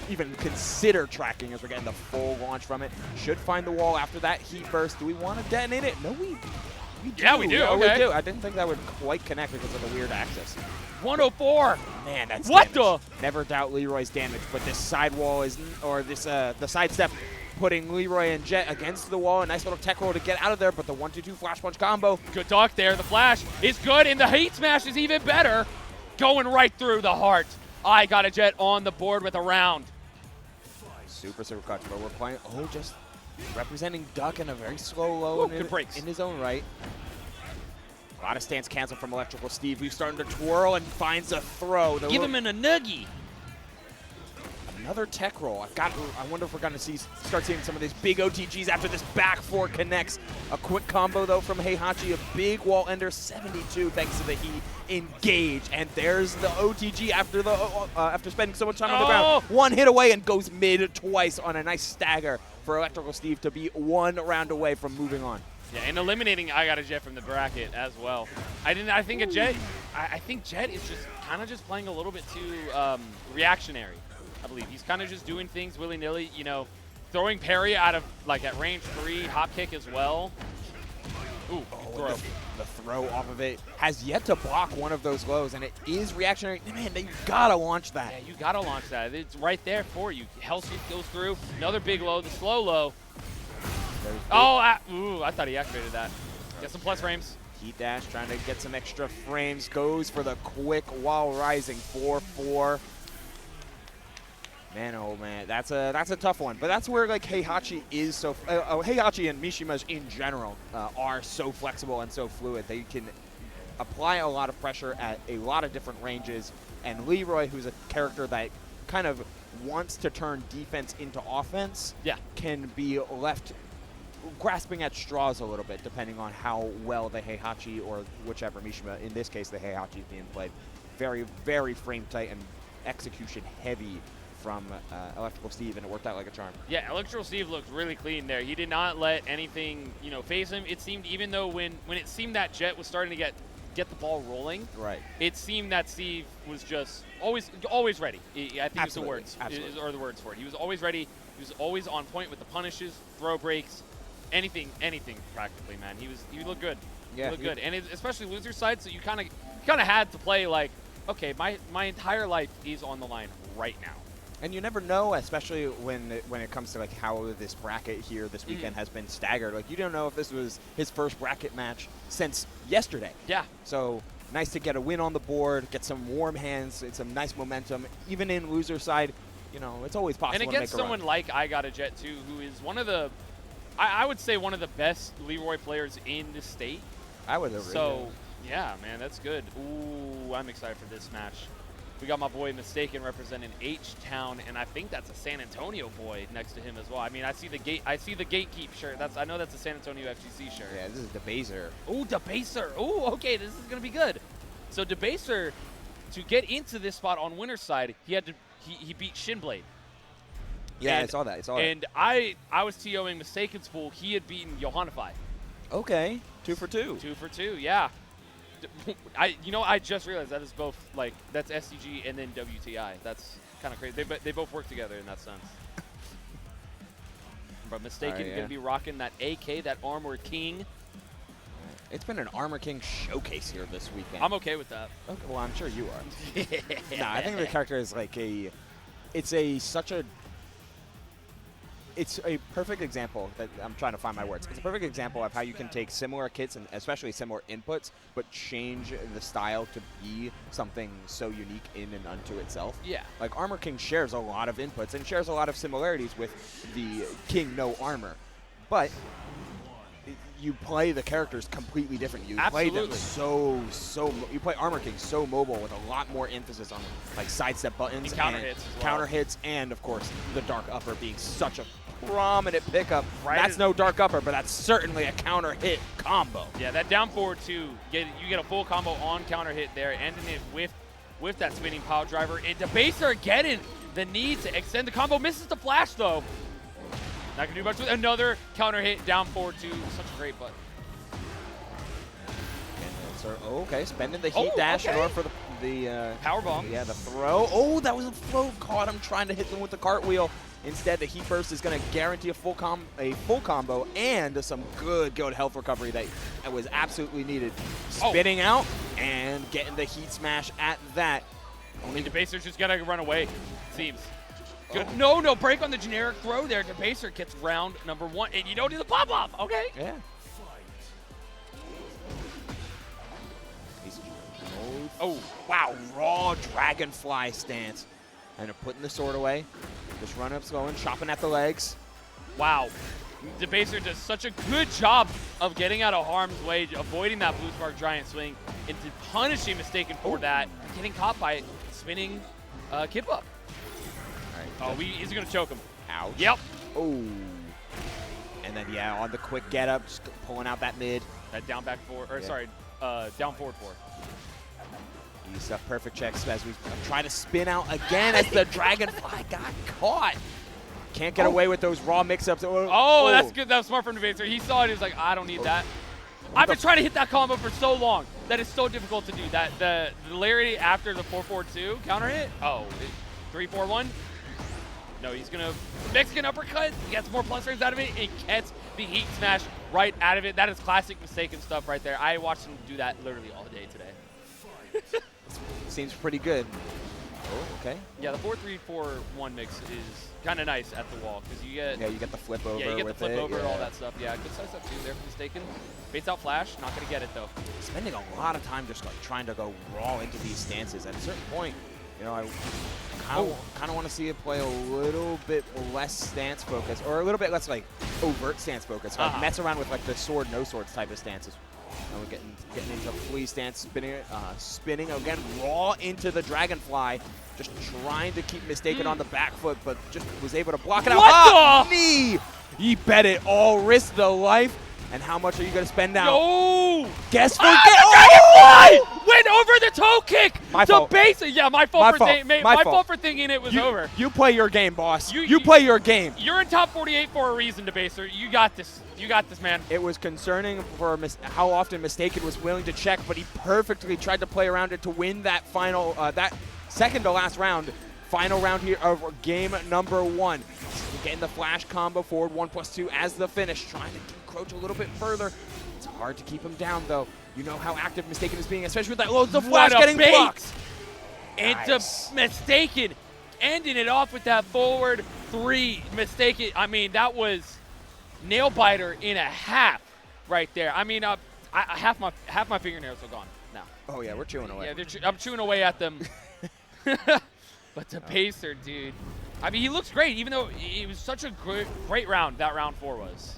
even consider tracking as we're getting the full launch from it. Should find the wall after that heat burst. Do we want to detonate it? No, we do. Yeah, we do. Yeah, okay. we do. I didn't think that would quite connect because of the weird axis. 104. Man, that's what damage. Never doubt Leroy's damage, but this side wall is, or this the side step, putting Leroy and Jet against the wall. A nice little tech roll to get out of there, but the 1-2-2 flash punch combo. Good talk there. The flash is good, and the heat smash is even better. Going right through the heart. iGottaJet on the board with a round. Super clutch, but we're playing, just representing Duck in a very slow low in his own right. A lot of stance cancel from Electrical Steve. He's starting to twirl and finds a throw. Give him in a noogie. Another tech roll. I wonder if we're going to start seeing some of these big OTGs after this back four connects. A quick combo, though, from Heihachi. A big wall ender, 72, thanks to the heat. Engage. And there's the OTG after spending so much time on the ground. One hit away and goes mid twice on a nice stagger for Electrical Steve to be one round away from moving on. Yeah, and eliminating iGottaJet from the bracket as well. I think Jet is just kind of just playing a little bit too reactionary. I believe he's kind of just doing things willy-nilly, you know, throwing parry out of like at range 3, hop kick as well. Ooh, throw. The throw off of it has yet to block one of those lows, and it is reactionary. Man, you gotta launch that. Yeah, you gotta launch that. It's right there for you. Hell sweep goes through. Another big low, the slow low. I thought he activated that. Get some plus frames. Heat dash trying to get some extra frames. Goes for the quick while rising 4-4. Man, oh man, that's a tough one. But that's where like Heihachi is so. Heihachi and Mishimas in general are so flexible and so fluid. They can apply a lot of pressure at a lot of different ranges. And Leroy, who's a character that kind of wants to turn defense into offense, can be left grasping at straws a little bit, depending on how well the Heihachi or whichever Mishima, in this case the Heihachi is being played, very, very frame tight and execution heavy from Electrical Steve, and it worked out like a charm. Yeah, Electrical Steve looked really clean there. He did not let anything, you know, phase him. It seemed, even though when it seemed that Jet was starting to get the ball rolling, right, it seemed that Steve was just always ready. I think it's the words or the words for it. He was always ready. He was always on point with the punishes, throw breaks, anything practically, man. He looked good. Yeah, he looked good, and especially loser side. So you kind of had to play like, okay, my entire life is on the line right now. And you never know, especially when it comes to like how this bracket here this weekend has been staggered. Like you don't know if this was his first bracket match since yesterday. Yeah. So nice to get a win on the board, get some warm hands, and some nice momentum. Even in loser side, you know, it's always possible And to against make a someone run. like iGottaJet too, who is one of the, I would say one of the best Leroy players in the state. I would agree. So yeah, man, that's good. Ooh, I'm excited for this match. We got my boy Mistaken representing H-Town, and I think that's a San Antonio boy next to him as well. I mean, I see the Gatekeep shirt. I know that's a San Antonio FGC shirt. Yeah, this is Debaser. Ooh, Debaser. Ooh, okay, this is gonna be good. So Debaser, to get into this spot on winner's side, he beat Shinblade. Yeah, And- I saw that. And I was TOing Mistaken's pool. He had beaten Johannify. Okay, 2 for 2. 2 for 2, yeah. I just realized that is both, like, that's SCG and then WTI. That's kind of crazy. They both work together in that sense. But Mistaken yeah. gonna be rocking that AK, that Armor King. It's been an Armor King showcase here this weekend. I'm okay with that. Okay, well, I'm sure you are. Nah, I think the character is like it's a perfect example that I'm trying to find my words. It's a perfect example of how you can take similar kits and especially similar inputs, but change the style to be something so unique in and unto itself. Yeah. Like Armor King shares a lot of inputs and shares a lot of similarities with the King No Armor, but you play the characters completely different. You play them you play Armor King so mobile with a lot more emphasis on like sidestep buttons And counter hits as well. counter hits, and of course the dark upper being such a prominent pickup. Right. That's no dark upper, but that's certainly a counter hit combo. Yeah, that down forward too. You get a full combo on counter hit there, ending it with that spinning pile driver. And Debaser getting the need to extend the combo. Misses the flash though. Not gonna do much with another counter hit down forward too. Such a great button. Okay, spending the heat dash in order for the Power bomb. Yeah, the throw. Oh, that was a throw. Caught him trying to hit them with the cartwheel. Instead, the heat burst is going to guarantee a full combo and some good health recovery that was absolutely needed. Spinning out and getting the heat smash at that. Only Debaser's just gotta run away. It seems. Good. Oh. No, break on the generic throw there. Debaser gets round number 1, and you don't do the pop off. Okay. Yeah. Oh, wow. Raw dragonfly stance. And they're putting the sword away. Just run up, going, chopping at the legs. Wow. Debaser does such a good job of getting out of harm's way, avoiding that blue spark giant swing, and punishing Mistaken for that, getting caught by it, spinning kip up. All right. Oh, he's going to choke him. Ouch. Yep. Oh. And then, yeah, on the quick get up, just pulling out that mid. That down back forward, or sorry, down forward 4. He's a perfect checks as we try to spin out again as the dragonfly got caught. Can't get away with those raw mix-ups. Oh, that's good. That was smart from Debaser. He saw it. He was like, I don't need that. I've been trying to hit that combo for so long. That is so difficult to do. That the hilarity after the 4-4-2 counter hit. Oh, 3-4-1. No, he's going to Mexican uppercut. Gets more plus frames out of it and gets the heat smash right out of it. That is classic Mistaken stuff right there. I watched him do that literally all day today. Seems pretty good. Oh, okay. Yeah, the 4-3-4-1 mix is kind of nice at the wall because you get you get the flip over. Yeah, you get the with flip it, over, yeah. all that stuff. Yeah, good size up too there for Mistaken. Baits out flash, not gonna get it though. Spending a lot of time just like trying to go raw into these stances. At a certain point, you know, I kind of want to see it play a little bit less stance focus, or a little bit less like overt stance focus. Like mess around with like the sword no swords type of stances. And we're getting into flea stance, spinning again, raw into the dragonfly, just trying to keep Mistaken on the back foot, but just was able to block it out. What the? Knee! He bet it all, risked the life. And how much are you going to spend now? No! Guess for Dragonfly! Went over the toe kick! My fault. Yeah, my fault for thinking it was over. You play your game, boss. You You play your game. You're in top 48 for a reason, Debaser. You got this. You got this, man. It was concerning for how often Mistaken was willing to check, but he perfectly tried to play around it to win that final, that second to last round. Final round here of game number 1. Getting the flash combo forward 1+2 as the finish, trying to encroach a little bit further. It's hard to keep him down though. You know how active Mistaken is being, especially with that loads of flash getting blocked. And Nice. Mistaken ending it off with that forward 3. Mistaken. I mean, that was nail biter in a half right there. I mean, half my fingernails are gone now. Oh yeah, we're chewing away. Yeah, I'm chewing away at them. But Debaser, dude. I mean, he looks great, even though it was such a great round, that round 4 was.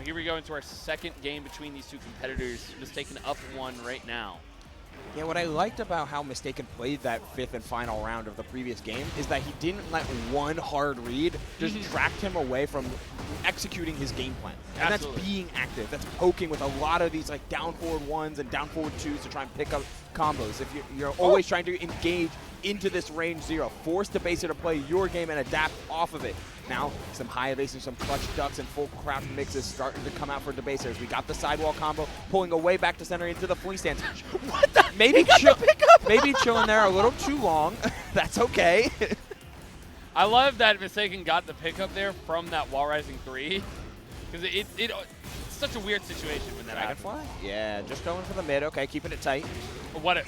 Here we go into our second game between these two competitors. Mistaken up 1 right now. Yeah, what I liked about how Mistaken played that 5th and final round of the previous game is that he didn't let one hard read just distract him away from executing his game plan. And Absolutely. that's being active. That's poking with a lot of these like down forward 1s and down forward 2s to try and pick up combos. If you're always trying to engage into this range 0, force Debaser to play your game and adapt off of it. Now, some high evasive, some clutch ducks, and full crouch mixes starting to come out for Debaser as we got the sidewall combo, pulling away back to center into the flea stance. What the? Maybe chilling there a little too long. That's okay. I love that Mistaken got the pickup there from that wall rising 3. Because it's such a weird situation when that happens. Dragonfly? Yeah, just going for the mid. Okay, keeping it tight. What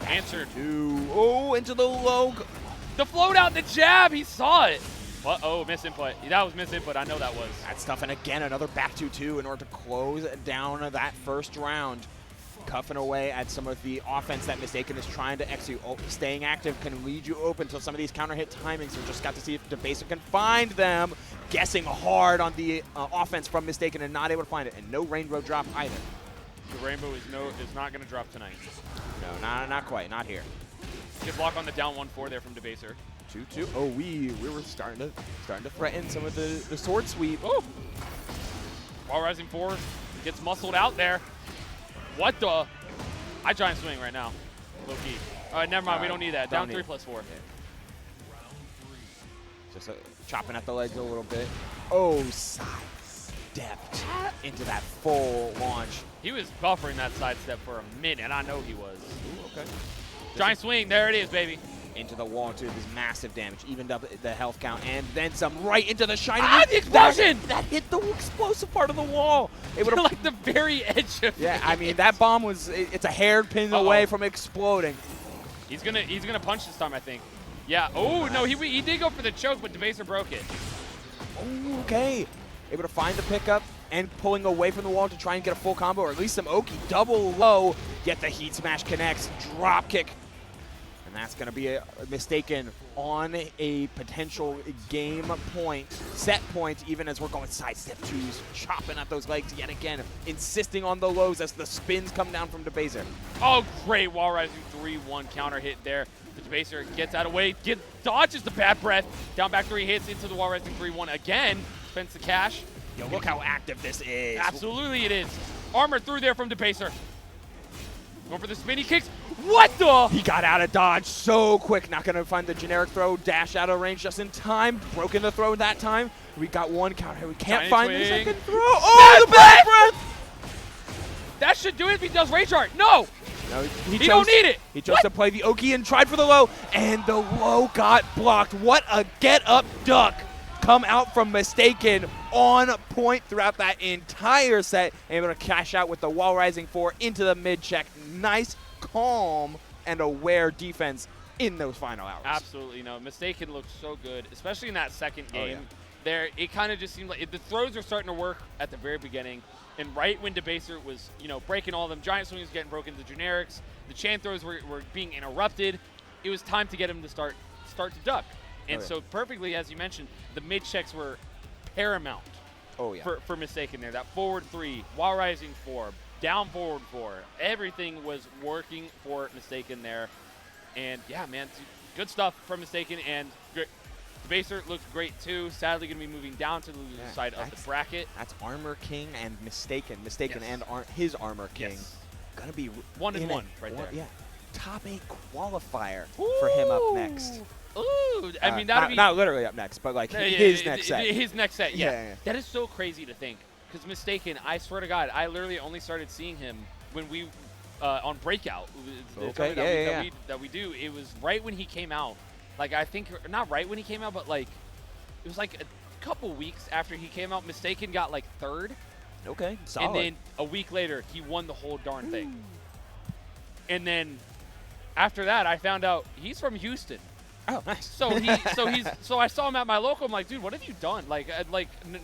answered. Oh, into the low. The float out, the jab, he saw it. What? Oh, misinput. That was misinput. I know that was. That's tough. And again, another back 2-2 in order to close down that first round. Cuffing away at some of the offense that Mistaken is trying to execute. Staying active can lead you open to some of these counter hit timings. We just got to see if Debaser can find them. Guessing hard on the offense from Mistaken and not able to find it. And no rainbow drop either. The rainbow is not going to drop tonight. No, not quite. Not here. Good block on the down 1-4 there from Debaser. 2-2. Oh, we were starting to threaten some of the sword sweep. Oh. Wall rising 4 gets muscled out there. What the? I giant swing right now. Low key. All right, never mind. We don't need that. Down 3 + 4. Just chopping at the legs a little bit. Oh, side stepped into that full launch. He was buffering that sidestep for a minute. I know he was. Ooh, okay. Giant swing. There it is, baby. Into the wall too. This massive damage. Evened up the health count. And then some right into the shiny. The explosion! That hit the explosive part of the wall. It would like the very edge of Yeah, I mean, that bomb was, it's a hairpin away from exploding. He's gonna punch this time, I think. Yeah. Oh, no, he did go for the choke, but Debaser broke it. Oh, okay. Able to find the pickup and pulling away from the wall to try and get a full combo, or at least some Oki. Double low, yet the heat smash connects. Drop kick. And that's going to be a Mistaken on a potential game point, set point, even as we're going sidestep 2s, chopping at those legs yet again, insisting on the lows as the spins come down from Debaser. Oh, great wall rising 3-1 counter hit there. The Debaser gets out of way, dodges the bad breath, down back 3 hits into the wall rising 3-1 again, spends the cash. Yo, look how active this is. Absolutely it is. Armor through there from Debaser. Going for the spinny kicks. What the? He got out of dodge so quick. Not going to find the generic throw. Dash out of range just in time. Broken the throw that time. We got one counter. We can't find the second throw. Oh, the back breath! That should do it if he does rage art. No! No, he don't need it. He chose to play the Oki and tried for the low. And the low got blocked. What a get-up duck. Come out from Mistaken on point throughout that entire set. Able to cash out with the wall rising 4 into the mid check. Nice, calm, and aware defense in those final hours. Absolutely, no. Mistaken looked so good, especially in that second game. Oh, yeah. There, it kind of just seemed like the throws were starting to work at the very beginning, and right when Debaser was, breaking all of them, giant swings getting broken, the generics, the chain throws were being interrupted. It was time to get him to start to duck. And so perfectly, as you mentioned, the mid checks were paramount. Oh yeah. For Mistaken there. That forward 3, wall rising 4, down forward 4. Everything was working for Mistaken there. And yeah, man, good stuff from Mistaken. And Debaser looks great too. Sadly, going to be moving down to the loser side of the bracket. That's Armor King and Mistaken. Mistaken and his Armor King. Yes. Going to be 1-1 right there. Yeah. Top 8 qualifier for him up next. Ooh, I mean, that would be not literally up next, but like his next set. His next set, yeah. Yeah. That is so crazy to think. Because Mistaken, I swear to God, I literally only started seeing him when we on Breakout. The tournament that we do. It was right when he came out. Like I think not right when he came out, but like it was like a couple weeks after he came out. Mistaken got like 3rd. Okay, solid. And then a week later, he won the whole darn thing. And then after that, I found out he's from Houston. Oh, nice. So I saw him at my local. I'm like, dude, what have you done? Like,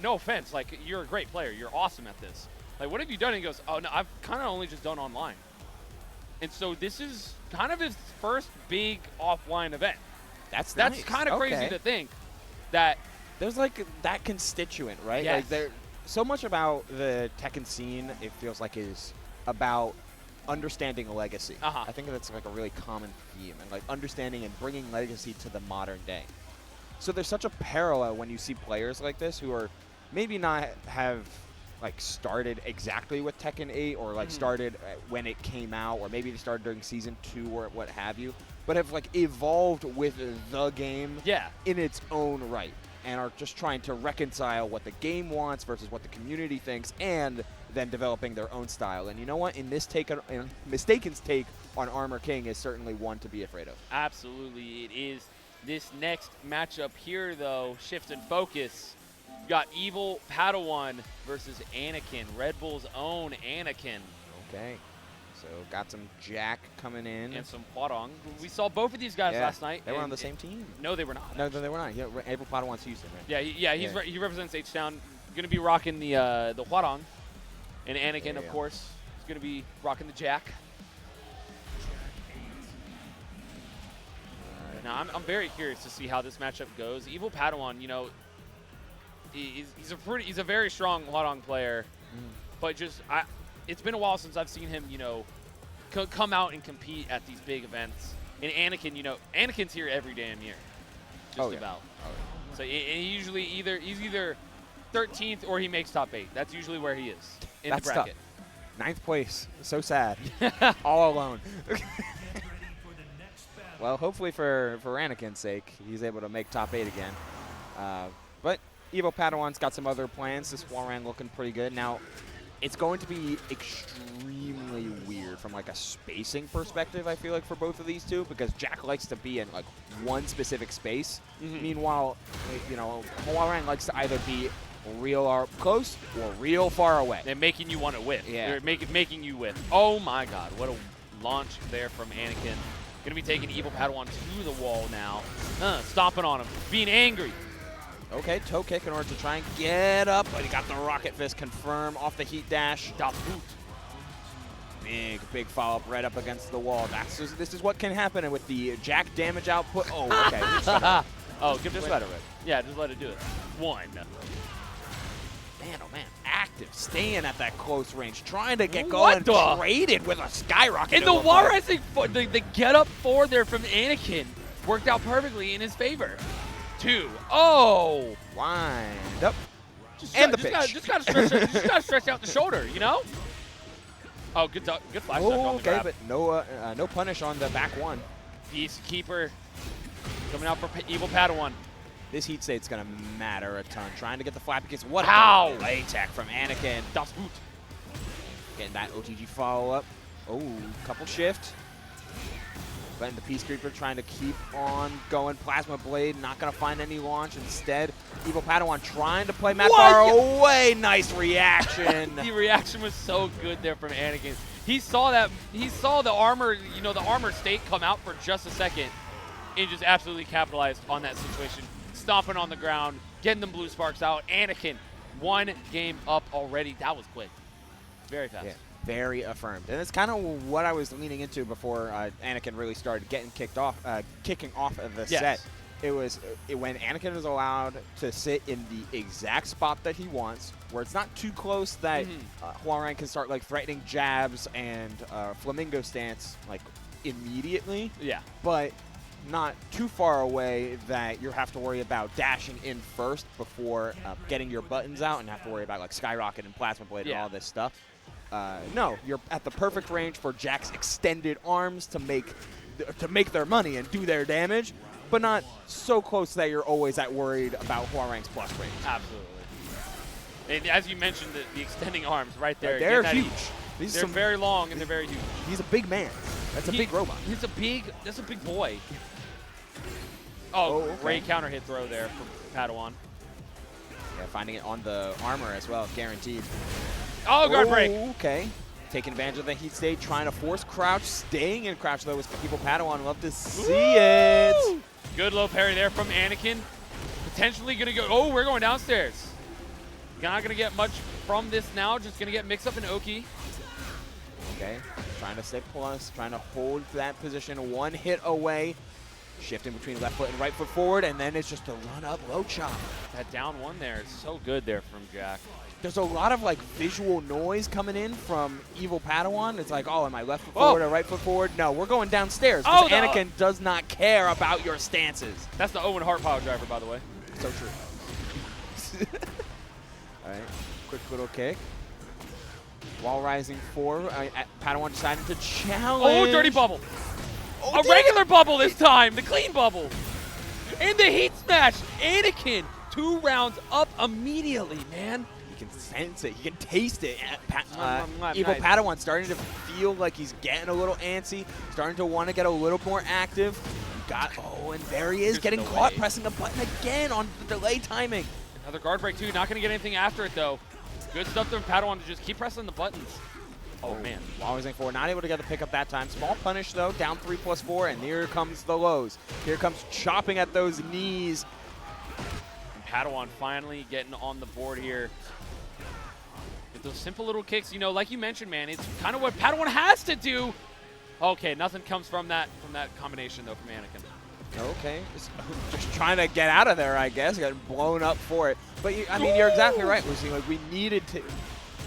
no offense, like you're a great player. You're awesome at this. Like, what have you done? And he goes, oh no, I've kind of only just done online. And so this is kind of his first big offline event. That's nice. Kind of crazy to think that there's like that constituent, right? Yes. Like there, so much about the Tekken scene, it feels like is about understanding a legacy. I think that's like a really common theme, and like understanding and bringing legacy to the modern day. So there's such a parallel when you see players like this who are maybe not have like started exactly with Tekken 8 or like started when it came out, or maybe they started during season 2 or what have you, but have like evolved with the game in its own right, and are just trying to reconcile what the game wants versus what the community thinks, and then developing their own style. And you know what? In this Mistaken's take on Armor King is certainly one to be afraid of. Absolutely, it is. This next matchup here, though, shift in focus. We've got EvilPadawan versus Anakin, Red Bull's own Anakin. Okay, so got some Jack coming in. And some Hwarong. We saw both of these guys last night. They were on the same team. No, they were not. No, they were not. Yeah, EvilPadawan's Houston, right? He represents H-Town. Going to be rocking the Hwarong. And Anakin, of course, is going to be rocking the Jack. Now, I'm very curious to see how this matchup goes. EvilPadawan, you know, he's a very strong Hwarong player, but it's been a while since I've seen him, you know, come out and compete at these big events. And Anakin, you know, Anakin's here every damn year, just about. So he's either 13th or he makes top 8. That's usually where he is in the bracket. Tough. 9th place. So sad. All alone. Well, hopefully for Anakin's sake, he's able to make top 8 again. But EvilPadawan's got some other plans. This Hwarong looking pretty good. Now, it's going to be extremely weird from like a spacing perspective, I feel like, for both of these two, because Jack likes to be in like one specific space. Meanwhile, you know, Hwarong likes to either be real close or real far away. They're making you want to whiff. Yeah. They're making you whiff. Oh my God, what a launch there from Anakin. Gonna be taking EvilPadawan to the wall now. Stomping on him, being angry. Okay, toe kick in order to try and get up, but he got the rocket fist confirmed off the heat dash. Das Boot. Big follow-up right up against the wall. This is what can happen with the Jack damage output. Oh, okay. Just let it rip. Yeah, just let it do it. 1. Man, oh man, active, staying at that close range, trying to get going, traded with a skyrocket. And the wall rising, the get up 4 there from Anakin worked out perfectly in his favor. 2. Oh! Wind up. And the pitch. Just gotta stretch out the shoulder, you know? Oh, good flash touch on the grab. But no punish on the back 1. Peacekeeper coming out for EvilPadawan. This heat state's going to matter a ton. Trying to get the flap against what a delay tech from Anakin. Das Boot. Getting that OTG follow-up. Oh, couple shift. Letting the Peacekeeper trying to keep on going. Plasma Blade not going to find any launch. Instead, EvilPadawan trying to play Matt Far away. Nice reaction. The reaction was so good there from Anakin. He saw that. He saw the armor, you know, the armor state come out for just a second, and just absolutely capitalized on that situation. Stomping on the ground, getting them blue sparks out. Anakin, 1 game up already. That was quick. Very fast. Yeah, very affirmed. And it's kind of what I was leaning into before Anakin really started getting kicking off of the set. It was when Anakin is allowed to sit in the exact spot that he wants, where it's not too close that Hwarong can start like threatening jabs and flamingo stance like immediately. Yeah. But not too far away that you have to worry about dashing in first before getting your buttons out and have to worry about like Skyrocket and Plasma Blade and all this stuff. No, you're at the perfect range for Jack's extended arms to make their money and do their damage, but not so close that you're always worried about Hwarong's plus range. Absolutely. And as you mentioned, the extending arms right there. They're huge. They're very long and they're very huge. He's a big man. That's a big robot. That's a big boy. Oh, great counter hit throw there from Padawan. Yeah, finding it on the armor as well, guaranteed. Oh, guard break. Okay. Taking advantage of the heat state, trying to force crouch, staying in crouch though with EvilPadawan. Love to see it. Good low parry there from Anakin. Potentially going to go. Oh, we're going downstairs. Not going to get much from this now. Just going to get mixed up in Oki. Okay, trying to stay plus, trying to hold that position, one hit away. Shifting between left foot and right foot forward, and then it's just a run-up low chop. That down one there is so good there from Jack. There's a lot of like visual noise coming in from EvilPadawan. It's like, oh, am I left foot forward or right foot forward? No, we're going downstairs because Anakin does not care about your stances. That's the Owen Hart power driver, by the way. So true. All right, quick little kick. Wall rising 4. Padawan deciding to challenge. Oh, dirty bubble. Oh, a regular bubble this time. The clean bubble. And the heat smash. Anakin 2 rounds up immediately, man. You can sense it. You can taste it. Nice. EvilPadawan starting to feel like he's getting a little antsy, starting to want to get a little more active. And there he is, getting caught, pressing the button again on the delay timing. Another guard break, too. Not going to get anything after it, though. Good stuff from Padawan to just keep pressing the buttons. Oh, man. Wall rising 4, not able to get the pick up that time. Small punish, though, down 3+4, and here comes the lows. Here comes chopping at those knees. And Padawan finally getting on the board here. With those simple little kicks, you know, like you mentioned, man, it's kind of what Padawan has to do. Okay, nothing comes from that combination, though, from Anakin. Okay, just trying to get out of there, I guess. Got blown up for it. But, I mean, you're exactly right, Lucy. Like, we needed to...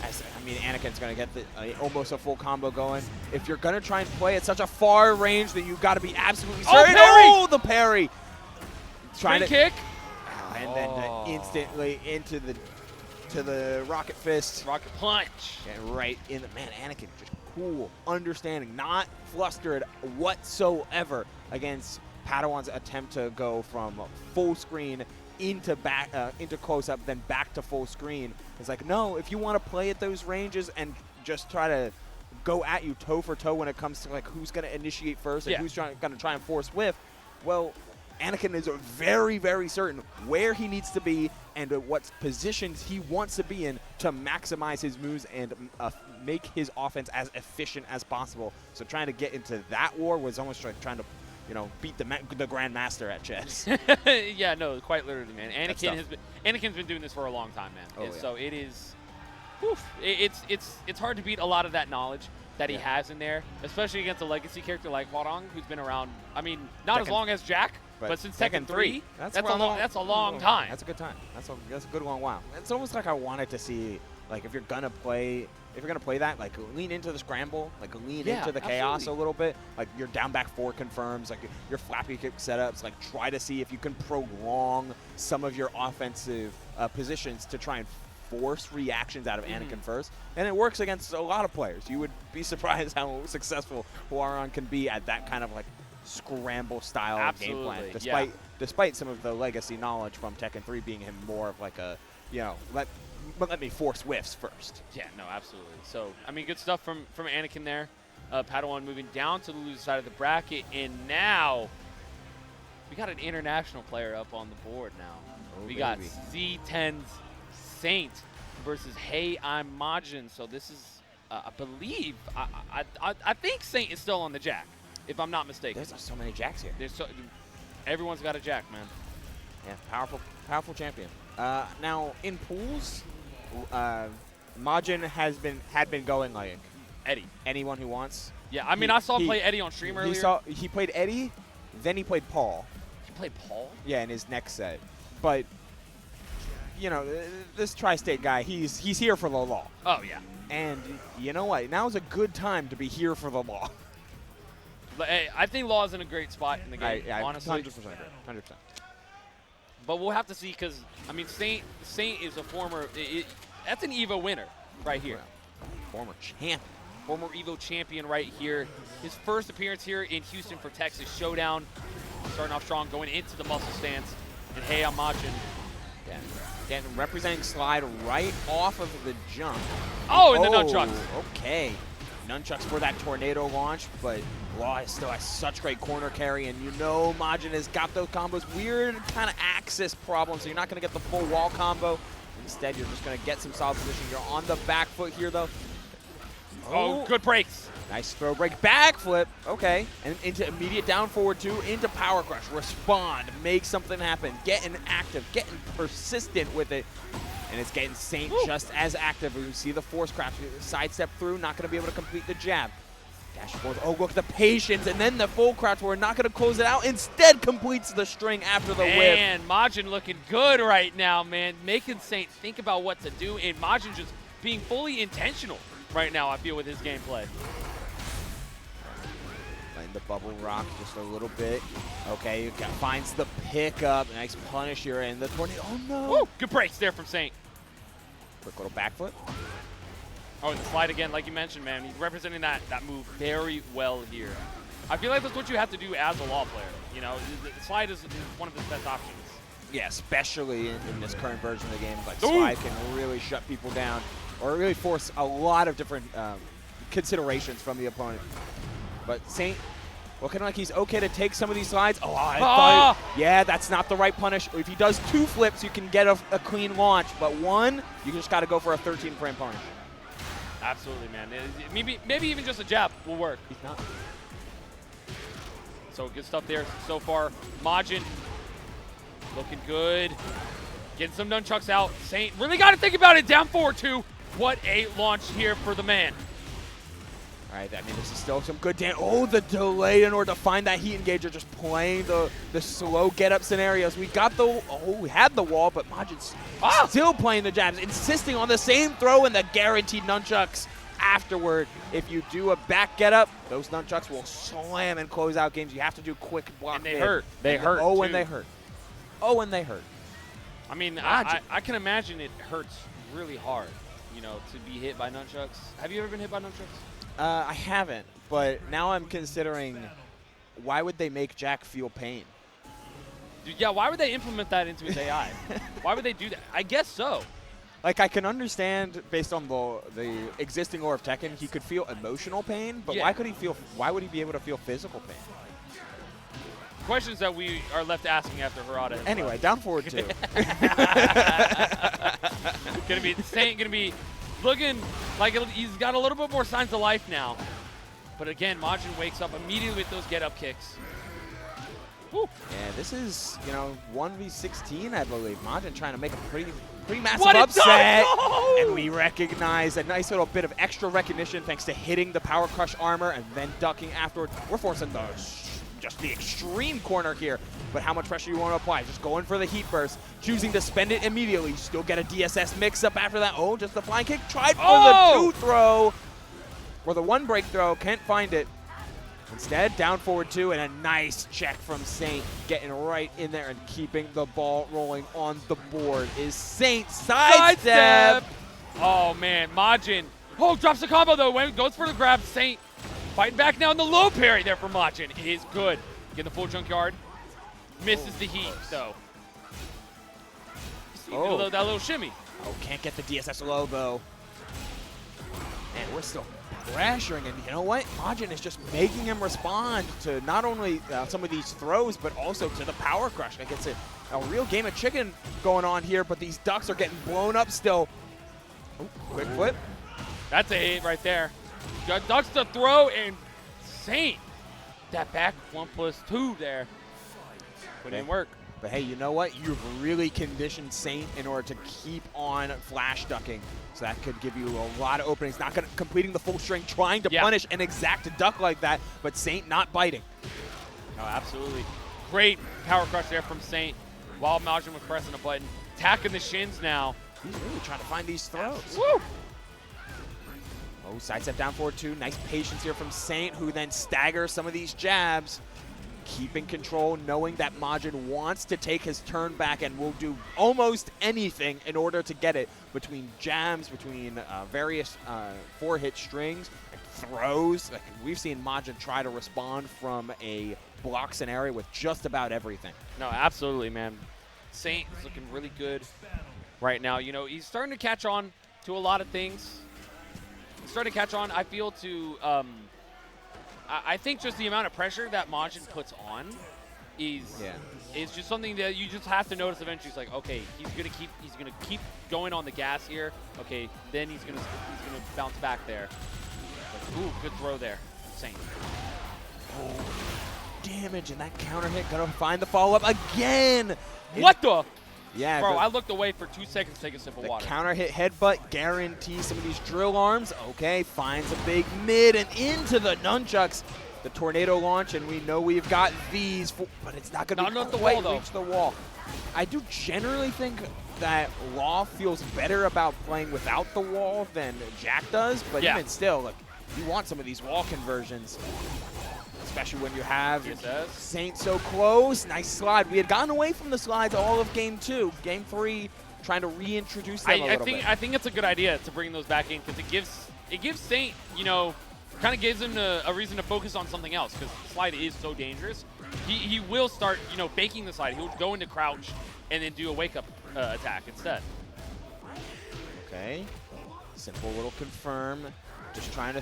I mean, Anakin's going to get almost a full combo going. If you're going to try and play at such a far range, then you've got to be absolutely certain. Oh, the parry! Trying to kick. And then instantly into the rocket fist. Rocket punch. And right in the... Man, Anakin just cool, understanding, not flustered whatsoever against Padawan's attempt to go from full screen into close up, then back to full screen. It's like, no, if you want to play at those ranges and just try to go at you toe for toe when it comes to like who's going to initiate first and who's going to try and force whiff, well, Anakin is very, very certain where he needs to be and what positions he wants to be in to maximize his moves and make his offense as efficient as possible. So trying to get into that war was almost like trying to, beat the Grandmaster at chess. Yeah, no, quite literally, man. Anakin's been doing this for a long time, man. So it is, it's hard to beat a lot of that knowledge that he has in there, especially against a legacy character like Hwarang, who's been around. I mean, not as long as Jack, but since Tekken 3. That's a long time. That's a good time. That's a good long while. It's almost like I wanted to see, like, if you're gonna play that, like, lean into the scramble, like, lean into the chaos a little bit. Like, your down back 4 confirms, like, your flappy kick setups, like, try to see if you can prolong some of your offensive positions to try and force reactions out of Anakin first. And it works against a lot of players. You would be surprised how successful Hwarang can be at that kind of, like, scramble style game plan, despite some of the legacy knowledge from Tekken 3 being him more of like a, let me force whiffs first. Yeah, no, absolutely. So, I mean, good stuff from Anakin there. Padawan moving down to the loser side of the bracket, and now we got an international player up on the board now. We got C10's Saint versus Hey, I'm Majin. So this is, I believe, I think Saint is still on the Jack, if I'm not mistaken. There's so many Jacks here. Everyone's got a Jack, man. Yeah, powerful champion. Now in pools, Majin had been going like Eddie. Anyone who wants. Yeah, I mean, I saw him play Eddie on stream earlier. He played Eddie, then he played Paul. He played Paul? Yeah, in his next set. But this tri-state guy, he's here for the law. Oh yeah. And you know what? Now's a good time to be here for the law. Hey, I think Law is in a great spot in the game, honestly. 100%. But we'll have to see because, I mean, Saint is a former that's an EVO winner right here. Former champion. Former EVO champion right here. His first appearance here in Houston for Texas Showdown. Starting off strong, going into the muscle stance. And Hey, I'm Majin. Yeah, representing slide right off of the jump. Oh, and the nunchucks. Okay. Nunchucks for that tornado launch, but Law still has such great corner carry, and Majin has got those combos. Weird kind of axis problem, so you're not going to get the full wall combo. Instead, you're just going to get some solid position. You're on the back foot here, though. Oh, good breaks. Nice throw break, backflip, okay. And into immediate down forward 2, into Power Crush. Respond, make something happen, getting active, getting persistent with it. And it's getting Saint just as active. We see the force crash, sidestep through, not gonna be able to complete the jab. Dash forward, oh look, the patience, and then the full crouch. We're not gonna close it out, instead completes the string after the whip. And Majin looking good right now, man. Making Saint think about what to do, and Majin just being fully intentional right now, I feel, with his gameplay. Letting the bubble rock just a little bit. Okay, finds the pickup. Nice punish here, and the tornado. Oh no! Woo! Good breaks there from Saint. Quick little backflip. Oh, and the slide again, like you mentioned, man. He's representing that move very well here. I feel like that's what you have to do as a law player. You know, the slide is one of his best options. Yeah, especially in this current version of the game. Like, slide can really shut people down, or really force a lot of different considerations from the opponent. But Saint, looking like he's okay to take some of these slides. Oh, I thought, yeah, that's not the right punish. If he does 2 flips, you can get a clean launch. But 1, you just got to go for a 13-frame punish. Absolutely, man. Maybe even just a jab will work. He's not. So good stuff there so far. Majin looking good. Getting some nunchucks out. Saint really got to think about it. Down forward 2. What a launch here for the man. All right, I mean, this is still some good damage. Oh, the delay in order to find that heat engager, just playing the slow get-up scenarios. We got the, we had the wall, but Majin's still playing the jabs, insisting on the same throw and the guaranteed nunchucks afterward. If you do a back get-up, those nunchucks will slam and close out games. You have to do quick block. And they hurt. They hurt, Oh, too. and they hurt. Oh, and they hurt. I mean, I can imagine it hurts really hard, you know, to be hit by nunchucks. Have you ever been hit by nunchucks? I haven't, but now I'm considering, why would they make Jack feel pain? Dude, yeah, why would they implement that into his AI? Why would they do that? I guess so. Like, I can understand, based on the existing lore of Tekken, he could feel emotional pain, but Yeah. why would he be able to feel physical pain? Questions that we are left asking after Harada. Anyway, down forward 2. Gonna be Saint, gonna be looking like he's got a little bit more signs of life now. But again, Majin wakes up immediately with those get-up kicks. Woo. Yeah, this is, 1v16, I believe. Majin trying to make a pretty massive What upset. No! And we recognize a nice little bit of extra recognition thanks to hitting the Power Crush armor and then ducking afterward. We're forcing just the extreme corner here. But how much pressure you want to apply? Just going for the heat burst, choosing to spend it immediately. You still get a DSS mix-up after that. Oh, just the flying kick. Tried for the 2 throw. Or the 1 break throw. Can't find it. Instead, down forward 2, and a nice check from Saint, getting right in there and keeping the ball rolling on the board. Is Saint sidestep? Oh, man, Majin. Oh, drops the combo, though. Goes for the grab. Saint fighting back now in the low parry there for Majin. It is good. Getting the full junkyard. Misses the heat, though. See that little shimmy. Oh, can't get the DSS low, though. And we're still pressuring, and you know what? Majin is just making him respond to not only some of these throws, but also to the Power Crush. Like, it's a real game of chicken going on here, but these ducks are getting blown up still. Ooh, quick flip. That's a hit right there. Got ducks to throw, and Saint. That back 1+2 there. Put in work. But hey, you know what? You've really conditioned Saint in order to keep on flash ducking. So that could give you a lot of openings. Not completing the full string, trying to punish an exact duck like that, but Saint not biting. Oh, absolutely. Great power crush there from Saint while Majin was pressing a button. Attacking the shins now. He's really trying to find these throws. Woo! Oh, sidestep down forward 2. Nice patience here from Saint, who then staggers some of these jabs. Keeping control, knowing that Majin wants to take his turn back and will do almost anything in order to get it between jabs, between various 4-hit strings, and throws. Like, we've seen Majin try to respond from a block scenario with just about everything. No, absolutely, man. Saint is looking really good right now. You know, he's starting to catch on to a lot of things. He's starting to catch on, I feel, to I think just the amount of pressure that Majin puts on is just something that you just have to notice eventually. It's like, okay, he's gonna keep going on the gas here. Okay, then he's gonna bounce back there. Ooh, good throw there. Saint. Oh, damage, and that counter hit gonna find the follow-up again. What the? Yeah, Bro, I looked away for 2 seconds to take a sip of the water. counter hit headbutt guarantees some of these drill arms. Okay, finds a big mid and into the nunchucks. The tornado launch, and we know we've got these, but it's not going to quite reach the wall. I do generally think that Law feels better about playing without the wall than Jack does, but even still, look, you want some of these wall conversions, especially when you have Saint so close. Nice slide. We had gotten away from the slides all of Game 2. Game 3, trying to reintroduce them a little bit. I think it's a good idea to bring those back in because it gives Saint, you know, kind of gives him a reason to focus on something else because the slide is so dangerous. He will start, you know, faking the slide. He'll go into crouch and then do a wake-up attack instead. Okay. Simple little confirm. Just trying to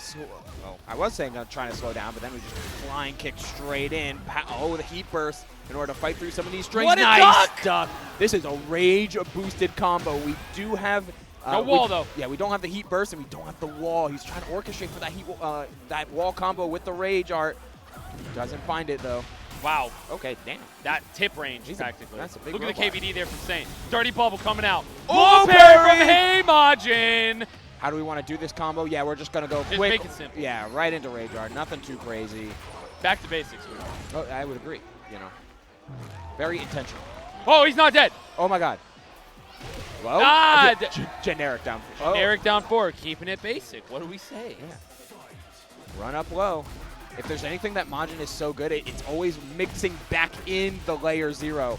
well, I was saying trying to slow down, but then we just flying kick straight in. Oh, the heat burst in order to fight through some of these strings. What a nice duck! This is a rage-boosted combo. We do have no wall, though. Yeah, we don't have the heat burst, and we don't have the wall. He's trying to orchestrate for that that wall combo with the rage art. Doesn't find it, though. Wow. Okay, damn. That tip range, practically. That's a big Look robot. at the KBD there from Saint. Dirty bubble coming out. Oh, More parry from Hey Majin. How do we want to do this combo? Yeah, we're just going to go Just quick. make it simple. Yeah, right into rage art. Nothing too crazy. Back to basics. Oh, I would agree, you know. Very intentional. Oh, he's not dead. Oh, my God. Well, Ah, generic down. Generic down 4, keeping it basic. What do we say? Yeah. Run up low. If there's anything that Majin is so good at, it's always mixing back in the layer 0,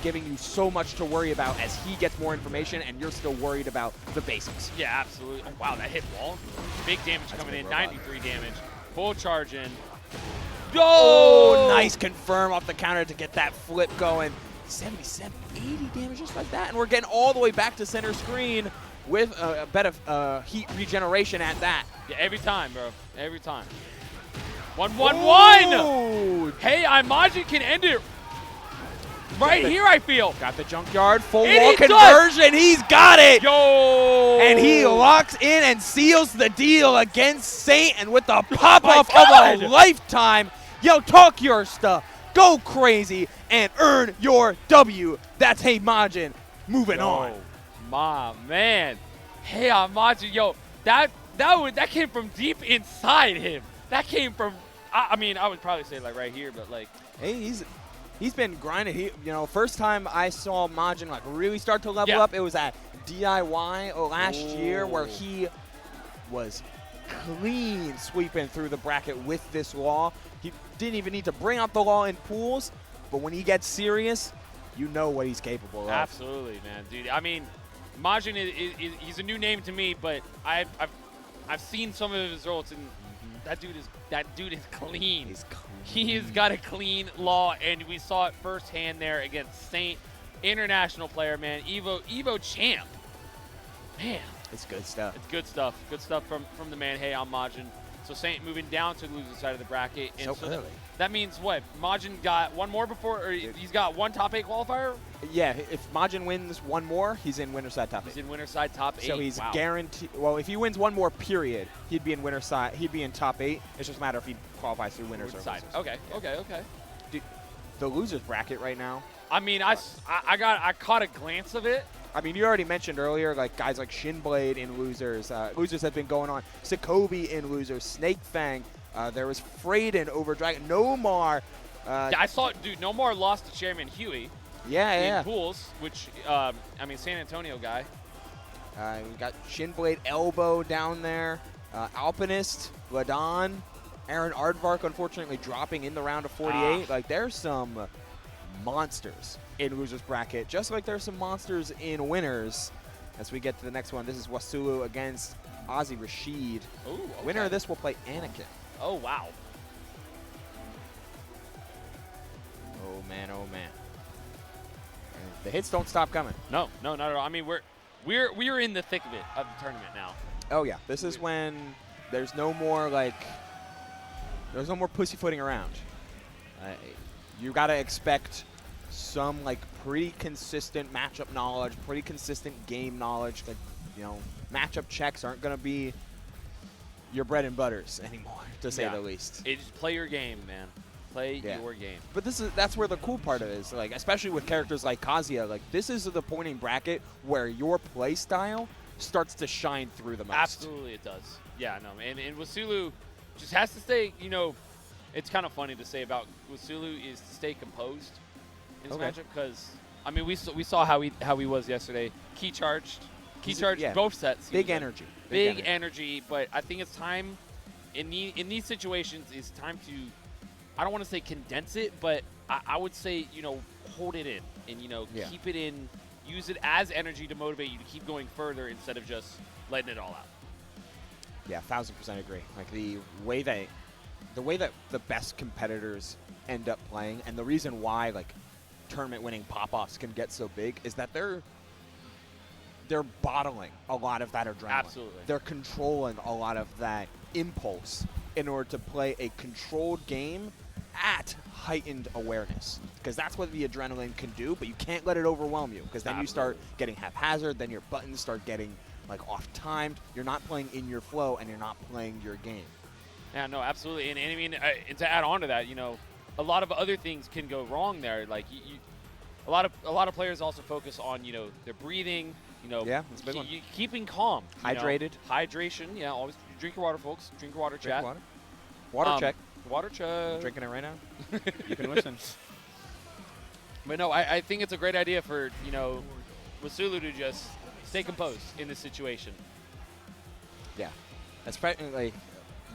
giving you so much to worry about as he gets more information and you're still worried about the basics. Yeah, absolutely. Oh, wow, that hit wall. Big damage coming in, 93 damage. Full charge in. Oh, nice confirm off the counter to get that flip going. 77, 80 damage just like that. And we're getting all the way back to center screen with a bit of heat regeneration at that. Yeah, every time, bro. Every time. 1-1-1! Hey, Majin can end it right here, I feel. Got the junkyard, full And wall he conversion. He's got it. Yo! And he locks in and seals the deal against Saint. And with the pop-off God. of a lifetime, yo, talk your stuff. Go crazy and earn your W. That's Hey Majin. Moving on. My man. Hey, Majin, yo, that came from deep inside him. That came from, I mean, I would probably say like right here, but like. Hey, he's been grinding. You know, first time I saw Majin like really start to level up, it was at DIY last year where he was clean sweeping through the bracket with this law. He didn't even need to bring out the law in pools, but when he gets serious, you know what he's capable of. Absolutely, man, dude. I mean, Majin he's a new name to me, but I've seen some of his results, and that dude is clean. He's clean. He's got a clean law, and we saw it firsthand there against Saint, international player, man. Evo champ. Man. It's good stuff. It's good stuff. Good stuff from the man. Hey, I'm Majin. So Saint moving down to the loser side of the bracket. And so early. That means what? Majin got one more before, or he's got one top 8 qualifier? Yeah, if Majin wins one more, he's in winner side top 8. He's in winner side top 8. So he's wow. guaranteed. Well, if he wins one more period, he'd be in winner side. He'd be in top 8. It's just a matter if he qualifies through winners or side. losers. Okay. Dude, the losers bracket right now. I mean, I caught a glance of it. I mean, you already mentioned earlier, like guys like Shinblade in losers. Losers have been going on. Sokobi in losers. Snake Fang. There was Freyden over Dragon. Nomar. Yeah, I saw, dude. Nomar lost to Chairman Huey. Yeah. In pools, which I mean, San Antonio guy. We got Shinblade Elbow down there. Alpinist, Ladon, Aaron Aardvark, unfortunately dropping in the round of 48. Like, there's some monsters in losers bracket, just like there's some monsters in winners. As we get to the next one, this is Wasulu against Ozyrashid. Ooh, okay. Winner of this will play Anakin. Oh wow. Oh man. And the hits don't stop coming. No, not at all. I mean, we're in the thick of it of the tournament now. Oh yeah, this is when there's no more pussyfooting around. You gotta expect some like pretty consistent matchup knowledge, pretty consistent game knowledge. Like, you know, matchup checks aren't gonna be your bread and butters anymore, to say Yeah. the least. Just play your game, man. Play Yeah. your game. But that's where the cool part of it is, like, especially with characters like Kazuya, like, this is the pointing bracket where your play style starts to shine through the most. Absolutely, it does. Yeah, no, and Wasulu just has to stay. It's kind of funny to say about Wasulu is to stay composed in this matchup because I mean we saw how he was yesterday. Key charged yeah. both sets. Big energy. Big energy, but I think it's time in these situations. It's time to, I don't want to say condense it, but I would say hold it in and keep it in. Use it as energy to motivate you to keep going further instead of just letting it all out. Yeah, 1000% agree. Like the way that the best competitors end up playing, and the reason why like tournament-winning pop-offs can get so big is that they're bottling a lot of that adrenaline. Absolutely. They're controlling a lot of that impulse in order to play a controlled game at heightened awareness, because that's what the adrenaline can do, but you can't let it overwhelm you, because then you start getting haphazard, then your buttons start getting like off-timed, you're not playing in your flow, and you're not playing your game. Yeah, no, absolutely. And I mean, and to add on to that, a lot of other things can go wrong there. Like a lot of players also focus on their breathing. Yeah, that's a big one. Keeping calm. Hydrated. Hydration. Yeah, always drink your water, folks. Drink your water, Drink chat. water. Water check. Water check. I'm drinking it right now. You can listen. But no, I think it's a great idea for Wasulu to just stay composed in this situation. Yeah, that's like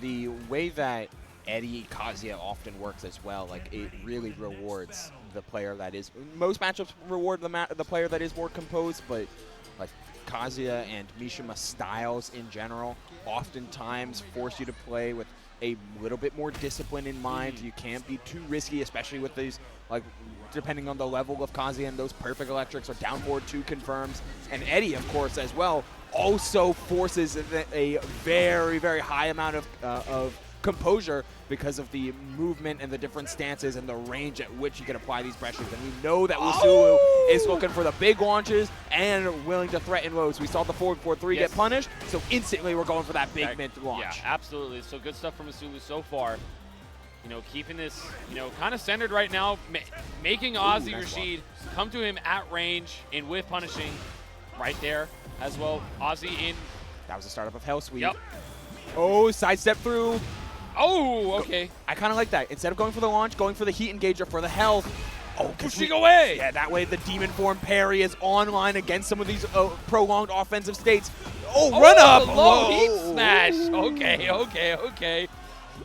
the way that Eddie Kazuya often works as well. Like it really rewards the player that is. Most matchups reward the player that is more composed, but like Kazuya and Mishima styles in general oftentimes force you to play with a little bit more discipline in mind. You can't be too risky, especially with these, like, depending on the level of Kazuya and those perfect electrics or down forward 2 confirms. And Eddie, of course, as well, also forces a very, very high amount of composure because of the movement and the different stances and the range at which you can apply these pressures. And we know that Wasulu is looking for the big launches and willing to threaten lows. We saw the forward 4-3 get punished, so instantly we're going for that big mid launch. Yeah, absolutely. So good stuff from Wasulu so far. Keeping this, kind of centered right now, making Ozyrashid come to him at range and with punishing right there as well. Ozzy in. That was the startup of Hell Sweep. Yep. Oh, sidestep through. Oh, okay. I kind of like that. Instead of going for the launch, going for the heat engager for the health. Oh, pushing away. Yeah, that way the demon form parry is online against some of these prolonged offensive states. Oh, run up. Low heat smash. Okay.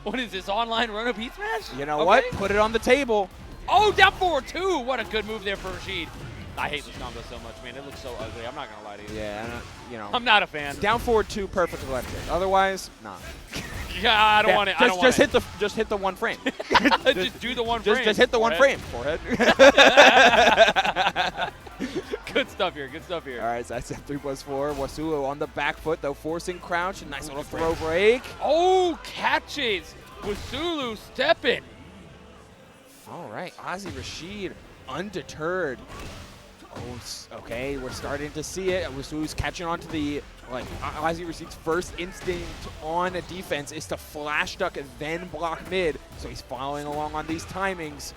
What is this, online run up heat smash? You know what? Put it on the table. Oh, down forward 2. What a good move there for Rashid. I hate this combo so much, man. It looks so ugly. I'm not going to lie to you. Yeah, I'm not a fan. Down forward 2, perfect electric. Otherwise, nah. Yeah, I don't want it. Just hit the one frame. just do the one frame. Just hit the one frame. Forehead. Good stuff here. All right, so that's 3+4. Wasulu on the back foot, though, forcing crouch. A nice little throw break. Oh, catches. Wasulu stepping. All right, Ozyrashid undeterred. Oh, okay, we're starting to see it. Wasulu's catching on to the, Ozyrashid's first instinct on a defense is to flash duck and then block mid. So he's following along on these timings.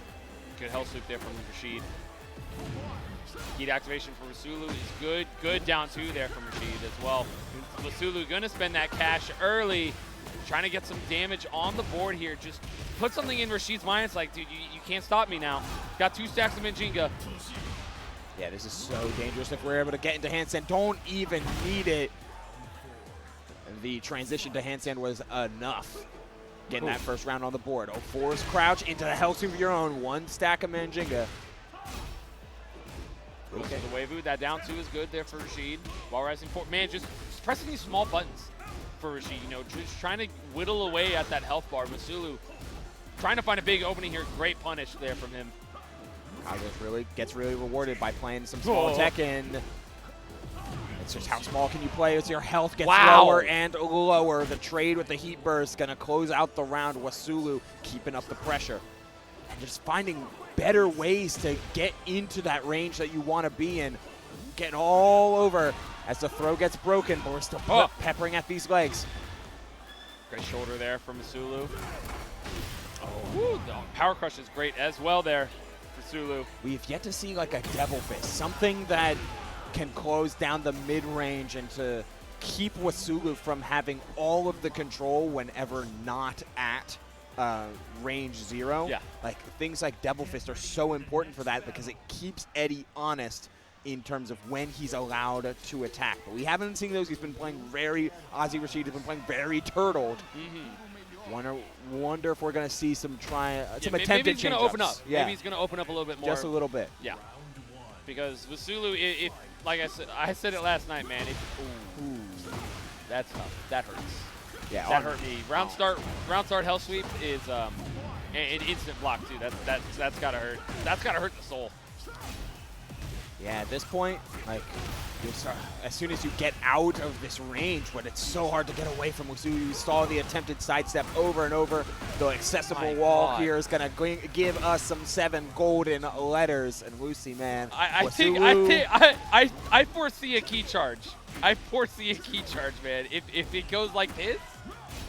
Good hell sweep there from Rashid. Heat activation for Wasulu is good. Good down 2 there from Rashid as well. Wasulu going to spend that cash early, trying to get some damage on the board here. Just put something in Rashid's mind. It's like, dude, you can't stop me now. Got 2 stacks of Majinga. Yeah, this is so dangerous if we're able to get into handstand. Don't even need it. The transition to handstand was enough. Getting that first round on the board. Oh, force crouch into the hell sweep of your own. 1 stack of Majinga. Okay. The Wavu, that down 2 is good there for Rashid. While rising forward. Man, just pressing these small buttons for Rashid. Just trying to whittle away at that health bar. Wasulu trying to find a big opening here. Great punish there from him. Kazuya gets really rewarded by playing some small Tekken. It's just how small can you play as your health gets lower and lower. The trade with the heat burst going to close out the round. Wasulu keeping up the pressure. And just finding better ways to get into that range that you want to be in. Getting all over as the throw gets broken, but we're still peppering at these legs. Great shoulder there from Wasulu. Oh, woo, the power crush is great as well there for Wasulu. We've yet to see like a Devil Fist, something that can close down the mid-range and to keep Wasulu from having all of the control whenever not at range 0. Yeah. Like things like Devil Fist are so important for that because it keeps Eddie honest in terms of when he's allowed to attack. But we haven't seen those. He's been playing Ozyrashid has been playing very turtled. Wonder if we're going to see some attempted maybe he's going to open up. change-ups. Yeah. Maybe he's going to open up a little bit more. Just a little bit. Yeah. Because Wasulu, if like I said it last night, man. That's tough. That hurts. Yeah. That hurt me. Round start hell sweep is an instant block too. That's gotta hurt. That's gotta hurt the soul. Yeah, at this point, like, you'll start, as soon as you get out of this range, but it's so hard to get away from Wasulu. You saw the attempted sidestep over and over. The accessible wall here is going to give us some 7 golden letters. And Lucy, man, I foresee a key charge. I foresee a key charge, man. If it goes like this.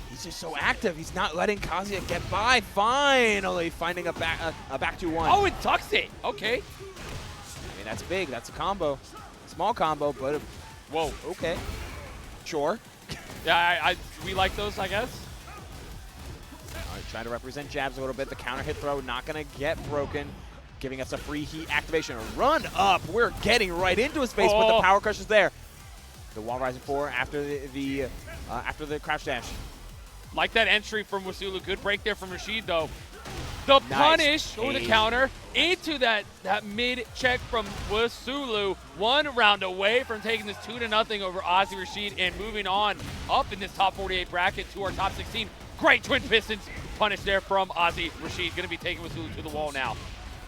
He's just so active. He's not letting Kazuya get by. Finally finding a back 2-1. Oh, it tucks it. Okay. I mean, that's big. That's a combo. Small combo, but whoa. Okay. Sure. Yeah, we like those, I guess. All right, trying to represent jabs a little bit. The counter hit throw not going to get broken. Giving us a free heat activation. A run up. We're getting right into his space, but the power crush is there. The wall rising 4 after after the crouch dash. Like that entry from Wasulu. Good break there from Rashid, though. The punish or the counter into that mid check from Wasulu. 1 round away from taking this 2-0 over Ozyrashid and moving on up in this top 48 bracket to our top 16. Great twin pistons punish there from Ozyrashid. Going to be taking Wasulu to the wall now.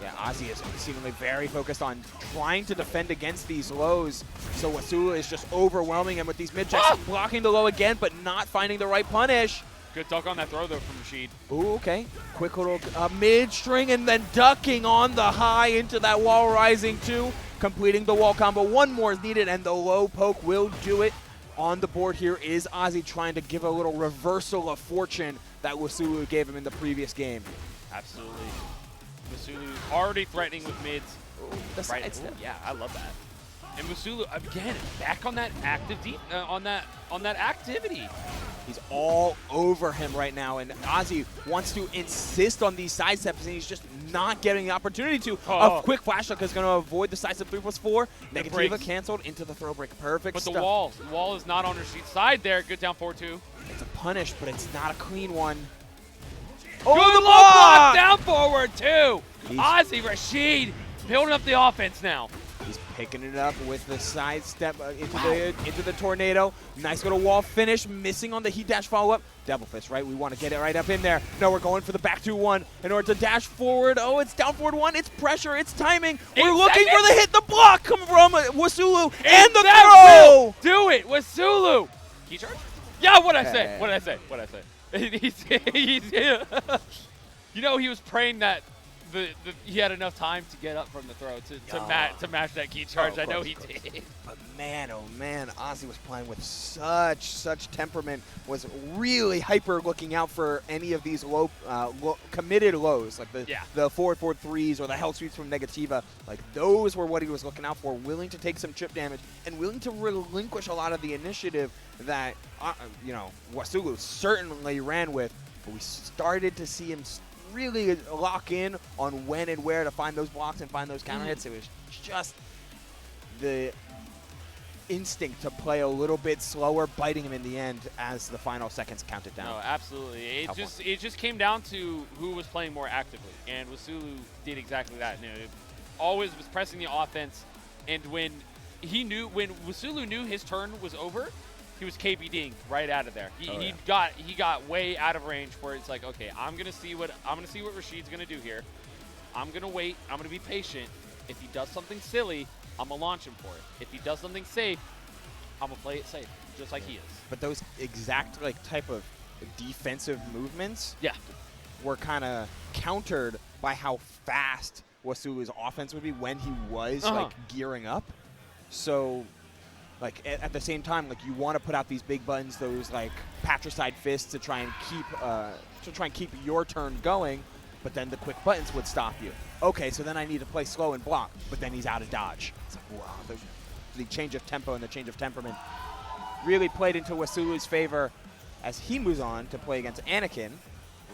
Yeah, Ozzy is seemingly very focused on trying to defend against these lows. So Wasulu is just overwhelming him with these mid checks, blocking the low again, but not finding the right punish. Good duck on that throw, though, from Rashid. Ooh, okay. Quick little mid-string and then ducking on the high into that wall rising 2, completing the wall combo. 1 more is needed, and the low poke will do it. On the board here is Ozzy trying to give a little reversal of fortune that Wasulu gave him in the previous game. Absolutely. Wasulu already threatening with mids. Ooh, the side step. Yeah, I love that. And Wasulu again back on that active on that activity. He's all over him right now, and Ozzy wants to insist on these side steps, and he's just not getting the opportunity to. A quick flash hook is going to avoid the side step 3+4. Negativa canceled into the throw break. Perfect but stuff. the wall is not on Rashid's side there. Good down 4-2. It's a punish, but it's not a clean one. Oh, good low block down forward too. Ozyrashid building up the offense now. He's picking it up with the side step into the tornado. Nice little wall finish, missing on the heat dash follow-up. Devil Fist, right? We want to get it right up in there. No, we're going for the back 2-1 in order to dash forward. Oh, it's down forward 1. It's pressure. It's timing. We're looking for the hit. The block come from Wasulu and the throw. Do it, Wasulu. Key charge? Yeah, what'd I say? What'd I say? What'd I say? You know, he was praying that he had enough time to get up from the throw to match that key charge. I know he did. But man, oh man, Ozzy was playing with such temperament. Was really hyper looking out for any of these committed lows, like the 4-4-3s or the hell sweeps from Negativa. Like those were what he was looking out for. Willing to take some chip damage and willing to relinquish a lot of the initiative that Wasulu certainly ran with. But we started to see him really lock in on when and where to find those blocks and find those counter hits. It was just the instinct to play a little bit slower, biting him in the end as the final seconds counted down. No, absolutely. It just came down to who was playing more actively, and Wasulu did exactly that. Always was pressing the offense, and when Wasulu knew his turn was over, he was KBDing right out of there. He got way out of range where it's like, okay, I'm gonna see what Rashid's gonna do here. I'm gonna wait. I'm gonna be patient. If he does something silly, I'm gonna launch him for it. If he does something safe, I'm gonna play it safe, just like he is. But those exact type of defensive movements, were kind of countered by how fast Wasulu's offense would be when he was gearing up. So. like at the same time, like you want to put out these big buttons, those like patricide fists to try and keep your turn going, but then the quick buttons would stop you. Okay, so then I need to play slow and block, but then he's out of dodge. It's like, wow, the change of tempo and the change of temperament really played into Wasulu's favor as he moves on to play against Anakin.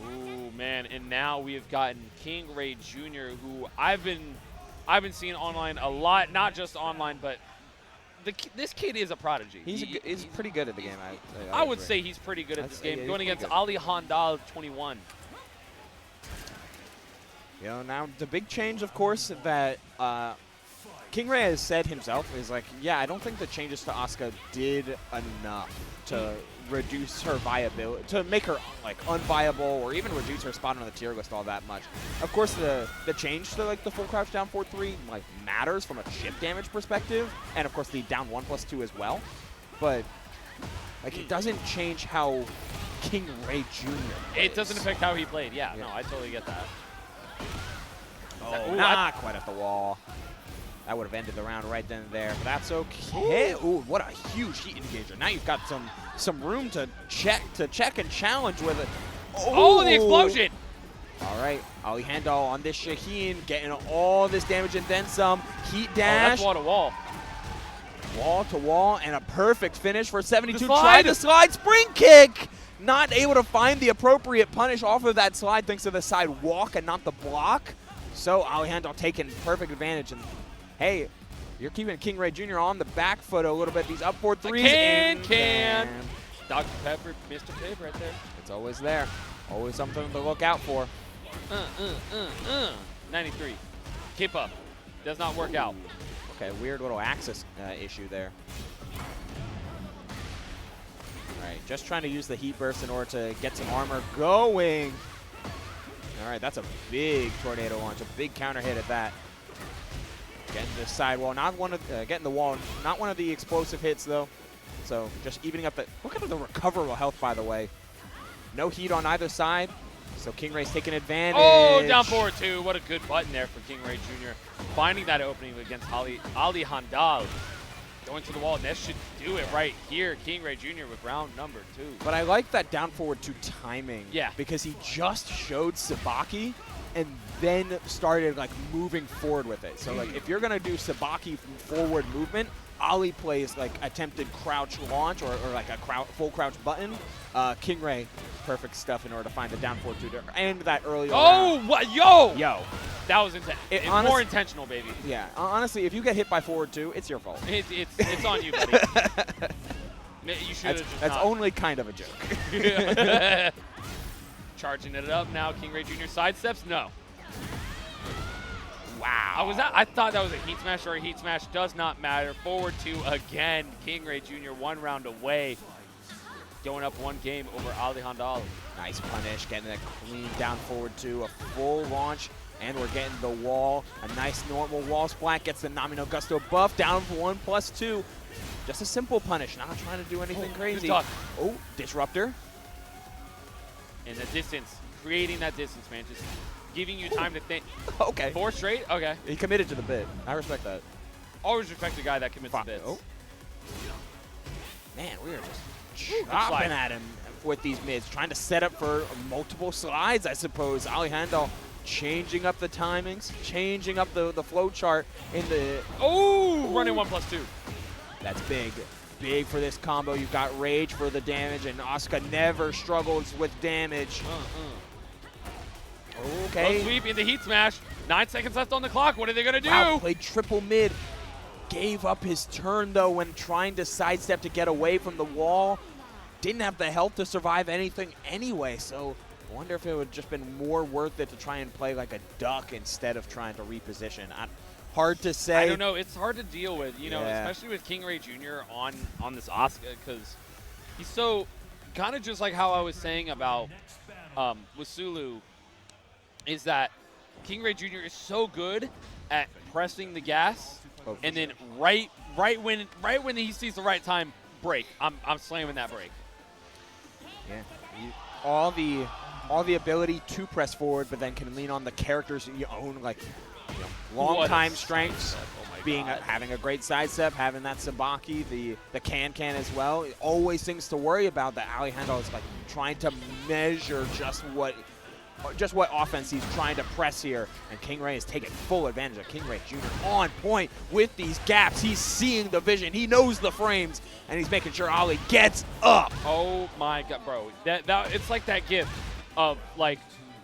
Ooh, man, and now we have gotten KingReyJr, who I've been seeing online a lot, not just online, but this kid is a prodigy. He's pretty good at the game. I would say he's pretty good at this game, going against Ali Handal 21. You know, now the big change, of course, that KingRey has said himself is like, yeah, I don't think the changes to Asuka did enough to reduce her viability, to make her like unviable, or even reduce her spot on the tier list all that much. Of course, the change to like the full crouch down 4-3 like matters from a chip damage perspective, and of course the down 1+2 as well. But like it doesn't change how KingReyJr plays. It doesn't affect how he played. Yeah, no, I totally get that. Oh, not quite at the wall. That would have ended the round right then and there, but that's okay. Ooh, what a huge heat engager. Now you've got some room to check and challenge with it. Oh, the explosion! All right, Ali Handal on this Shaheen, getting all this damage and then some. Heat dash. Oh, that's wall to wall. Wall to wall, and a perfect finish for 72. Try the slide, spring kick! Not able to find the appropriate punish off of that slide thanks to the side walk and not the block. So Ali Handal taking perfect advantage. And hey, you're keeping KingReyJr on the back foot a little bit. These up 4-3s. Can. Dr. Pepper, Mr. Pibb right there. It's always there. Always something to look out for. 93. Keep up. Does not work out. Okay, weird little axis issue there. All right, just trying to use the heat burst in order to get some armor going. All right, that's a big tornado launch, a big counter hit at that. Getting the sidewall, getting the wall, not one of the explosive hits though. So just evening up the, look at the recoverable health, by the way. No heat on either side, so KingRey's taking advantage. Oh, down forward two. What a good button there for KingReyJr. Finding that opening against Ali Handal. Going to the wall, and that should do it right here. KingReyJr with round number 2. But I like that down forward 2 timing. Yeah. Because he just showed Sabaki and then started like moving forward with it. So like if you're gonna do Sabaki forward movement, Ali plays like attempted crouch launch or like a full crouch button. KingRey, perfect stuff in order to find the down forward 2 and that early. Oh, what? Yo! That was more intentional, baby. Yeah, honestly, if you get hit by forward 2, it's your fault. It's on you, buddy. You should have just That's not. only kind of a joke. Charging it up now. KingReyJr sidesteps. No. Wow. I thought that was a heat smash or a heat smash. Does not matter. Forward 2 again. KingReyJr 1 round away. Going up 1 game over Ali Handal. Nice punish. Getting that clean down forward 2. A full launch. And we're getting the wall. A nice normal wall splat. Gets the Nami no Gusto buff. Down for 1+2. Just a simple punish. Not trying to do anything crazy. Oh, disruptor. In the distance. Creating that distance, man. Just giving you time to think. Okay. 4 straight? Okay. He committed to the bit. I respect that. Always respect the guy that commits to bits. Oh. Man, we are just chopping at him with these mids. Trying to set up for multiple slides, I suppose. Ali Handal changing up the timings, changing up the flow chart in the... Oh! Running 1+2. That's big. Big for this combo. You've got Rage for the damage, and Asuka never struggles with damage. Okay. Sweep into heat smash. 9 seconds left on the clock. What are they going to do? Wow, played triple mid. Gave up his turn, though, when trying to sidestep to get away from the wall. Didn't have the health to survive anything anyway, so I wonder if it would have just been more worth it to try and play like a duck instead of trying to reposition. Hard to say. I don't know. It's hard to deal with, you know, especially with KingReyJr on this Asuka, because he's so kind of just like how I was saying about Wasulu, is that KingReyJr is so good at pressing the gas, and then right when he sees the right time, break. I'm slamming that break. Yeah. All the ability to press forward, but then can lean on the characters you own, like long What a time strengths. sidestep. Oh my Being God. having a great sidestep, having that Sabaki, the can as well. Always things to worry about. That Alejandro is like trying to measure just what offense he's trying to press here, and KingRey is taking full advantage of KingReyJr. on point with these gaps. He's seeing the vision, he knows the frames, and he's making sure Ali gets up. Oh my God, bro! That it's like that gif of like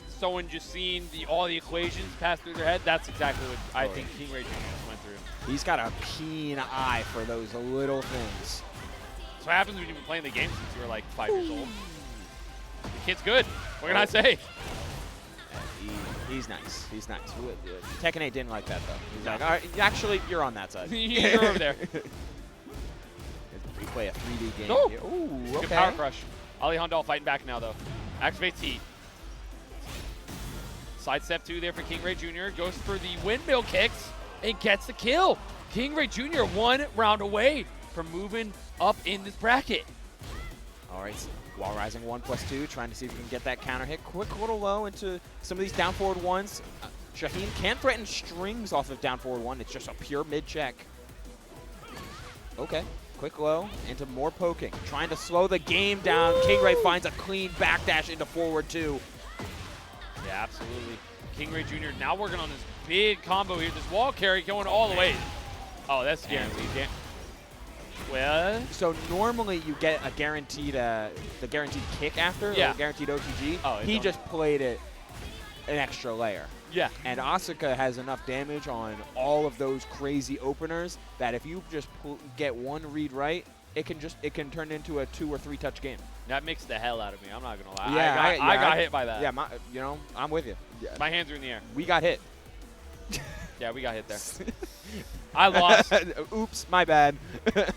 someone just seeing all the equations pass through their head. That's exactly what I think KingReyJr. just went through. He's got a keen eye for those little things. That's what happens when you've been playing the game since you were like 5 years old. The kid's good. What can I say? He's nice. He's nice. Tekken 8 didn't like that, though. He's like, all right, actually, you're on that side. You're over there. We play a 3D game Oh. here. Ooh, Good okay. power crush. Alejandro fighting back now, though. Activates heat. Sidestep 2 there for KingReyJr. Goes for the windmill kicks and gets the kill. KingReyJr. 1 round away from moving up in this bracket. All right, wall rising 1+2, trying to see if we can get that counter hit. Quick little low into some of these down forward ones. Shaheen can threaten strings off of down forward 1. It's just a pure mid check. Okay, quick low into more poking. Trying to slow the game down. KingRey finds a clean backdash into forward 2. Yeah, absolutely. KingReyJr. now working on this big combo here. This wall carry going all the way. Oh, that's guaranteed. Well, So normally you get a guaranteed, the guaranteed kick after, Yeah. or guaranteed OTG. Oh, he don't- just played it an extra layer. yeah. And Asuka has enough damage on all of those crazy openers that if you just get one read right, it can turn into a 2 or 3 touch game. That mixed the hell out of me. I'm not going to lie. Yeah, I got hit by that. Yeah, I'm with you. Yeah. My hands are in the air. We got hit. Yeah, we got hit there. I lost. Oops, my bad.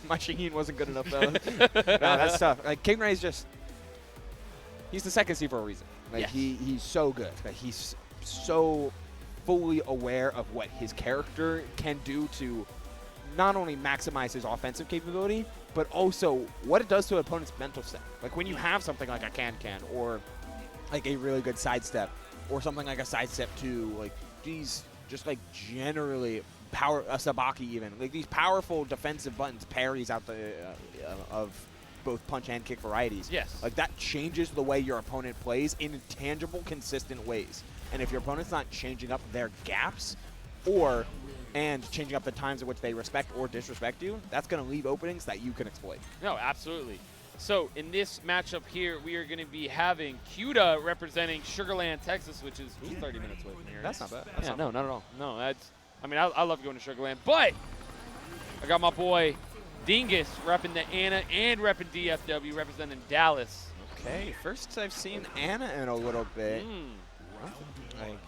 My Shaheen wasn't good enough, fellas. No, that's tough. Like, KingRey's just, he's the second seed for a reason. Like, Yes. he's so good. Like, he's so fully aware of what his character can do to not only maximize his offensive capability, but also what it does to an opponent's mental state. Like, when you have something like a can or like a really good sidestep or something like a sidestep 2, like these just like generally power, a Sabaki even, like these powerful defensive buttons, parries out the of both punch and kick varieties. Yes. Like that changes the way your opponent plays in tangible, consistent ways. And if your opponent's not changing up their gaps and changing up the times in which they respect or disrespect you, that's going to leave openings that you can exploit. No, absolutely. So in this matchup here, we are going to be having Kyuda representing Sugarland, Texas, which is 30 minutes away from here. That's not bad. Yeah, no, not at all. No, that's. I mean, I love going to Sugarland, but I got my boy Dingus repping the Anna and repping DFW, representing Dallas. Okay, first I've seen Anna in a little bit. Like,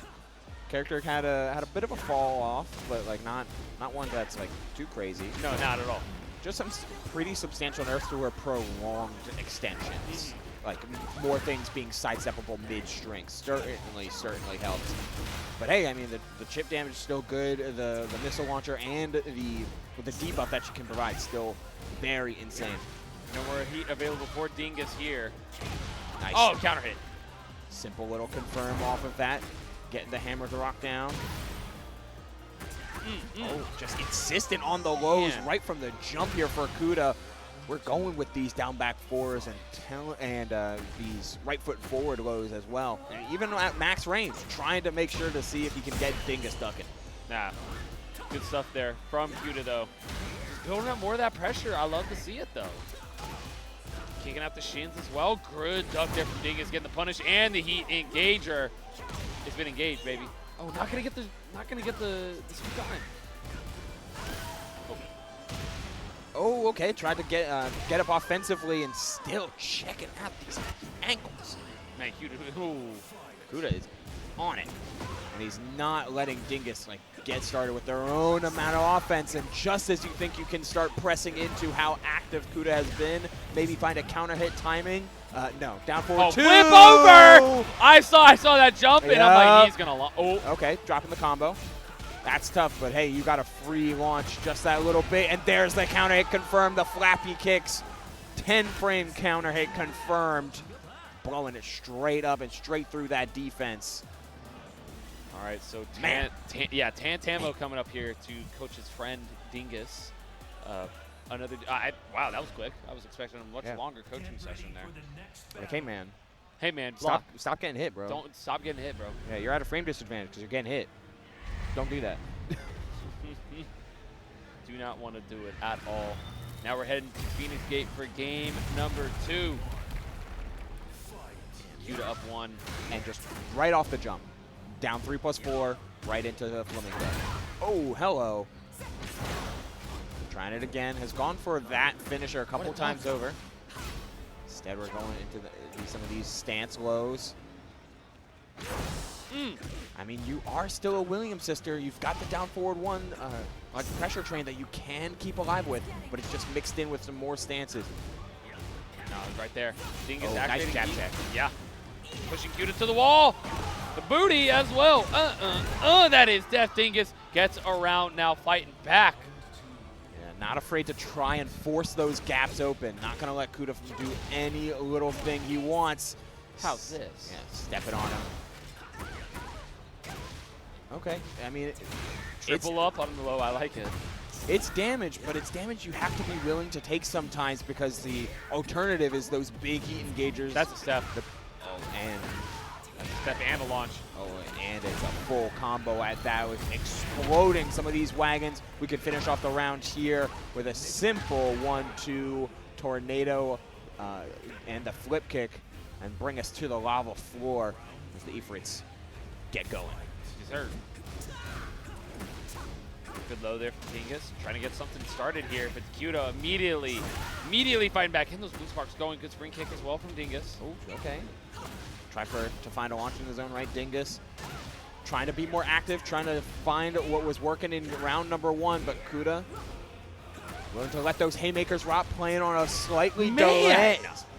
character had a bit of a fall off, but like not one that's like too crazy. No, not at all. Just some pretty substantial nerfs to her prolonged extensions. Like more things being sidesteppable mid-string certainly helps. But hey, I mean the chip damage is still good. The missile launcher and the debuff that she can provide still very insane. No more heat available for Dingus here. Nice. Oh, counter hit. Simple little confirm off of that. Getting the hammer to rock down. Oh, just insistent on the lows right from the jump here for Kyuda. We're going with these down back 4s and these right foot forward lows as well. And even at max range, trying to make sure to see if he can get Dingus ducking. Nah, good stuff there from Kyuda though. Just building up more of that pressure. I love to see it though. Kicking out the shins as well. Good duck there from Dingus, getting the punish and the heat engager. It's been engaged, baby. Oh, not gonna get the sweep on. Oh, okay. Tried to get up offensively and still checking out these angles. Man, Kyuda is on it. And he's not letting Dingus like get started with their own amount of offense. And just as you think you can start pressing into how active Kyuda has been, maybe find a counter hit timing. No, down forward 2. Flip over! I saw that jump and I'm like, he's gonna. Okay, dropping the combo. That's tough, but hey, you got a free launch just that little bit, and there's the counter hit confirmed. The flappy kicks, 10-frame counter hit confirmed, blowing it straight up and straight through that defense. All right, so Man. Tamo coming up here to coach his friend Dingus. Wow, that was quick. I was expecting a much longer coaching session there. Like, hey, man. Hey, man, block. Stop getting hit, bro. Don't stop getting hit, bro. Yeah, you're at a frame disadvantage because you're getting hit. Don't do that. Do not want to do it at all. Now we're heading to Phoenix Gate for game number 2. Kyuda up 1. And just right off the jump. Down 3+4, right into the Flamingo. Oh, hello. Trying it again. Has gone for that finisher a couple times over. Instead, we're going into some of these stance lows. I mean, you are still a Williams sister. You've got the down forward 1 like pressure train that you can keep alive with, but it's just mixed in with some more stances. No, right there. Dingus Nice activating jab heat. check. Yeah. Pushing Kyuda to the wall. The booty as well. That is death. Dingus gets around now, fighting back. Yeah, not afraid to try and force those gaps open. Not going to let Kyuda do any little thing he wants. How's this? Yeah, step it on him. Okay, I mean, Triple up on the low. I like it. it's damage, but it's damage you have to be willing to take sometimes because the alternative is those big heat engagers. That's a step. And Step and a launch. and it's a full combo at that with exploding some of these wagons. We could finish off the round here with a simple 1-2 tornado and the flip kick and bring us to the lava floor as the Ifrits get going. Dessert. Good low there from Dingus. Trying to get something started here, but Kyuda immediately fighting back. Hitting those blue sparks going. Good spring kick as well from Dingus. Oh, okay. Try to find a launch in his own right, Dingus. Trying to be more active, trying to find what was working in round number 1, but Kyuda willing to let those haymakers rot, playing on a slightly delay.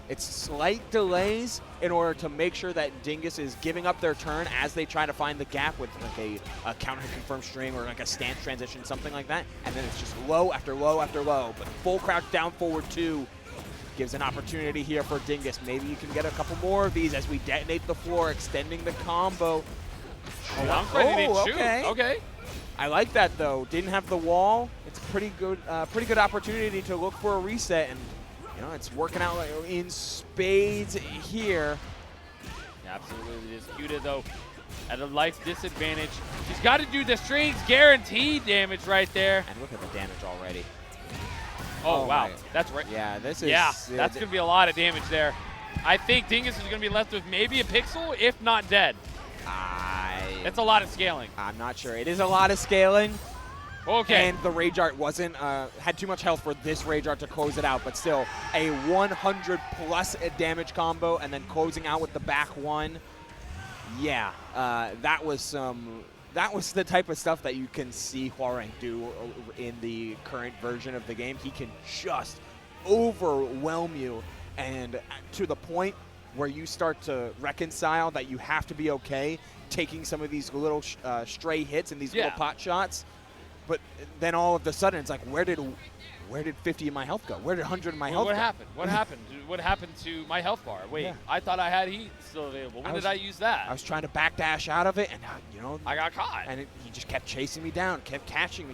It's slight delays in order to make sure that Dingus is giving up their turn as they try to find the gap with like a counter confirm string or like a stance transition, something like that. And then it's just low after low after low. But full crouch down forward 2 gives an opportunity here for Dingus. Maybe you can get a couple more of these as we detonate the floor, extending the combo. Okay. I like that though. Didn't have the wall. It's a pretty good opportunity to look for a reset, and you know it's working out in spades here. Yeah, absolutely, it is. Kyuda though at a life disadvantage. She's got to do the strings guaranteed damage right there. And look at the damage already. Oh wow, my. that's right. Yeah, this is. Yeah, that's gonna be a lot of damage there. I think Dingus is gonna be left with maybe a pixel, if not dead. That's a lot of scaling. I'm not sure. It is a lot of scaling. Okay. And the Rage Art wasn't, had too much health for this Rage Art to close it out, but still a 100+ damage combo and then closing out with the back 1. Yeah, that was the type of stuff that you can see Hwoarang do in the current version of the game. He can just overwhelm you, and to the point where you start to reconcile that you have to be okay taking some of these little stray hits and these little pot shots. But then all of a sudden, it's like, where did 50 of my health go? Where did 100 of my health go? What happened? What happened? What happened to my health bar? Wait, I thought I had heat still available. When did I use that? I was trying to backdash out of it, and you know, I got caught. And he just kept chasing me down, kept catching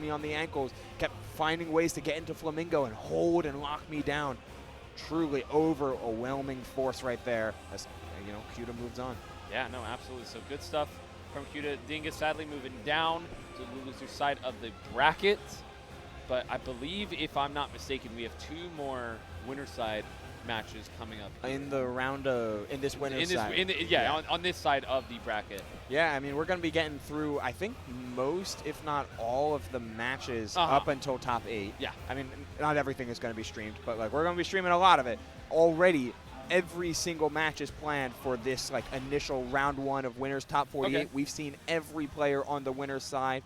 me on the ankles, kept finding ways to get into Flamingo and hold and lock me down. Truly overwhelming force right there as, you know, Kyuda moves on. Yeah, no, absolutely. So good stuff from Kyuda. Dingus sadly moving down to the loser side of the bracket. But I believe, if I'm not mistaken, we have 2 more winner side matches coming up in the round of this winner's side. On this side of the bracket. Yeah, I mean, we're going to be getting through, I think, most, if not all, of the matches up until top 8. Yeah. I mean, not everything is going to be streamed, but like we're going to be streaming a lot of it already. Every single match is planned for this like initial round 1 of winners top 48. Okay. We've seen every player on the winner's side,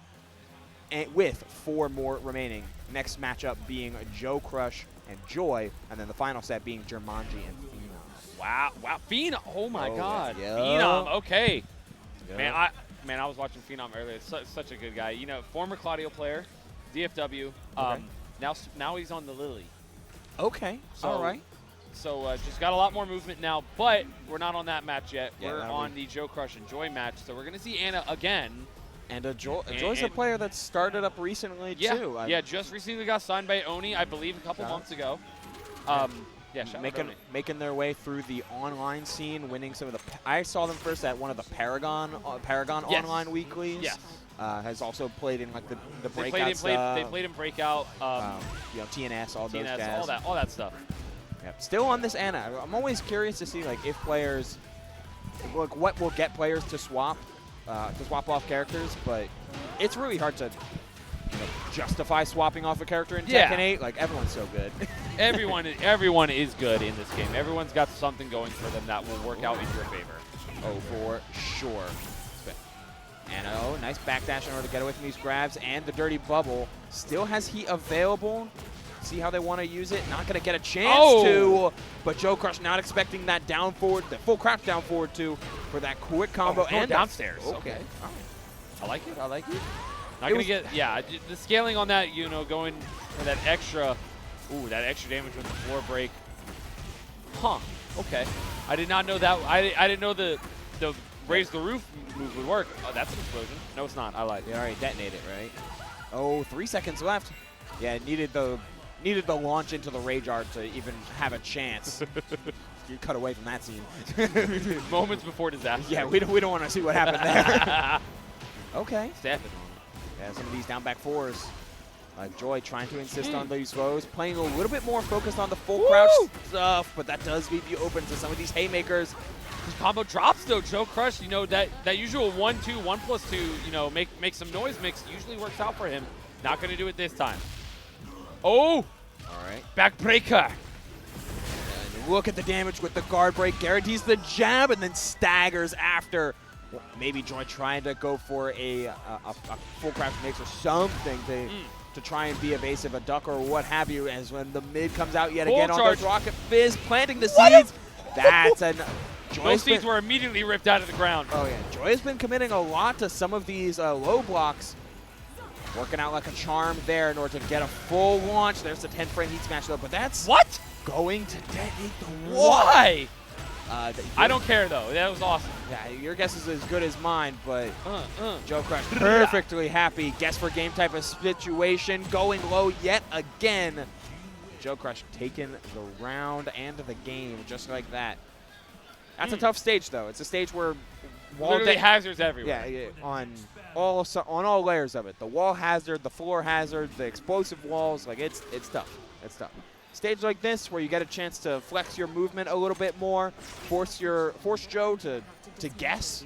and with 4 more remaining. Next matchup being JoeCrush and Joy, and then the final set being Jermanji and Phenom. Wow, Phenom! Oh my God, yeah. Phenom. Okay, Yeah. man, I was watching Phenom earlier. Such a good guy. You know, former Claudio player, DFW. Okay. Now he's on the Lily. Okay. So, all right. So just got a lot more movement now, but we're not on that match yet. Yeah, we're on the JoeCrush and Joy match, so we're going to see Anna again. And Joy's a player that started up recently, too. Yeah, just recently got signed by Oni, I believe, a couple months ago. Yeah, shout out to Oni. Making their way through the online scene, winning some of the. I saw them first at one of the Paragon Yes. online weeklies. Yes. Has also played in like the They breakout stuff. They played in Breakout. You know, TNS, all those TNS, guys. all that stuff. Yep. Still on this Anna. I'm always curious to see like if players, like what will get players to swap off characters, but it's really hard to justify swapping off a character in Tekken 8. Like everyone's so good. Everyone is good in this game. Everyone's got something going for them that will work out in your favor. Oh, for sure. Anna, nice backdash in order to get away from these grabs, and the dirty bubble still has heat available. See how they want to use it. Not going to get a chance to, but JoeCrush not expecting that down forward, the full crouch down forward too, for that quick combo and downstairs. Okay. I like it. Not going to get, the scaling on that, going for that extra, that extra damage with the floor break. Huh, okay. I did not know that. I didn't know the raise the roof move would work. Oh, that's an explosion. No, it's not. I lied. They already detonated, right? Oh, 3 seconds left. Yeah, it needed the launch into the ReyJr to even have a chance. You cut away from that scene. Moments before disaster. Yeah, we don't want to see what happened there. Okay. Stepping. Yeah, some of these down back fours. Joy trying to insist on these throws, playing a little bit more focused on the full crouch stuff, but that does leave you open to some of these haymakers. This combo drops though, JoeCrush. That usual 1-2, 1+2, make some noise mix usually works out for him. Not going to do it this time. Oh! All right. Backbreaker. And look at the damage with the guard break. Guarantees the jab and then staggers after. Well, maybe Joy trying to go for a full crouch mix or something to try and be evasive, a duck or what have you, as when the mid comes out yet again on those Rocket Fizz, planting the seeds. That's an... Those seeds were immediately ripped out of the ground. Oh, yeah. Joy has been committing a lot to some of these low blocks. Working out like a charm there in order to get a full launch. There's the 10-frame heat smash, though, but that's going to detonate the wall. Why? I don't care, though. That was awesome. Yeah, your guess is as good as mine, but JoeCrush perfectly happy. Guess for game type of situation. Going low yet again. JoeCrush taking the round and the game just like that. That's a tough stage, though. It's a stage where literally hazards everywhere. Yeah, on all layers of it. The wall hazard, the floor hazard, the explosive walls. Like it's tough. It's tough. Stage like this where you get a chance to flex your movement a little bit more, force Joe to guess,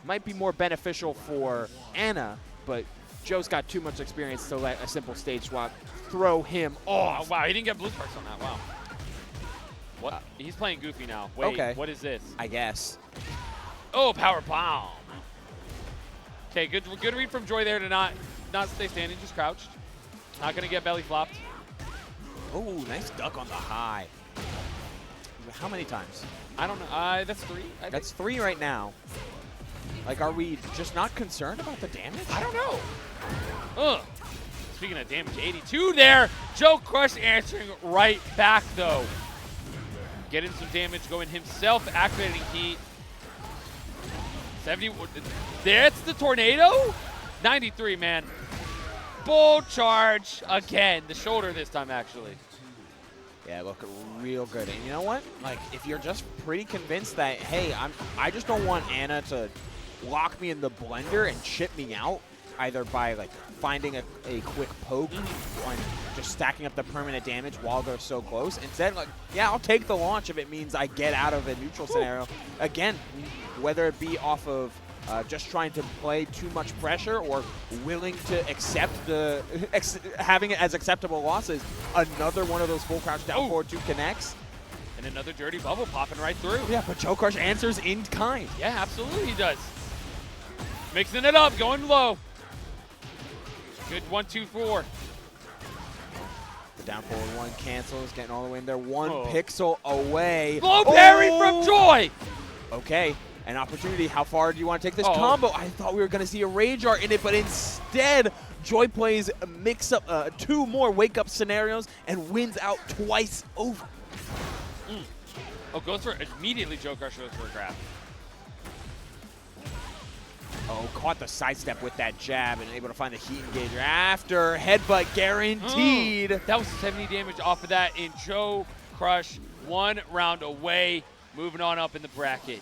might be more beneficial for Anna, but Joe's got too much experience to let a simple stage swap throw him off. Oh, wow, he didn't get blue sparks on that. Wow. What? He's playing goofy now. Wait, what is this? I guess. Oh, power bomb. Okay, good read from Joy there to not stay standing, just crouched. Not gonna get belly flopped. Oh, nice duck on the high. How many times? I don't know. That's 3. That's 3 right now. Like, are we just not concerned about the damage? I don't know. Speaking of damage, 82 there. JoeCrush answering right back, though. Getting some damage going himself, activating heat. 70. That's the tornado? 93, man. Bull charge again. The shoulder this time, actually. Yeah, look real good. And you know what? Like, if you're just pretty convinced that, hey, I just don't want Anna to lock me in the blender and chip me out, either by like finding a quick poke and just stacking up the permanent damage while they're so close. Instead, like, yeah, I'll take the launch if it means I get out of a neutral scenario. Again, whether it be off of just trying to play too much pressure or willing to accept having it as acceptable losses. Another one of those full crouch down forward 2 connects. And another dirty bubble popping right through. Yeah, but JoeCrush answers in kind. Yeah, absolutely he does. Mixing it up, going low. Good 1-2-4. The down forward 1 cancels, getting all the way in there. 1 pixel away. Low parry from Joy. Okay. An opportunity. How far do you want to take this combo? I thought we were going to see a ReyJr in it, but instead, Joy plays a mix-up, 2 more wake-up scenarios and wins out twice over. Oh, goes for immediately. JoeCrush goes for a grab. Oh, caught the sidestep with that jab and able to find the heat engager after headbutt guaranteed. That was 70 damage off of that, and JoeCrush 1 round away, moving on up in the bracket.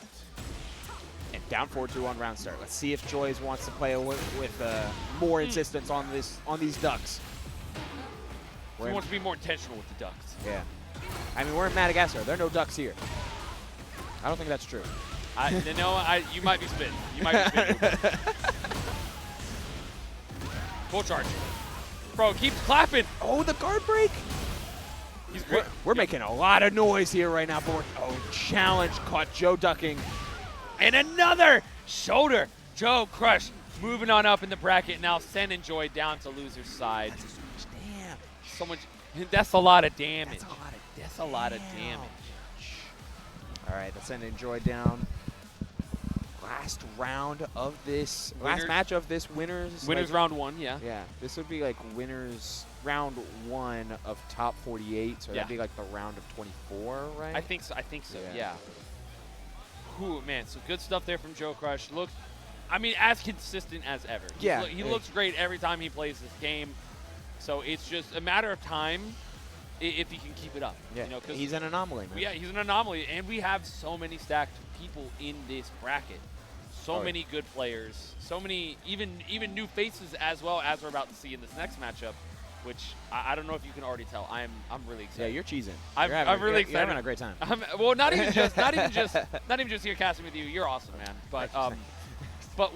And down 4-2 on round start. Let's see if Joyce wants to play with more insistence on these ducks. He wants to be more intentional with the ducks. Yeah. I mean, we're in Madagascar. There are no ducks here. I don't think that's true. You might be spitting. You might be spitting. Full charge. Bro, keep clapping. Oh, the guard break. He's great. We're making a lot of noise here right now. But challenge caught Joe ducking. And another shoulder. JoeCrush moving on up in the bracket, now sending Joy down to loser's side. That's so much damage. So much. That's a lot of damage. That's a lot of damage. All right, let's send Joy down. Last round of this, last match of this winners. Winners round 1, yeah. Yeah, this would be like winners round 1 of top 48, so that'd be like the round of 24, right? I think so, yeah. Ooh, man, so good stuff there from JoeCrush. Looks, I mean, as consistent as ever. He looks great every time he plays this game. So it's just a matter of time if he can keep it up. Yeah, you know, he's an anomaly, man. Yeah, he's an anomaly, and we have so many stacked people in this bracket. So many good players, so many even new faces as well, as we're about to see in this next matchup, which I don't know if you can already tell. I'm really excited. Yeah, you're cheesing. I'm really excited. You're having a great time. Well, not even just here casting with you. You're awesome, man. But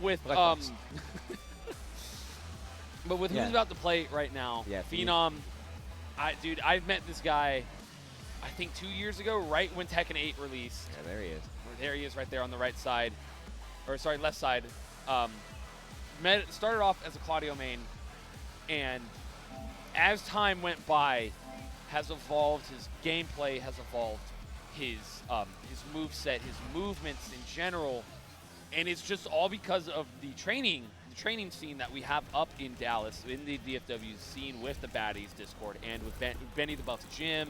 with but with who's about to play right now, Phenom. Dude, I've met this guy, I think 2 years ago, right when Tekken 8 released. Yeah, there he is. There he is, right there on the right side, or sorry, left side. Started off as a Claudio main, and as time went by, has evolved. His gameplay has evolved. His moveset, his movements in general, and it's just all because of the training scene that we have up in Dallas, in the DFW scene with the Baddies Discord, and with Benny the Buff Gym.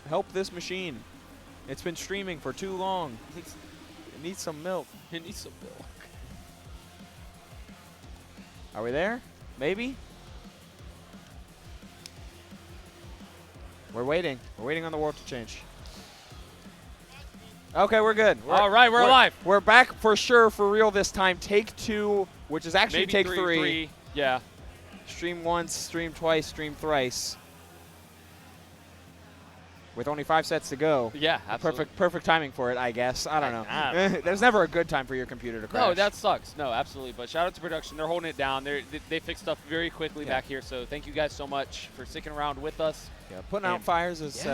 Help this machine. It's been streaming for too long. It needs some milk. It needs some milk. Are we there? Maybe? We're waiting. We're waiting on the world to change. Okay, we're good. All right, we're alive. We're back for sure, for real this time. Take 2, which is actually maybe take 3. Yeah. Stream once, stream twice, stream thrice. With only 5 sets to go. Yeah, absolutely. Perfect timing for it, I guess. I don't know. There's never a good time for your computer to crash. No, that sucks. No, absolutely. But shout out to production. They're holding it down. They fix stuff very quickly back here. So thank you guys so much for sticking around with us. Yeah, putting out fires is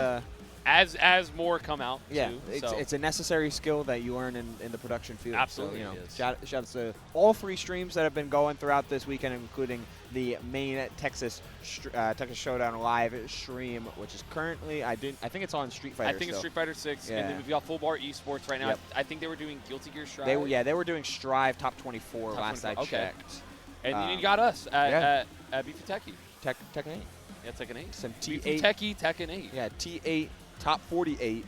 as more come out. Yeah, too, it's a necessary skill that you learn in the production field. Absolutely, so, shout out to all 3 streams that have been going throughout this weekend, including the main Texas Showdown live stream, which is currently I think it's on Street Fighter. I think it's Street Fighter 6, yeah. and then we've got Full Bar Esports right now. Yep. I think they were doing Guilty Gear Strive. They were doing Strive top 24 last I checked. And then you got us at Beefy Techie. Tekken 8. Yeah, Tekken 8. Some Beefy T8. Techie, Tekken 8. Yeah, T8 top 48.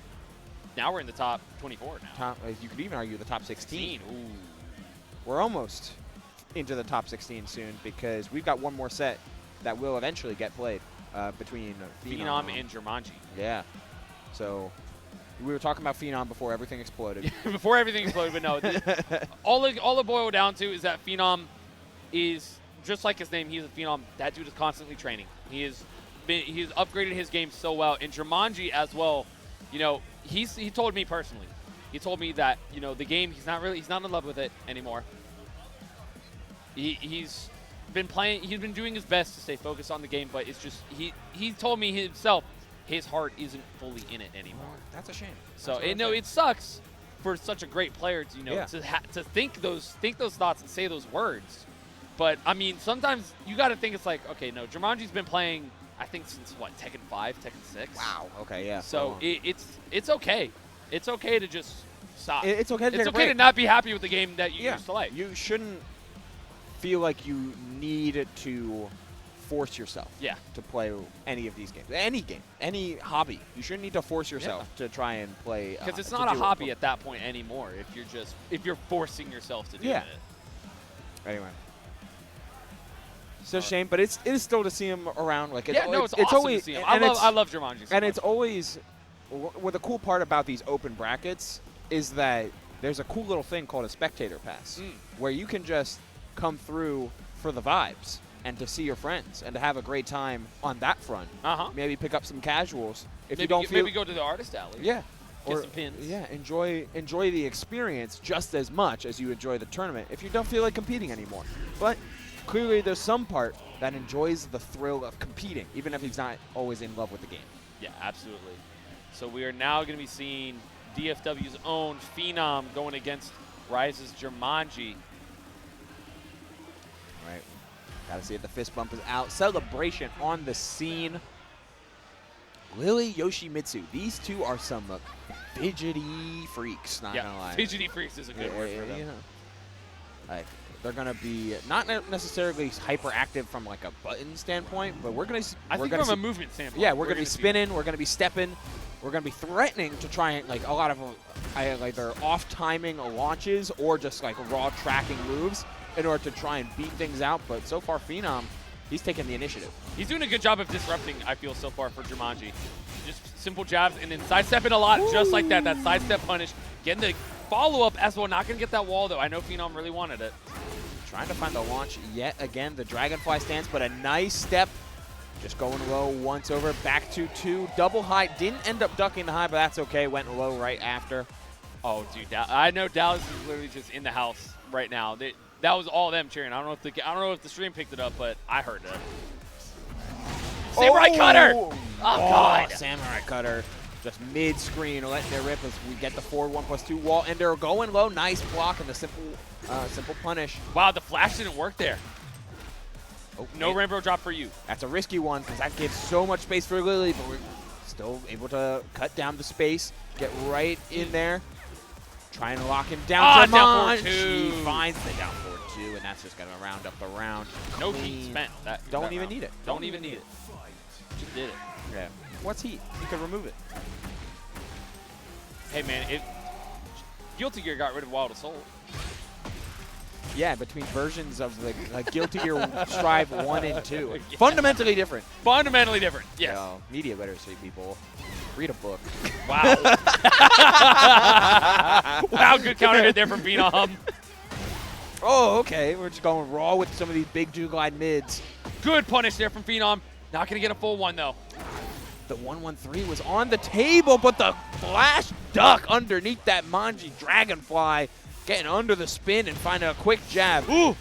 Now we're in the top 24 now. You could even argue the top 16. Ooh. We're almost into the top 16 soon, because we've got one more set that will eventually get played between Phenom and Jermanji. Yeah. So we were talking about Phenom before everything exploded. Before everything exploded, but no. all it boiled down to is that Phenom is, just like his name, he's a Phenom. That dude is constantly training. He's upgraded his game so well. And Jermanji as well, you know, he told me personally, he told me that, you know, the game, he's not in love with it anymore. He's been doing his best to stay focused on the game, but it's just, he told me himself, his heart isn't fully in it anymore. That's a shame. So it sucks for such a great player to to think those thoughts and say those words. But I mean, sometimes you got to think, it's like, okay, no, Jermanji's been playing, I think, since what, Tekken 5, Tekken 6. Wow. Okay. Yeah. So it's okay. It's okay to just stop. It's okay to It's take a okay to break. not be happy with the game that you Yeah. used to like. You shouldn't feel like you need to force yourself to play any of these games. Any game, any hobby. You shouldn't need to force yourself to try and play. Because it's to not a do hobby it. at that point anymore. If you're forcing yourself to do it. Anyway. It's a shame, but it is still to see him around. Like it's, It's it's awesome always, to see him. and I love Jermanji so and much. it's always, well, the cool part about these open brackets is that there's a cool little thing called a spectator pass, where you can just come through for the vibes and to see your friends and to have a great time on that front. Maybe pick up some casuals if you don't feel. Maybe go to the artist alley. Yeah. Get some pins. Yeah, enjoy the experience just as much as you enjoy the tournament if you don't feel like competing anymore. But clearly there's some part that enjoys the thrill of competing, even if he's not always in love with the game. Yeah, absolutely. So we are now going to be seeing DFW's own Phenom going against Rise's Jermanji. All right. Got to see if the fist bump is out. Celebration on the scene. Lily Yoshimitsu. These two are some fidgety freaks, not gonna lie. Fidgety freaks is a good word for them. You know, like they're gonna be not necessarily hyperactive from like a button standpoint, but we're gonna. I think from a movement standpoint. Yeah, we're gonna be spinning. We're gonna be stepping. We're gonna be threatening to try and like a lot of either off timing launches or just like raw tracking moves in order to try and beat things out. But so far, Phenom, he's taking the initiative. He's doing a good job of disrupting, I feel, so far for Jermanji. Just simple jabs and then sidestepping a lot, just like that. That sidestep punish. Getting the follow-up as well. Not going to get that wall, though. I know Phenom really wanted it. Trying to find the launch yet again. The Dragonfly stance, but a nice step. Just going low once over. Back to 2. Double high. Didn't end up ducking the high, but that's okay. Went low right after. Oh, dude. I know Dallas is literally just in the house right now. That was all them cheering. I don't know if the stream picked it up, but I heard it. Samurai Cutter! Oh, God. Samurai Cutter. Just mid-screen, letting it rip as we get the forward 1+2 wall ender going low. Nice block and the simple punish. Wow, the flash didn't work there. Oh, no rainbow drop for you. That's a risky one because that gives so much space for Lily, but we're still able to cut down the space, get right in there. Trying to lock him down. Down 4-2. She finds the down 4-2, and that's just going to round up the round. No heat spent. Don't even need it. Don't even need it. Just did it. Yeah. What's heat? You can remove it. Hey, man, Guilty Gear got rid of Wild Assault. Yeah, between versions of the Guilty Gear Strive 1 and 2. Yeah. Fundamentally different. Fundamentally different, yes. Yo, media literacy, people. Read a book. Wow. Wow, good counter hit there from Phenom. Oh, okay. We're just going raw with some of these big two-glide mids. Good punish there from Phenom. Not going to get a full one, though. The 1-1-3 was on the table, but the flash duck underneath that Manji Dragonfly. Getting under the spin and finding a quick jab. Ooh!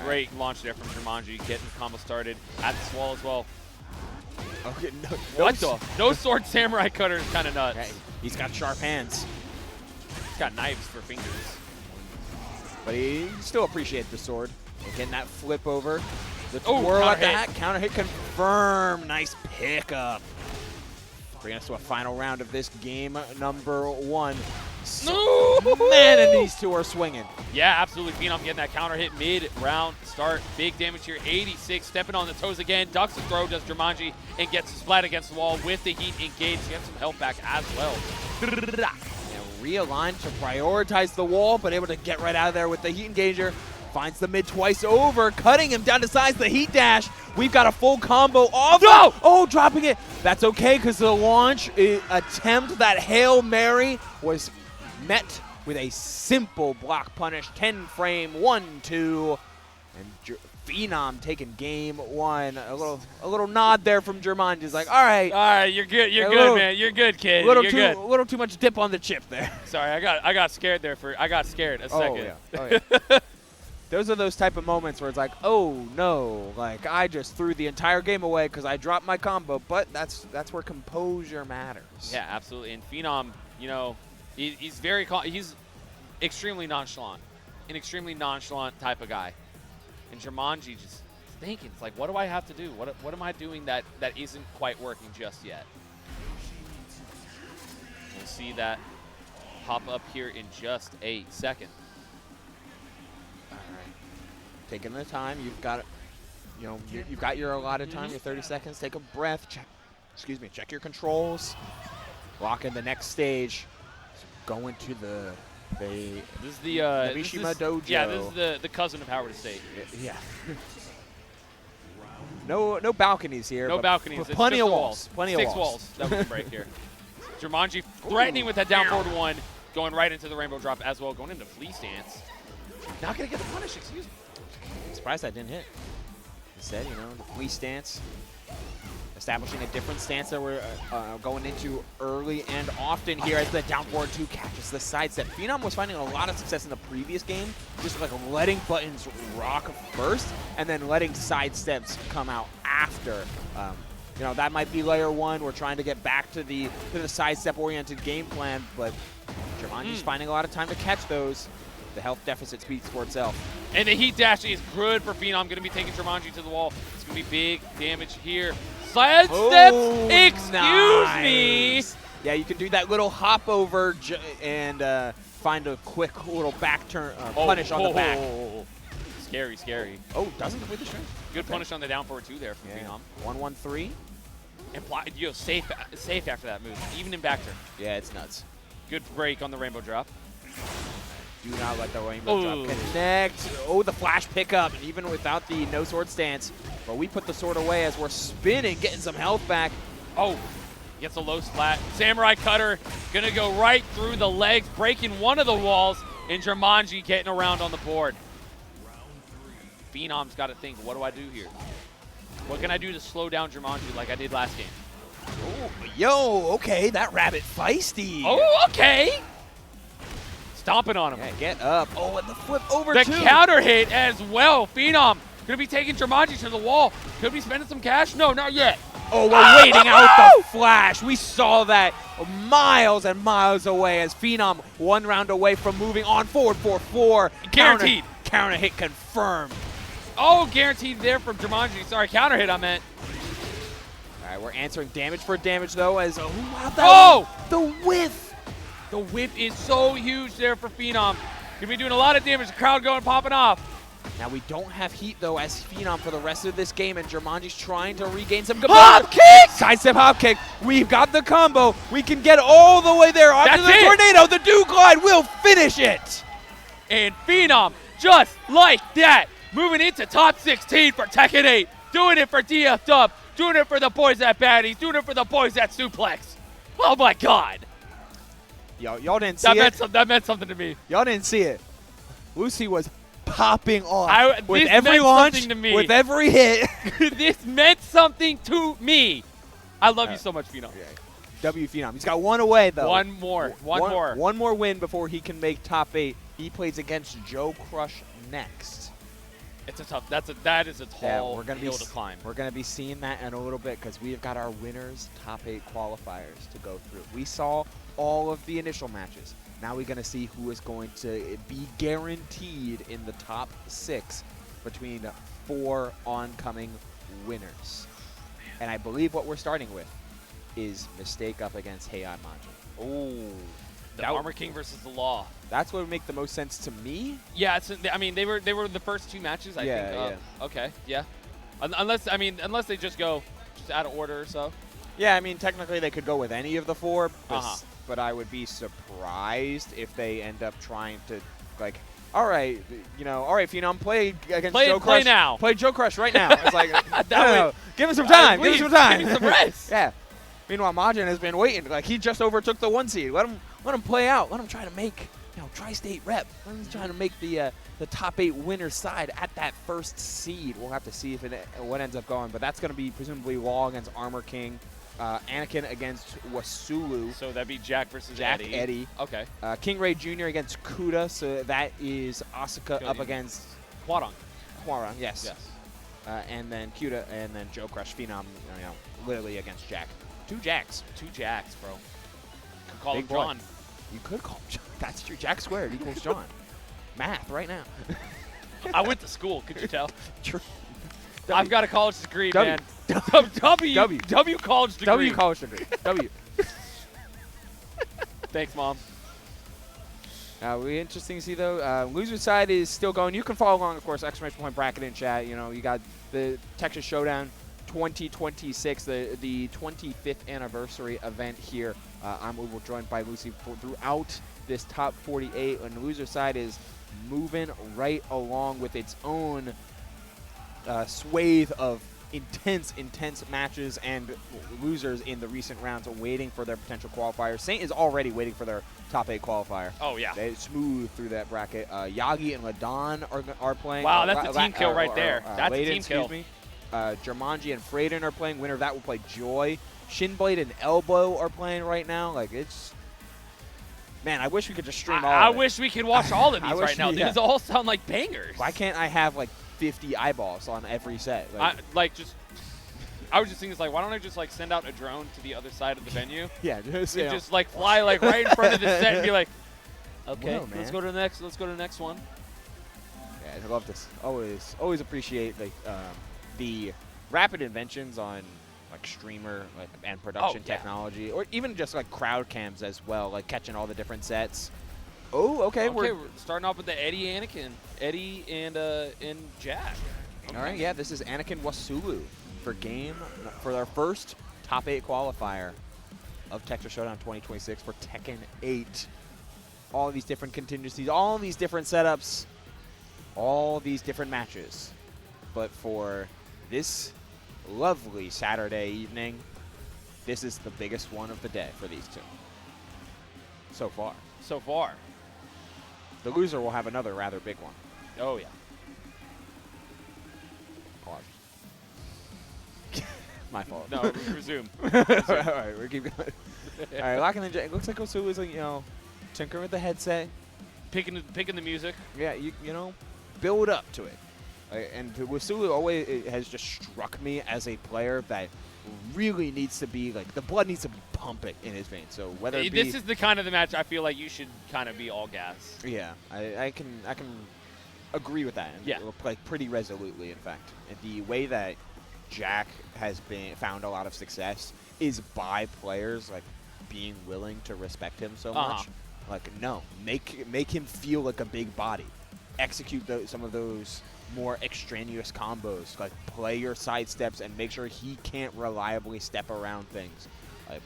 Great launch there from Jermanji, getting the combo started at the wall as well. Okay, What the? No sword samurai cutter is kind of nuts. Hey, he's got sharp hands. He's got knives for fingers. But he still appreciates the sword. And getting that flip over. The Oh, twirl at counter that. hit. Counter hit confirmed. Nice pickup. Bringing us to a final round of this game number 1. No! Man, and these two are swinging. Yeah, absolutely. Phenom getting that counter hit mid-round start. Big damage here. 86, stepping on the toes again. Ducks the throw, does Jermanji, and gets splat against the wall with the heat engaged. Gets some health back as well. And realigned to prioritize the wall, but able to get right out of there with the heat engager. Finds the mid twice over, cutting him down to size. The heat dash. We've got a full combo off. No! Oh, dropping it. That's okay because the launch attempt, that Hail Mary, was met with a simple block punish. 10 frame, 1-2. And Phenom taking game 1. A little nod there from Jermanji. He's like, all right. All right, you're good. You're good, man. You're good, kid. You're good. A little too much dip on the chip there. Sorry, I got scared there I got scared a second. Oh, yeah. Those are those type of moments where it's like, oh no, like I just threw the entire game away because I dropped my combo. But that's where composure matters. Yeah, absolutely. And Phenom, you know, he's extremely nonchalant, an extremely nonchalant type of guy. And Jermanji just thinking, it's like, what do I have to do? What am I doing that isn't quite working just yet? to see that pop up here in just a second. All right. Taking the time. You've got, you've got your allotted time, your 30 seconds. Take a breath. Check your controls. Lock in the next stage. Go into This is the Mishima Dojo. Yeah, this is the cousin of Howard Estate. Yeah. No balconies here. No balconies. But It's plenty just of the walls. Plenty of 6 walls. walls that we can break here. Jermanji threatening with that down forward 1, going right into the rainbow drop as well, going into flea stance. Not gonna get the punish. Excuse me. Surprised that didn't hit. Instead, the flea stance. Establishing a different stance that we're going into early and often here as the down forward 2 catches the sidestep. Phenom was finding a lot of success in the previous game, just like letting buttons rock first and then letting sidesteps come out after. That might be layer 1. We're trying to get back to the sidestep-oriented game plan, but Jermanji's finding a lot of time to catch those. The health deficit speaks for itself. And the heat dash is good for Phenom. Going to be taking Jermanji to the wall. It's going to be big damage here. Side steps, excuse me. Yeah, you can do that little hop over and find a quick little back turn punish on the back. Scary, scary. Oh, doesn't complete the string. Good punish on the down forward 2 there from Phenom. 1-1-3. And safe after that move, even in back turn. Yeah, it's nuts. Good break on the rainbow drop. Do not let the rainbow drop connect. Oh, the flash pickup, and even without the no sword stance. But we put the sword away as we're spinning, getting some health back. Oh, gets a low slat. Samurai cutter, gonna go right through the legs, breaking one of the walls, and Jermanji getting around on the board. Phenom's got to think, what do I do here? What can I do to slow down Jermanji like I did last game? Oh, yo, okay, that rabbit feisty. Oh, okay. Stomping on him. Yeah, get up. Oh, and the flip over The too. counter hit as well. Phenom gonna be taking Jermanji to the wall. Could be spending some cash? No, not yet. Oh, we're waiting out the flash. We saw that miles and miles away as Phenom 1 round away from moving on forward 4-4. Guaranteed. Counter hit confirmed. Oh, guaranteed there from Jermanji. Sorry, counter hit I meant. All right, we're answering damage for damage though as the whiff. The whip is so huge there for Phenom. Gonna be doing a lot of damage. The crowd going popping off. Now we don't have heat though as Phenom for the rest of this game, and Jermanji's trying to regain some hop kick! Sidestep hop kick. We've got the combo. We can get all the way there. Onto the tornado. The do glide will finish it. And Phenom, just like that, moving into top 16 for Tekken 8. Doing it for DF Dub. Doing it for the boys at Baddies. Doing it for the boys at Suplex. Oh my God. Y'all didn't see it. That meant something to me. Y'all didn't see it. Lucy was popping off with this every meant launch, something to me. with every hit. This meant something to me. I love you so much, Phenom. W Phenom. He's got 1 away though. One more. One more win before he can make top 8. He plays against JoeCrush next. It's a tough. That is a tall hill to climb. We're gonna be seeing that in a little bit because we've got our winners top 8 qualifiers to go through. We saw all of the initial matches. Now we're gonna see who is going to be guaranteed in the top 6 between 4 oncoming winners. And I believe what we're starting with is Mistake up against Hey I Majin. Oh, the Armor King versus the Law. That's what would make the most sense to me. Yeah, I mean they were the first 2 matches. I think. Yeah. Okay. Yeah. Unless they just go out of order or so. Yeah, I mean technically they could go with any of the 4, but I would be surprised if they end up trying to all right, Phenom, play against JoeCrush. Play now. Play JoeCrush right now. It's like, no. Give him some time. Give him some time. Give him some rest. Yeah. Meanwhile, Majin has been waiting. Like he just overtook the 1 seed. Let him play out. Let him try to make tri-state rep. Let him try to make the top 8 winner side at that first seed. We'll have to see what ends up going, but that's going to be presumably Law against Armor King. Anakin against Wasulu. So that'd be Jack versus Eddie. Okay. KingReyJr against Kyuda. So that is Asuka up against Hwarang. Yes. And then Kyuda, and then JoeCrush Phenom. Literally against Jack. 2 Jacks. 2 Jacks, bro. Could call Big him John. You could call him John. That's true. Jack squared equals John. Math right now. I went to school. Could you tell? True. I've got a college degree, man. W college degree. W college degree. W. Thanks, Mom. It'll be interesting to see, though. Loser side is still going. You can follow along, of course, exclamation point bracket in chat. You know, you got the Texas Showdown 2026, the 25th anniversary event here. I'm joined by Lucy throughout this top 48, and the loser side is moving right along with its own swathe of intense matches and losers in the recent rounds waiting for their potential qualifiers. Saint is already waiting for their top 8 qualifier. Oh, yeah. They smooth through that bracket. Yagi and Ladon are playing. Wow, that's a team kill right there. That's Layden, a team kill. Me. Jermanji and Freyden are playing. Winner of that will play Joy. Shinblade and Elbow are playing right now. Like, it's... Man, I wish we could just stream all I of it. wish we could watch all of these wish right now. we- yeah. These all sound like bangers. Why can't I have, like, 50 eyeballs on every set? I was just thinking, it's like, why don't I just like send out a drone to the other side of the venue? yeah, just, And just like fly like right in front of the set and be like, okay, Whoa, let's man. go to the next. Let's go to the next one. Yeah, I love this. Always appreciate the rapid inventions on like streamer and production yeah. technology, or even just like crowd cams as well, like catching all the different sets. Oh, okay, we're starting off with the Eddie and Jack. Okay. all right. Yeah, this is Anakin Wasulu for our first top 8 qualifier of Texas Showdown 2026 for Tekken 8. All these different contingencies, all these different setups, all these different matches. But for this lovely Saturday evening, this is the biggest one of the day for these two. So far. So far. The loser will have another rather big one. Oh, yeah. Pause. My fault. No, resume. All right, we're keep going. All right, locking the. It looks like Wasulu is like, you know, tinkering with the headset. Picking the music. Yeah, you know, build up to it. And Wasulu always has just struck me as a player that really needs to be like the blood needs to be pumping in his veins. So whether it be, This is the kind of the match I feel like you should kind of be all gas. yeah, I can agree with that. And Yeah. like pretty resolutely, in fact. And the way that Jack has found a lot of success is by players like being willing to respect him so much. Like, no, make him feel like a big body. Execute some of those more extraneous combos. Like, play your side steps and make sure he can't reliably step around things. Like,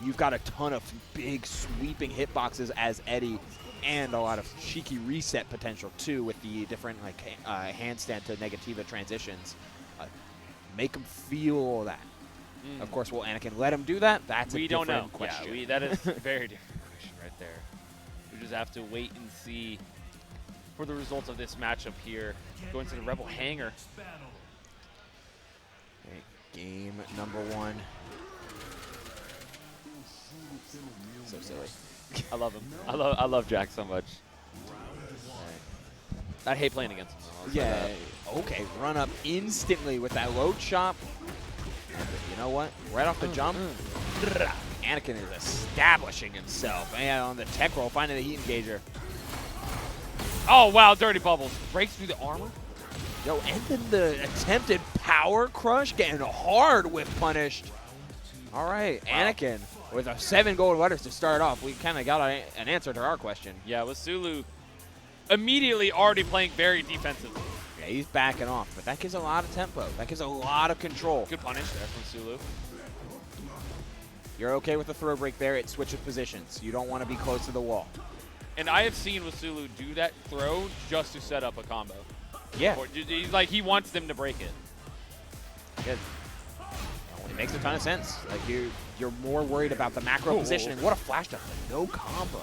you've got a ton of big sweeping hitboxes as Eddie, and a lot of cheeky reset potential too with the different like handstand to negativa transitions. Make him feel that. Of course, will Anakin let him do that? That's We a don't different know. question. Yeah, that is a very different question right there. We just have to wait and see for the results of this matchup here. Going to the Rebel Hangar. Okay, game number 1. So silly. I love him. I love Jack so much. I hate playing against him. Yeah. Okay, run up instantly with that load chop. And you know what? Right off the jump, Anakin is establishing himself. And on the tech roll, finding the heat engager. Oh, wow, Dirty Bubbles. Breaks through the armor. Yo, and then the attempted power crush getting hard whip punished. All right, wow. Anakin with 7 gold letters to start off. We kind of got an answer to our question. Yeah, Wasulu immediately already playing very defensively. Yeah, he's backing off, but that gives a lot of tempo. That gives a lot of control. Good punish there from Sulu. You're okay with the throw break there. It switches positions. You don't want to be close to the wall. And I have seen Wasulu do that throw just to set up a combo. Yeah. He's like, he wants them to break it. Yeah. It makes a ton of sense. Like you're more worried about the macro positioning. What a flash jump, no combo.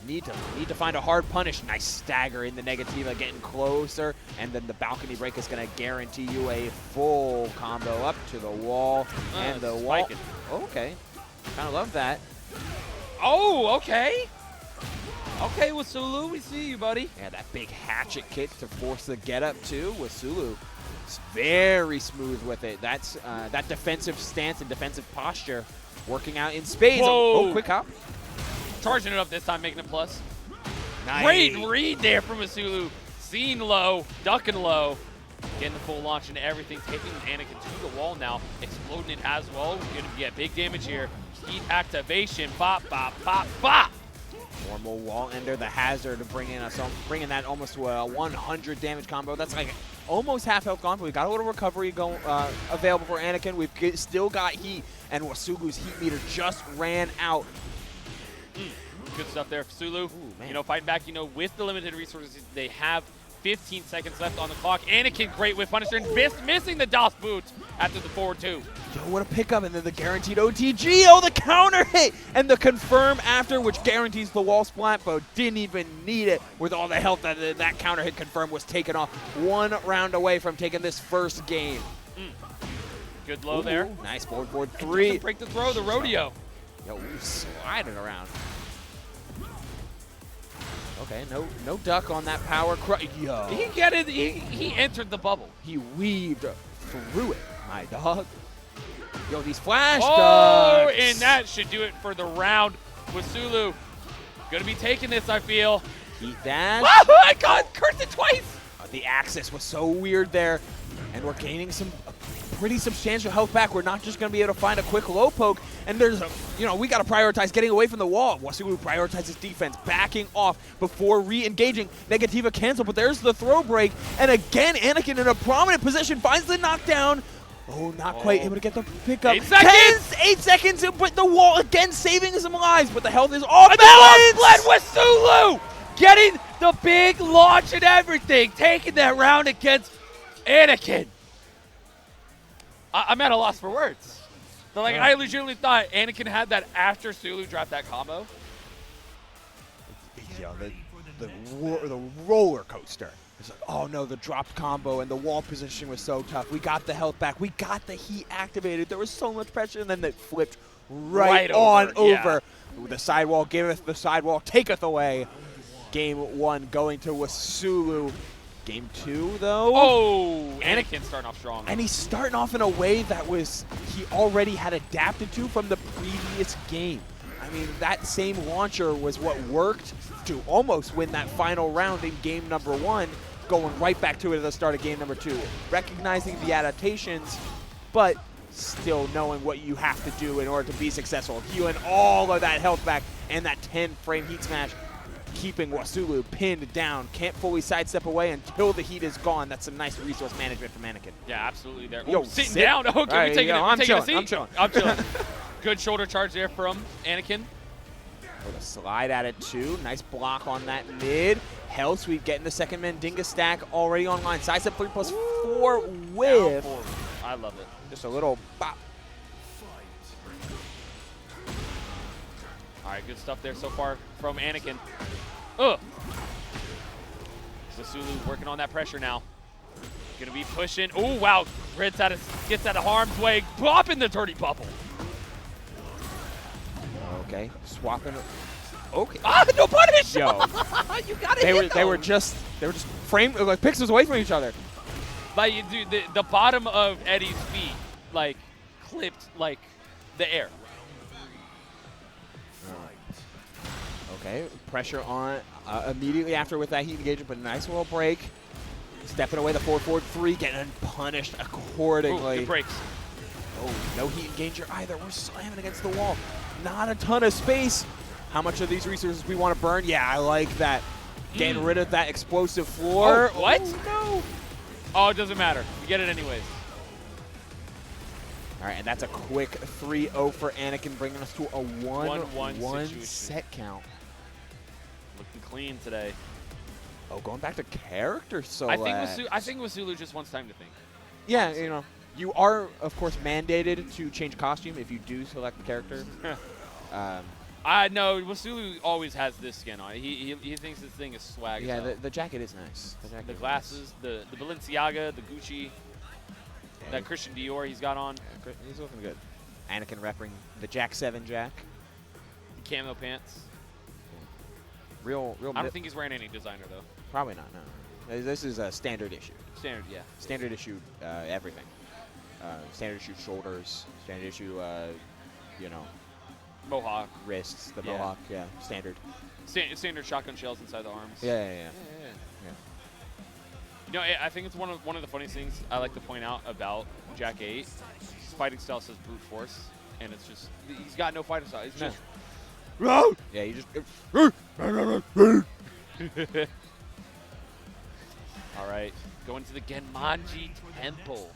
You need to find a hard punish. Nice stagger in the negativa, getting closer, and then the balcony break is going to guarantee you a full combo up to the wall and the wall. Okay, kind of love that. Oh, okay. Okay, Wasulu, we see you, buddy. Yeah, that big hatchet kick to force the get up too. Wasulu is very smooth with it. That's that defensive stance and defensive posture working out in spades. Whoa. Oh, quick hop. Charging it up this time, making it plus. Nice. Great read there from Wasulu. Seeing low, ducking low, getting the full launch into everything, taking Anakin to the wall now, exploding it as well. Going to get big damage here. heat activation. Bop, bop, bop, bop. Normal wall ender, the hazard, bringing that almost to a 100 damage combo. That's like almost half health gone, but we got a little recovery available for Anakin. We've still got heat, and Wasulu's heat meter just ran out. Good stuff there for Sulu. You know, fighting back, you know, with the limited resources, they have 15 seconds left on the clock. Anakin great with Punisher and missing the DOS boot after the forward two. Yo, what a pickup, and then the guaranteed OTG. Oh, the counter hit, and the confirm after, which guarantees the wall splat, but didn't even need it with all the health that counter hit confirm was taken off. 1 round away from taking this first game. Good low there. Nice forward 3. Break the throw, the rodeo. Yo, sliding around. Okay, no duck on that power. Yo. He entered the bubble. He weaved through it, my dog. Yo, these flash Oh, ducks. and that should do it for the round. Wasulu gonna be taking this, I feel. Heat dash. Oh my God, cursed it twice. The axis was so weird there, and we're gaining some pretty substantial health back. We're not just going to be able to find a quick low poke, and there's a, we got to prioritize getting away from the wall. Wasulu prioritizes defense, backing off before re-engaging. Negativa cancel, but there's the throw break, and again, Anakin in a prominent position finds the knockdown. Oh, not quite able to get the pickup. 8 seconds! 8 seconds, but the wall again saving some lives, but the health is off Blood balance! Wasulu getting the big launch and everything, taking that round against Anakin. I'm at a loss for words. So, like, I legitimately thought Anakin had that after Sulu dropped that combo. Yeah, the roller coaster. It's like, oh no, the dropped combo and the wall position was so tough. We got the health back. We got the heat activated. There was so much pressure, and then it flipped right on over. Yeah. The sidewall giveth, the sidewall taketh away. Game 1 going to Wasulu. Game 2, though. Oh, Anakin starting off strong. And he's starting off in a way that he already had adapted to from the previous game. I mean, that same launcher was what worked to almost win that final round in game number 1, going right back to it at the start of game number 2. Recognizing the adaptations, but still knowing what you have to do in order to be successful. Healing all of that health back and that 10-frame heat smash, keeping Wasulu pinned down. Can't fully sidestep away until the heat is gone. That's some nice resource management from Anakin. Yeah, absolutely there. Yo, sitting down. Okay, right, we're taking I'm taking a chilling, seat. I'm chilling. Good shoulder charge there from Anakin. With a slide at it too. Nice block on that mid. Hell sweep getting the second man Dingus stack already online. Sidestep 3+4 with. I love it. Just a little bop. All right, good stuff there so far from Anakin. Ugh. Wasulu working on that pressure now. Gonna be pushing. Oh wow! Gets out of harm's way, popping the dirty bubble. Okay, swapping. Okay. Ah, no punish! Yo, you got it. They were just framed like pixels away from each other. Like, dude, the bottom of Eddie's feet like clipped like the air. Okay, pressure on immediately after with that heat engagement, but a nice little break. Stepping away the 4-4-3, getting punished accordingly. Ooh, good breaks. Oh, no heat engager either. We're slamming against the wall. Not a ton of space. How much of these resources we want to burn? Yeah, I like that. Getting rid of that explosive floor. Oh, what? Oh, no. Oh, it doesn't matter. You get it anyways. All right, and that's a quick 3-0 for Anakin, bringing us to a 1-1 set count. Looking clean today. Oh, going back to character select. I think Wasulu just wants time to think. Yeah, you are, of course, mandated to change costume if you do select the character. I know Wasulu always has this skin on. He thinks this thing is swag. Yeah, the jacket is nice. The glasses, the Balenciaga, the Gucci, that Christian Dior he's got on. Yeah, he's looking good. Anakin repping the Jack 7 Jack. Camo pants. Real. I don't think he's wearing any designer though. Probably not. No. This is a standard issue. Standard, yeah. Standard issue, everything. Standard issue shoulders. Standard issue, Mohawk. wrists. The mohawk. Yeah. Standard. Standard shotgun shells inside the arms. Yeah. I think it's one of the funniest things I like to point out about Jack 8. His fighting style says brute force. and it's just he's got no fighting style. It's just yeah, you just. all right. Going to the Genmanji Temple.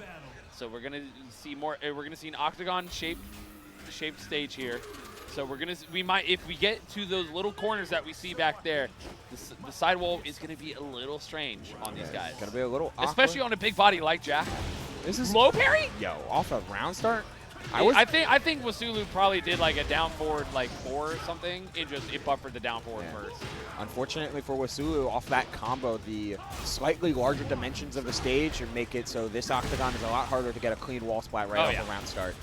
So we're gonna see more. We're gonna see an octagon shaped stage here. So we might, if we get to those little corners that we see back there, the sidewall is gonna be a little strange on these guys. It's gonna be a little awkward. Especially on a big body like Jack. This is low parry. Yo, off a round start. I think Wasulu probably did like a down forward like 4 or something. It buffered the down forward first. Unfortunately for Wasulu, off that combo, the slightly larger dimensions of the stage make it so this octagon is a lot harder to get a clean wall splat right off the round start.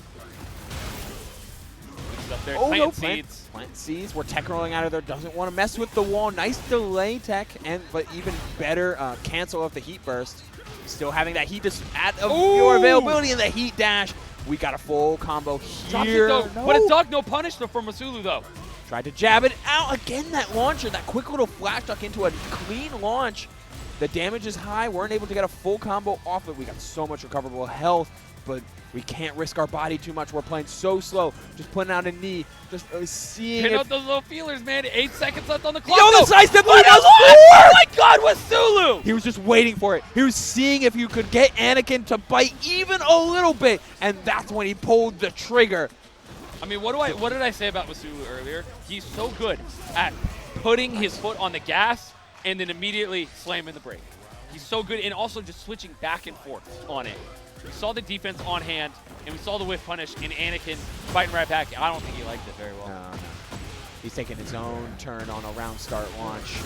Up there. Oh, no, seeds. Plant seeds. We're tech rolling out of there. Doesn't want to mess with the wall. Nice delay tech, but even better cancel of the heat burst. Still having that heat at your availability in the heat dash. We got a full combo here. Drops it though, but a dog no punish from Wasulu though. Tried to jab it out. Again, that launcher, that quick little flash duck into a clean launch. The damage is high. Weren't able to get a full combo off it. We got so much recoverable health, but we can't risk our body too much. We're playing so slow. Just putting out a knee. Just seeing Hit if... out those little feelers, man. 8 seconds left on the clock. Yo, the side step what? does 4! Oh my God, Wasulu! He was just waiting for it. He was seeing if you could get Anakin to bite even a little bit, and that's when he pulled the trigger. I mean, what did I say about Wasulu earlier? He's so good at putting his foot on the gas and then immediately slamming the brake. He's so good, and also just switching back and forth on it. We saw the defense on hand, and we saw the whiff punish, and Anakin fighting right back. I don't think he liked it very well. No. He's taking his own turn on a round start launch.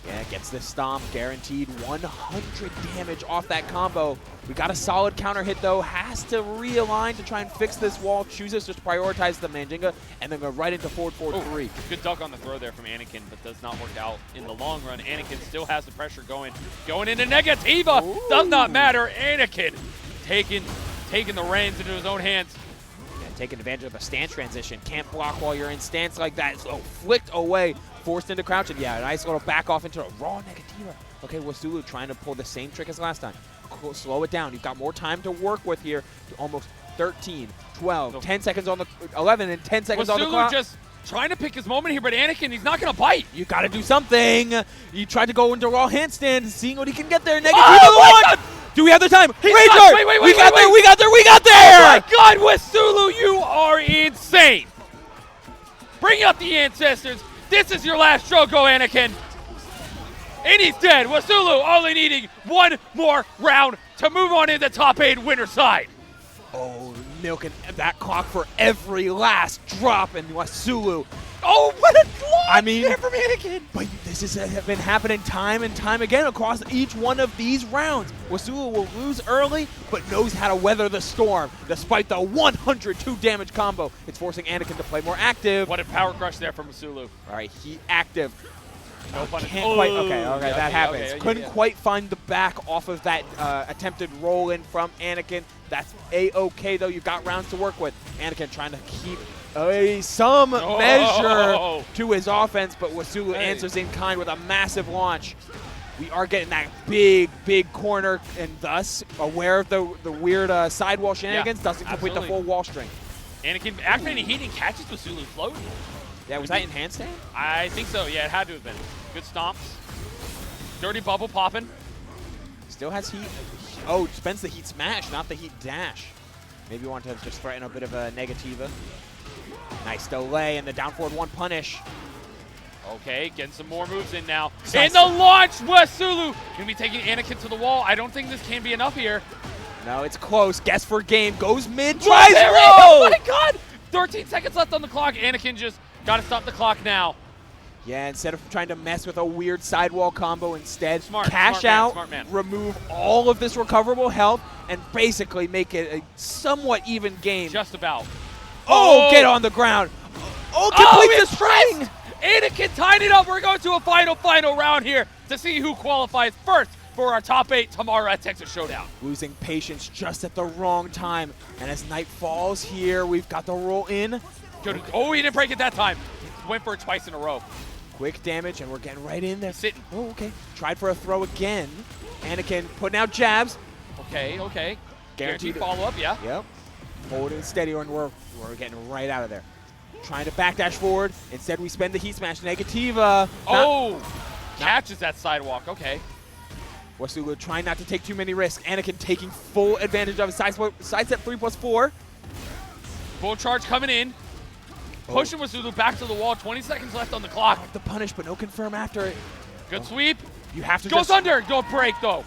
Yeah, gets the stomp, guaranteed 100 damage off that combo. We got a solid counter hit though, has to realign to try and fix this wall, chooses just to prioritize the Mandinga, and then go right into forward 3. Good duck on the throw there from Anakin, but does not work out in the long run. Anakin still has the pressure going into Negativa. Ooh. Does not matter. Anakin taking the reins into his own hands. Yeah, taking advantage of a stance transition. Can't block while you're in stance like that, so flicked away. Forced into crouch, and yeah, a nice little back off into a raw Negativa. Okay, Wasulu trying to pull the same trick as last time. Slow it down. You've got more time to work with here. Almost 13, 12, 10 seconds on the 11, and 10 seconds on the clock. Wasulu just trying to pick his moment here, but Anakin, he's not going to bite. You got to do something. He tried to go into raw handstand, seeing what he can get there. Negativa Oh my God! Do we have the time? Wait, We got there! Oh my God, Wasulu, you are insane. Bring up the ancestors. This is your last stroke, Anakin. And he's dead. Wasulu only needing one more round to move on in the top 8 winner side. Oh, milking that clock for every last drop, and Wasulu. Oh, what a launch there from Anakin. But this has been happening time and time again across each one of these rounds. Wasulu will lose early, but knows how to weather the storm. Despite the 102 damage combo, it's forcing Anakin to play more active. What a power crush there from Wasulu. All right, he active. No pun. Can't quite. Okay, that happens. Couldn't yeah. quite find the back off of that attempted roll in from Anakin. That's a-okay though. You got rounds to work with. Anakin trying to keep some measure to his offense, but Wasulu answers in kind with a massive launch. We are getting that big corner, and thus aware of the weird sidewall shenanigans. Doesn't complete the full wall string. Anakin activating heat and catches Wasulu floating. Yeah, was that in handstand? I think so. Yeah, it had to have been. Good stomps. Dirty bubble popping. Still has heat. Oh, spends the heat smash, not the heat dash. Maybe you want to just threaten a bit of a Negativa. Nice delay and the down forward 1 punish. Okay, getting some more moves in now. Nice. In the launch, Wasulu gonna be taking Anakin to the wall. I don't think this can be enough here. No, it's close. Guess for game. Goes mid. Whoa, Tries there roll. Oh my God! 13 seconds left on the clock. Anakin just gotta stop the clock now. Yeah, instead of trying to mess with a weird sidewall combo, instead Smart out, man. remove all of this recoverable health, and basically make it a somewhat even game. Just about. Oh, get on the ground. Oh, complete the string. Anakin tied it up. We're going to a final round here to see who qualifies first for our top 8 tomorrow at Texas Showdown. Losing patience just at the wrong time. And as night falls here, we've got the roll in. Good. Oh, he didn't break it that time. Went for it twice in a row. Quick damage, and we're getting right in there. Sitting. Oh, okay. Tried for a throw again. Anakin putting out jabs. Okay. Guaranteed Guaranteed follow-up, yeah. Yep. Holding steady, and we're getting right out of there. Trying to backdash forward. Instead, we spend the heat smash. Negativa. Catches that sidewalk. Okay. Wasulu trying not to take too many risks. Anakin taking full advantage of his sidestep 3+4. Full charge coming in. Pushing Wasulu back to the wall. 20 seconds left on the clock. The punish, but no confirm after it. Good sweep. You have to Goes under. Don't break, though.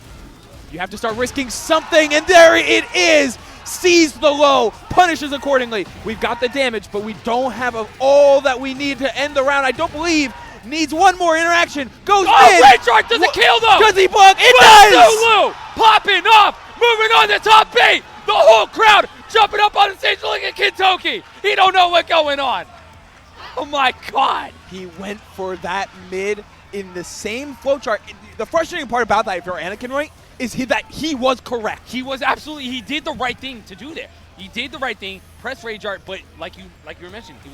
You have to start risking something, and there it is. Sees the low, punishes accordingly. We've got the damage, but we don't have all that we need to end the round. I don't believe. Needs one more interaction. Goes mid. RayCharge doesn't kill, though. Does he block? It does. Wasulu popping off. Moving on to top 8. The whole crowd jumping up on the stage like a Kentucky. He don't know what's going on. Oh, my God. He went for that mid in the same flowchart. The frustrating part about that, if you're Anakin, right, is that he was correct. He was absolutely, he did the right thing to do there. He did the right thing, press rage art, but like you were mentioning, he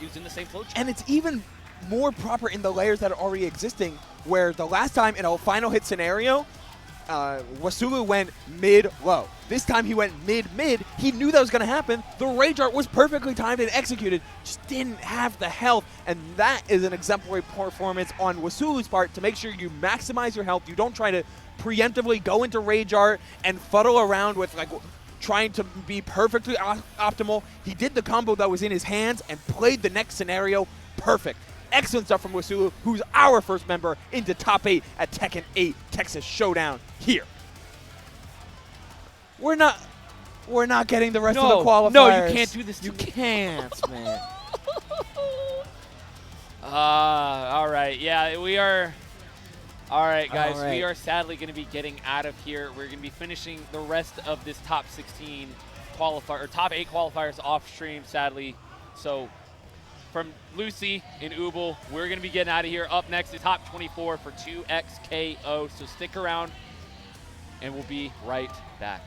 was in the same flowchart. And it's even more proper in the layers that are already existing, where the last time in a final hit scenario, Wasulu went mid-low. This time he went mid-mid. He knew that was going to happen. The rage art was perfectly timed and executed, just didn't have the health. And that is an exemplary performance on Wasulu's part to make sure you maximize your health. You don't try to preemptively go into rage art and fuddle around with like trying to be perfectly optimal. He did the combo that was in his hands and played the next scenario perfect. Excellent stuff from Wasulu, who's our first member into top 8 at Tekken 8 Texas Showdown here. We're not getting the rest of the qualifiers. No, you can't do this to You me. can't, man. All right. Yeah, we are. All right, guys. All right. We are sadly going to be getting out of here. We're going to be finishing the rest of this top 16 qualifier or top 8 qualifiers off stream, sadly. So from Lucy and Ubel, we're going to be getting out of here. Up next is top 24 for 2XKO. So stick around, and we'll be right back.